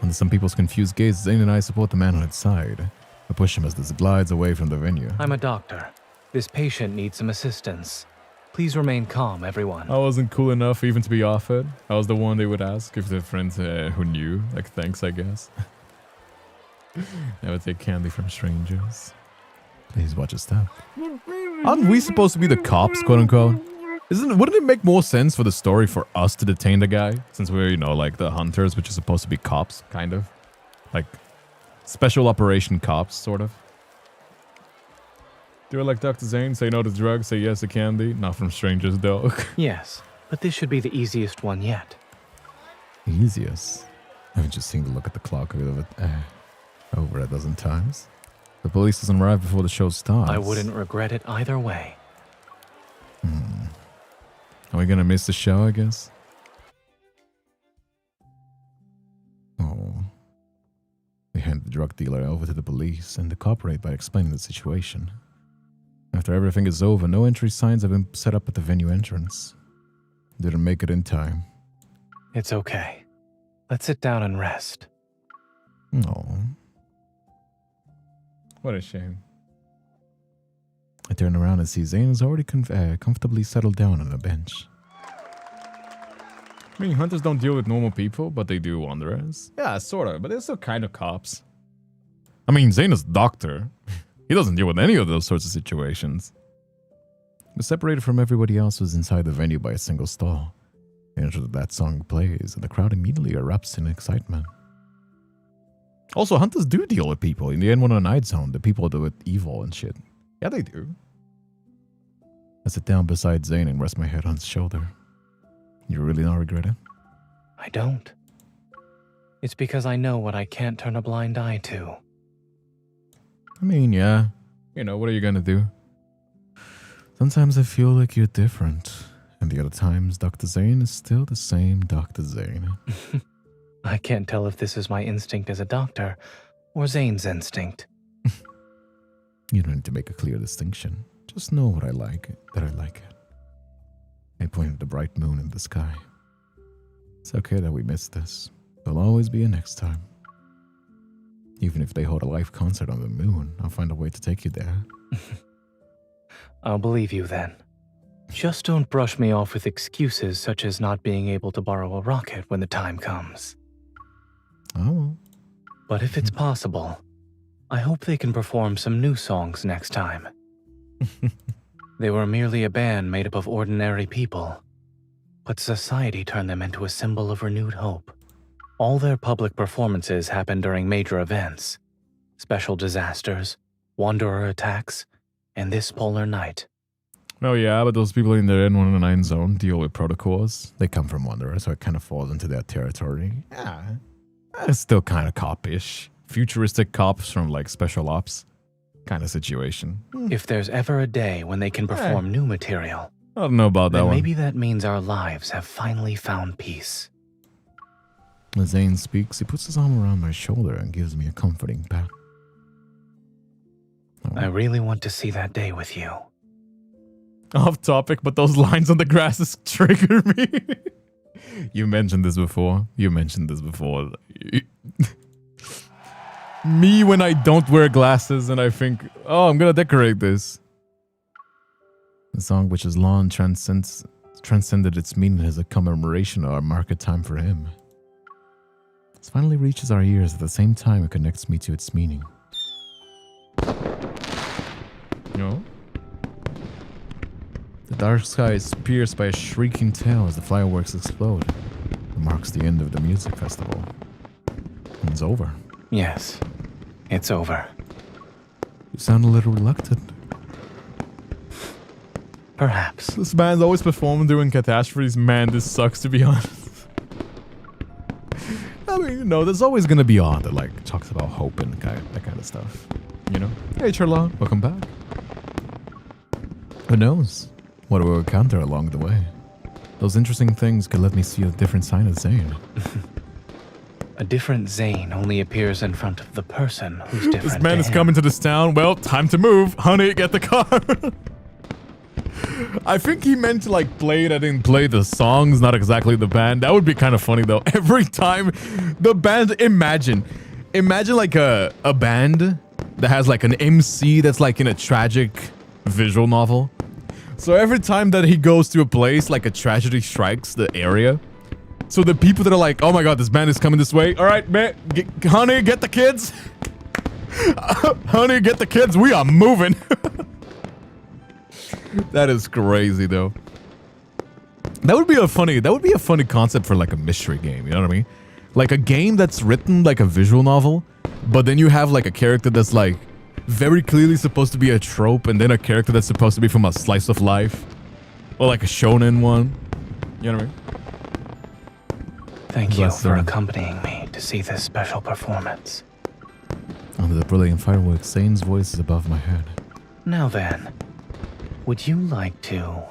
Under some people's confused gaze, Zayne and I support the man on its side. I push him as this glides away from the venue. I'm a doctor. This patient needs some assistance. Please remain calm, everyone. I wasn't cool enough even to be offered. I was the one they would ask if their friends who knew. Like, thanks, I guess. Never take candy from strangers. Please watch your step. Aren't we supposed to be the cops, quote unquote? Wouldn't it make more sense for the story for us to detain the guy? Since we're, like the hunters, which are supposed to be cops, kind of. Like, special operation cops, sort of. Do it like Dr. Zayne, say no to drugs, say yes to candy. Not from strangers, though. Yes, but this should be the easiest one yet. Easiest? Haven't you seen the look at the clock over a dozen times? The police doesn't arrive before the show starts. I wouldn't regret it either way. Are we gonna miss the show, I guess? Oh. We hand the drug dealer over to the police and they cooperate by explaining the situation. After everything is over, no entry signs have been set up at the venue entrance. Didn't make it in time. It's okay. Let's sit down and rest. No. What a shame. I turn around and see Zayne is already comfortably settled down on a bench. I mean, hunters don't deal with normal people, but they do wanderers. Yeah, sort of, but they're still kind of cops. I mean, Zayne is a doctor. He doesn't deal with any of those sorts of situations. We're separated from everybody else who's inside the venue by a single stall. After that song plays, and the crowd immediately erupts in excitement. Also, hunters do deal with people. In the end, when on a night zone, the people do with evil and shit. Yeah, they do. I sit down beside Zayne and rest my head on his shoulder. You really not regret it? I don't. It's because I know what I can't turn a blind eye to. I mean, yeah. You know, what are you gonna do? Sometimes I feel like you're different. And the other times, Dr. Zayne is still the same Dr. Zayne. I can't tell if this is my instinct as a doctor or Zayne's instinct. You don't need to make a clear distinction. Just know what I like, that I like it. I pointed at the bright moon in the sky. It's okay that we missed this. There'll always be a next time. Even if they hold a live concert on the moon, I'll find a way to take you there. I'll believe you then. Just don't brush me off with excuses such as not being able to borrow a rocket when the time comes. Oh. But if it's possible, I hope they can perform some new songs next time. They were merely a band made up of ordinary people, but society turned them into a symbol of renewed hope. All their public performances happened during major events, special disasters, wanderer attacks, and this polar night. Oh yeah, but those people in the N109 zone deal with protocols. They come from Wanderer, so it kind of falls into their territory. Yeah, it's still kind of cop-ish. Futuristic cops from like special ops kind of situation. If there's ever a day when they can perform new material, I don't know about that then one. maybe that means our lives have finally found peace. As Zayne speaks, he puts his arm around my shoulder and gives me a comforting pat. I really want to see that day with you. Off topic, but those lines on the grasses trigger me. You mentioned this before. Me when I don't wear glasses and I think, oh, I'm gonna decorate this. The song, which has long transcended its meaning as a commemoration or a market time for him. It finally reaches our ears at the same time it connects me to its meaning. No? The dark sky is pierced by a shrieking tail as the fireworks explode. It marks the end of the music festival. And it's over. Yes, it's over. You sound a little reluctant. Perhaps. This band's always performed during catastrophes. Man, this sucks, to be honest. I mean, you know, there's always gonna be art that like talks about hope and that kind of stuff. You know? Hey, Charlotte, welcome back. Who knows what we'll encounter along the way? Those interesting things could let me see a different side of Zayne. A different Zayne only appears in front of the person who's different. This man is coming to this town. Well, time to move. Honey, get the car. I think he meant to like play it. I didn't play the songs, not exactly the band. That would be kind of funny though. Every time the band, imagine like a band that has like an MC that's like in a tragic visual novel. So every time that he goes to a place, like a tragedy strikes the area. So the people that are like, oh my god, this band is coming this way. All right, man, honey, get the kids. Honey, get the kids. We are moving. That is crazy though. That would be a funny concept for like a mystery game, you know what I mean? Like a game that's written like a visual novel, but then you have like a character that's like very clearly supposed to be a trope, and then a character that's supposed to be from a slice of life. Or like a shonen one. You know what I mean? Thank you for accompanying me to see this special performance. Under the brilliant fireworks, Zayne's voice is above my head. Now then, would you like to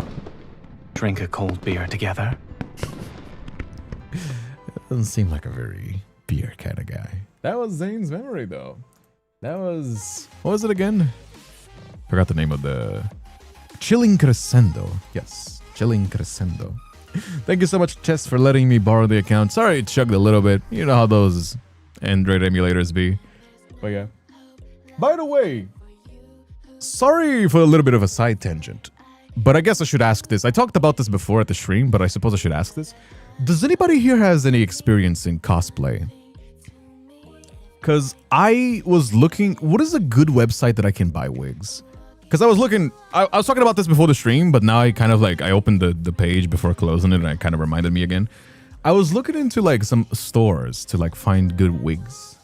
drink a cold beer together? Doesn't seem like a very beer kind of guy. That was Zayne's memory though. That was... what was it again? Forgot the name of the... Chilling Crescendo. Yes, Chilling Crescendo. Thank you so much, Chess, for letting me borrow the account. Sorry it chugged a little bit. You know how those Android emulators be. But yeah. By the way, sorry for a little bit of a side tangent, but I guess I should ask this. I talked about this before at the stream, but I suppose I should ask this. Does anybody here has any experience in cosplay? Because I was looking, what is a good website that I can buy wigs? Because I was looking, I was talking about this before the stream, but now I kind of like, I opened the page before closing it and it kind of reminded me again. I was looking into like some stores to like find good wigs.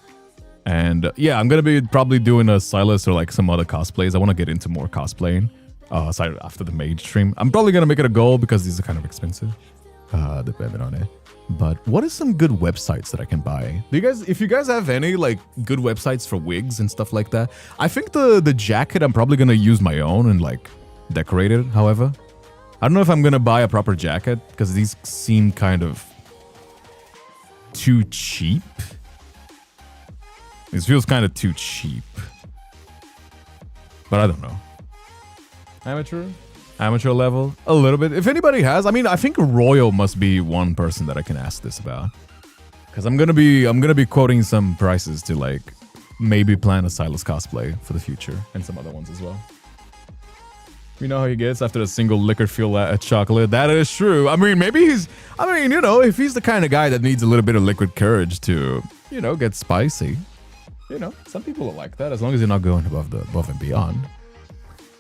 And yeah, I'm going to be probably doing a Silas or like some other cosplays. I want to get into more cosplaying aside after the mage stream. I'm probably going to make it a goal because these are kind of expensive, depending on it. But what is some good websites that I can buy? Do you guys, if you guys have any like good websites for wigs and stuff like that, I think the jacket I'm probably gonna use my own and like decorate it. However, I don't know if I'm gonna buy a proper jacket because these seem kind of too cheap. This feels kind of too cheap, but I don't know. Amateur level, a little bit. If anybody has, I mean, I think Royal must be one person that I can ask this about, because I'm gonna be quoting some prices to like maybe plan a Silas cosplay for the future and some other ones as well. You know how he gets after a single liquor fuel at chocolate. That is true. I mean, maybe he's. I mean, you know, if he's the kind of guy that needs a little bit of liquid courage to, you know, get spicy. You know, some people are like that as long as you're not going above and beyond.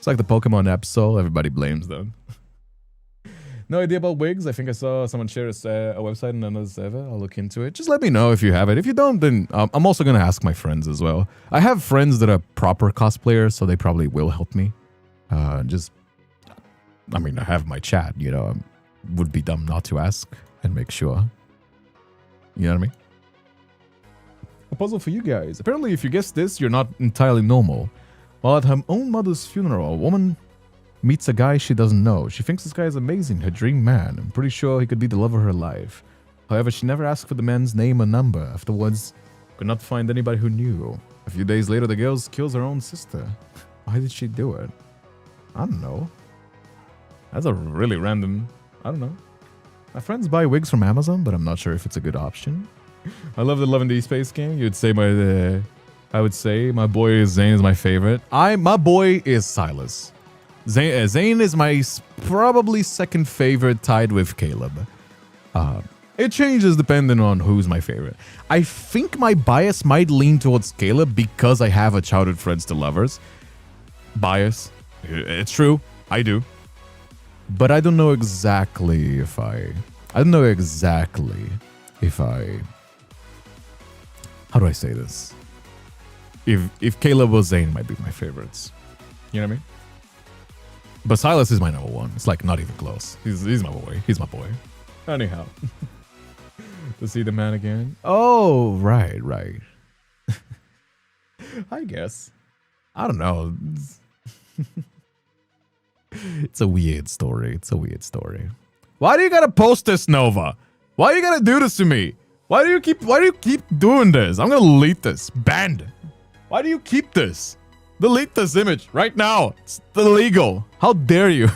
It's like the Pokemon Absol. Everybody blames them. No idea about wigs. I think I saw someone share a website in another server. I'll look into it. Just let me know if you have it. If you don't, then I'm also going to ask my friends as well. I have friends that are proper cosplayers, so they probably will help me. I have my chat, you know. Would be dumb not to ask and make sure. You know what I mean? A puzzle for you guys. Apparently, if you guess this, you're not entirely normal. While at her own mother's funeral, a woman meets a guy she doesn't know. She thinks this guy is amazing, her dream man. I'm pretty sure he could be the love of her life. However, she never asked for the man's name or number. Afterwards, could not find anybody who knew. A few days later, the girl kills her own sister. Why did she do it? I don't know. That's a really random... I don't know. My friends buy wigs from Amazon, but I'm not sure if it's a good option. I love the Love and Deepspace game. You'd say I would say my boy Zayne is my favorite. My boy is Silas. Zayne is my probably second favorite, tied with Caleb. It changes depending on who's my favorite. I think my bias might lean towards Caleb because I have a childhood friends to lovers. Bias. It's true. I do. But I don't know exactly if I... how do I say this? If Caleb or Zayne might be my favorites. You know what I mean? But Silas is my number one. It's like not even close. He's my boy. He's my boy. Anyhow. To see the man again. Oh, right. I guess. I don't know. It's a weird story. Why do you gotta post this, Nova? Why you gotta do this to me? Why do you keep doing this? I'm gonna delete this. Banned. Why do you keep this? Delete this image right now. It's illegal. How dare you?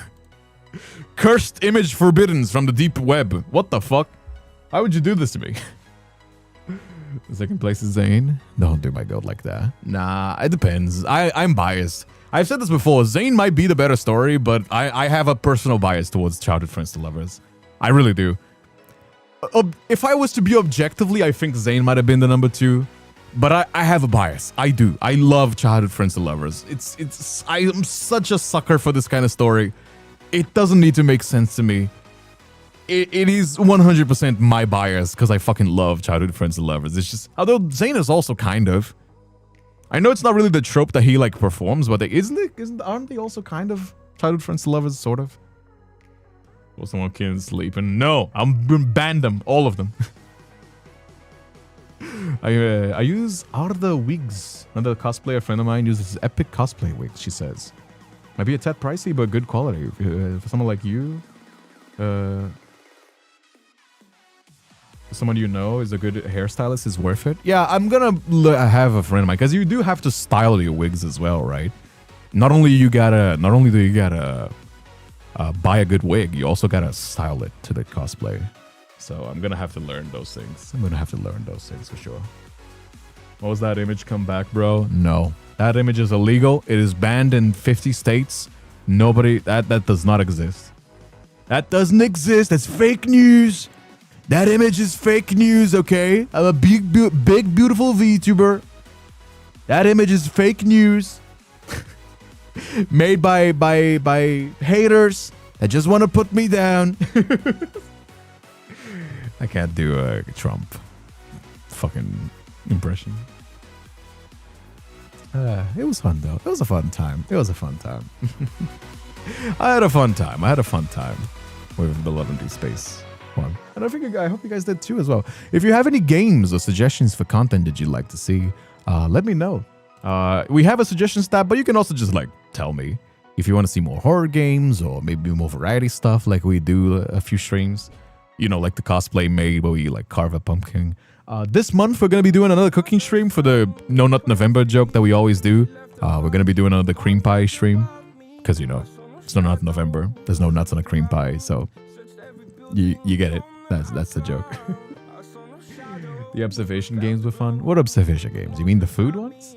Cursed image forbidden from the deep web. What the fuck? Why would you do this to me? The second place is Zayne. Don't do my goat like that. Nah, it depends. I'm biased. I've said this before. Zayne might be the better story, but I have a personal bias towards childhood friends to lovers. I really do. If I was to be objectively, I think Zayne might have been the number 2. But I have a bias. I do. I love childhood friends to lovers. I am such a sucker for this kind of story. It doesn't need to make sense to me. It is 100% my bias because I fucking love childhood friends to lovers. It's just, although Zayne is also kind of. I know it's not really the trope that he like performs, but aren't they also kind of childhood friends to lovers, sort of? Well, someone kids sleeping. No, I'm banned them, all of them. I use Arda wigs. Another cosplayer friend of mine uses epic cosplay wigs, she says. Might be a tad pricey, but good quality. For someone like you, someone you know is a good hairstylist, is worth it. Yeah, I'm gonna have a friend of mine, because you do have to style your wigs as well, right? Not only do you gotta buy a good wig, you also gotta style it to the cosplay. So I'm gonna have to learn those things. For sure. What was that image? Come back, bro. No, that image is illegal. It is banned in 50 states. Nobody, that does not exist. That doesn't exist. That's fake news. That image is fake news, okay? I'm a big beautiful VTuber. That image is fake news. Made by haters that just want to put me down. I can't do a Trump fucking impression. It was fun though. It was a fun time. I had a fun time with the Love and Deepspace one. And I hope you guys did too as well. If you have any games or suggestions for content that you'd like to see, let me know. We have a suggestions tab, but you can also just like tell me if you want to see more horror games or maybe more variety stuff like we do a few streams. You know, like the cosplay made where we like carve a pumpkin. This month we're gonna be doing another cooking stream for the No Nut November joke that we always do. We're gonna be doing another cream pie stream because you know it's No Nut November. There's no nuts on a cream pie, so you get it. That's the joke. The observation games were fun. What observation games? You mean the food ones?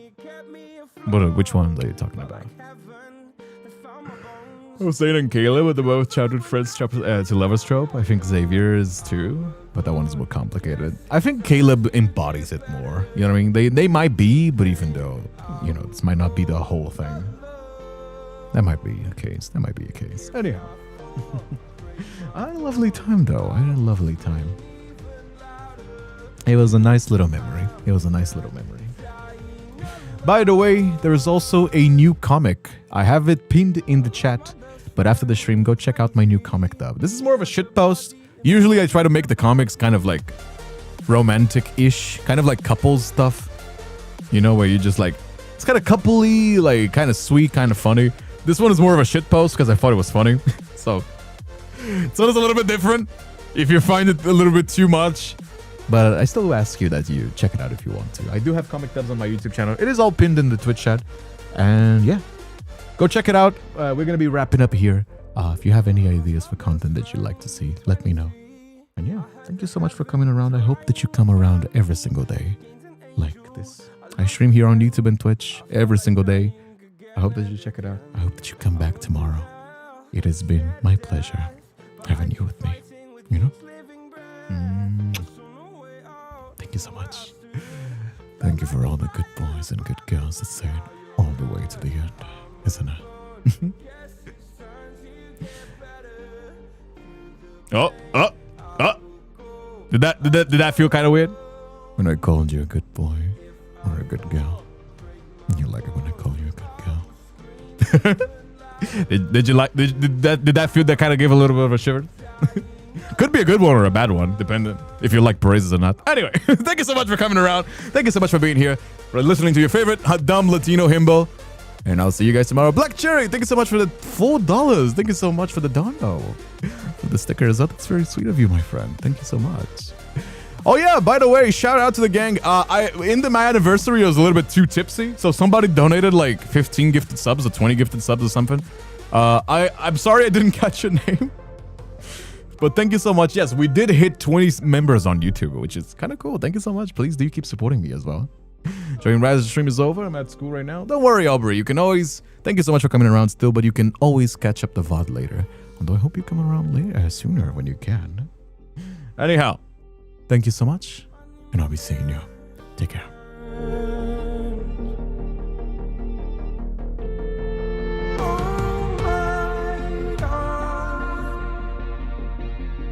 Which ones are you talking about? Hussein and Caleb with the both childhood friends to lovers trope. I think Xavier is too, but that one is more complicated. I think Caleb embodies it more. You know what I mean? They might be, but even though, you know, this might not be the whole thing. That might be a case. That might be a case. Anyhow. I had a lovely time, though. I had a lovely time. It was a nice little memory. It was a nice little memory. By the way, there is also a new comic. I have it pinned in the chat, but after the stream, go check out my new comic dub. This is more of a shitpost. Usually I try to make the comics kind of like romantic-ish, kind of like couples stuff. You know, where you just like, it's kind of coupley, like kind of sweet, kind of funny. This one is more of a shitpost because I thought it was funny. So it's a little bit different if you find it a little bit too much. But I still ask you that you check it out if you want to. I do have comic dubs on my YouTube channel. It is all pinned in the Twitch chat. And yeah, go check it out. We're going to be wrapping up here. If you have any ideas for content that you'd like to see, let me know. And yeah, thank you so much for coming around. I hope that you come around every single day like this. I stream here on YouTube and Twitch every single day. I hope that you check it out. I hope that you come back tomorrow. It has been my pleasure having you with me. You know? Thank you so much. Thank you for all the good boys and good girls that stayed all the way to the end, isn't it? Oh. Did that feel kind of weird? When I called you a good boy or a good girl. You like it when I call you a good girl. Did you like? Did that feel that kind of gave a little bit of a shiver? Could be a good one or a bad one, depending if you like praises or not. Anyway, thank you so much for coming around. Thank you so much for being here, for listening to your favorite dumb Latino himbo. And I'll see you guys tomorrow. Black Cherry, thank you so much for the $4. Thank you so much for the dono. For the stickers. That's very sweet of you, my friend. Thank you so much. Oh yeah, by the way, shout out to the gang. My anniversary, I was a little bit too tipsy, so somebody donated like 15 gifted subs or 20 gifted subs or something. I'm sorry I didn't catch your name. But thank you so much. Yes, we did hit 20 members on YouTube, which is kind of cool. Thank you so much. Please do keep supporting me as well. Join Rise, the stream is over. I'm at school right now. Don't worry, Aubrey. You can always... Thank you so much for coming around still, but you can always catch up the VOD later. Although I hope you come around later, sooner when you can. Anyhow, thank you so much, and I'll be seeing you. Take care.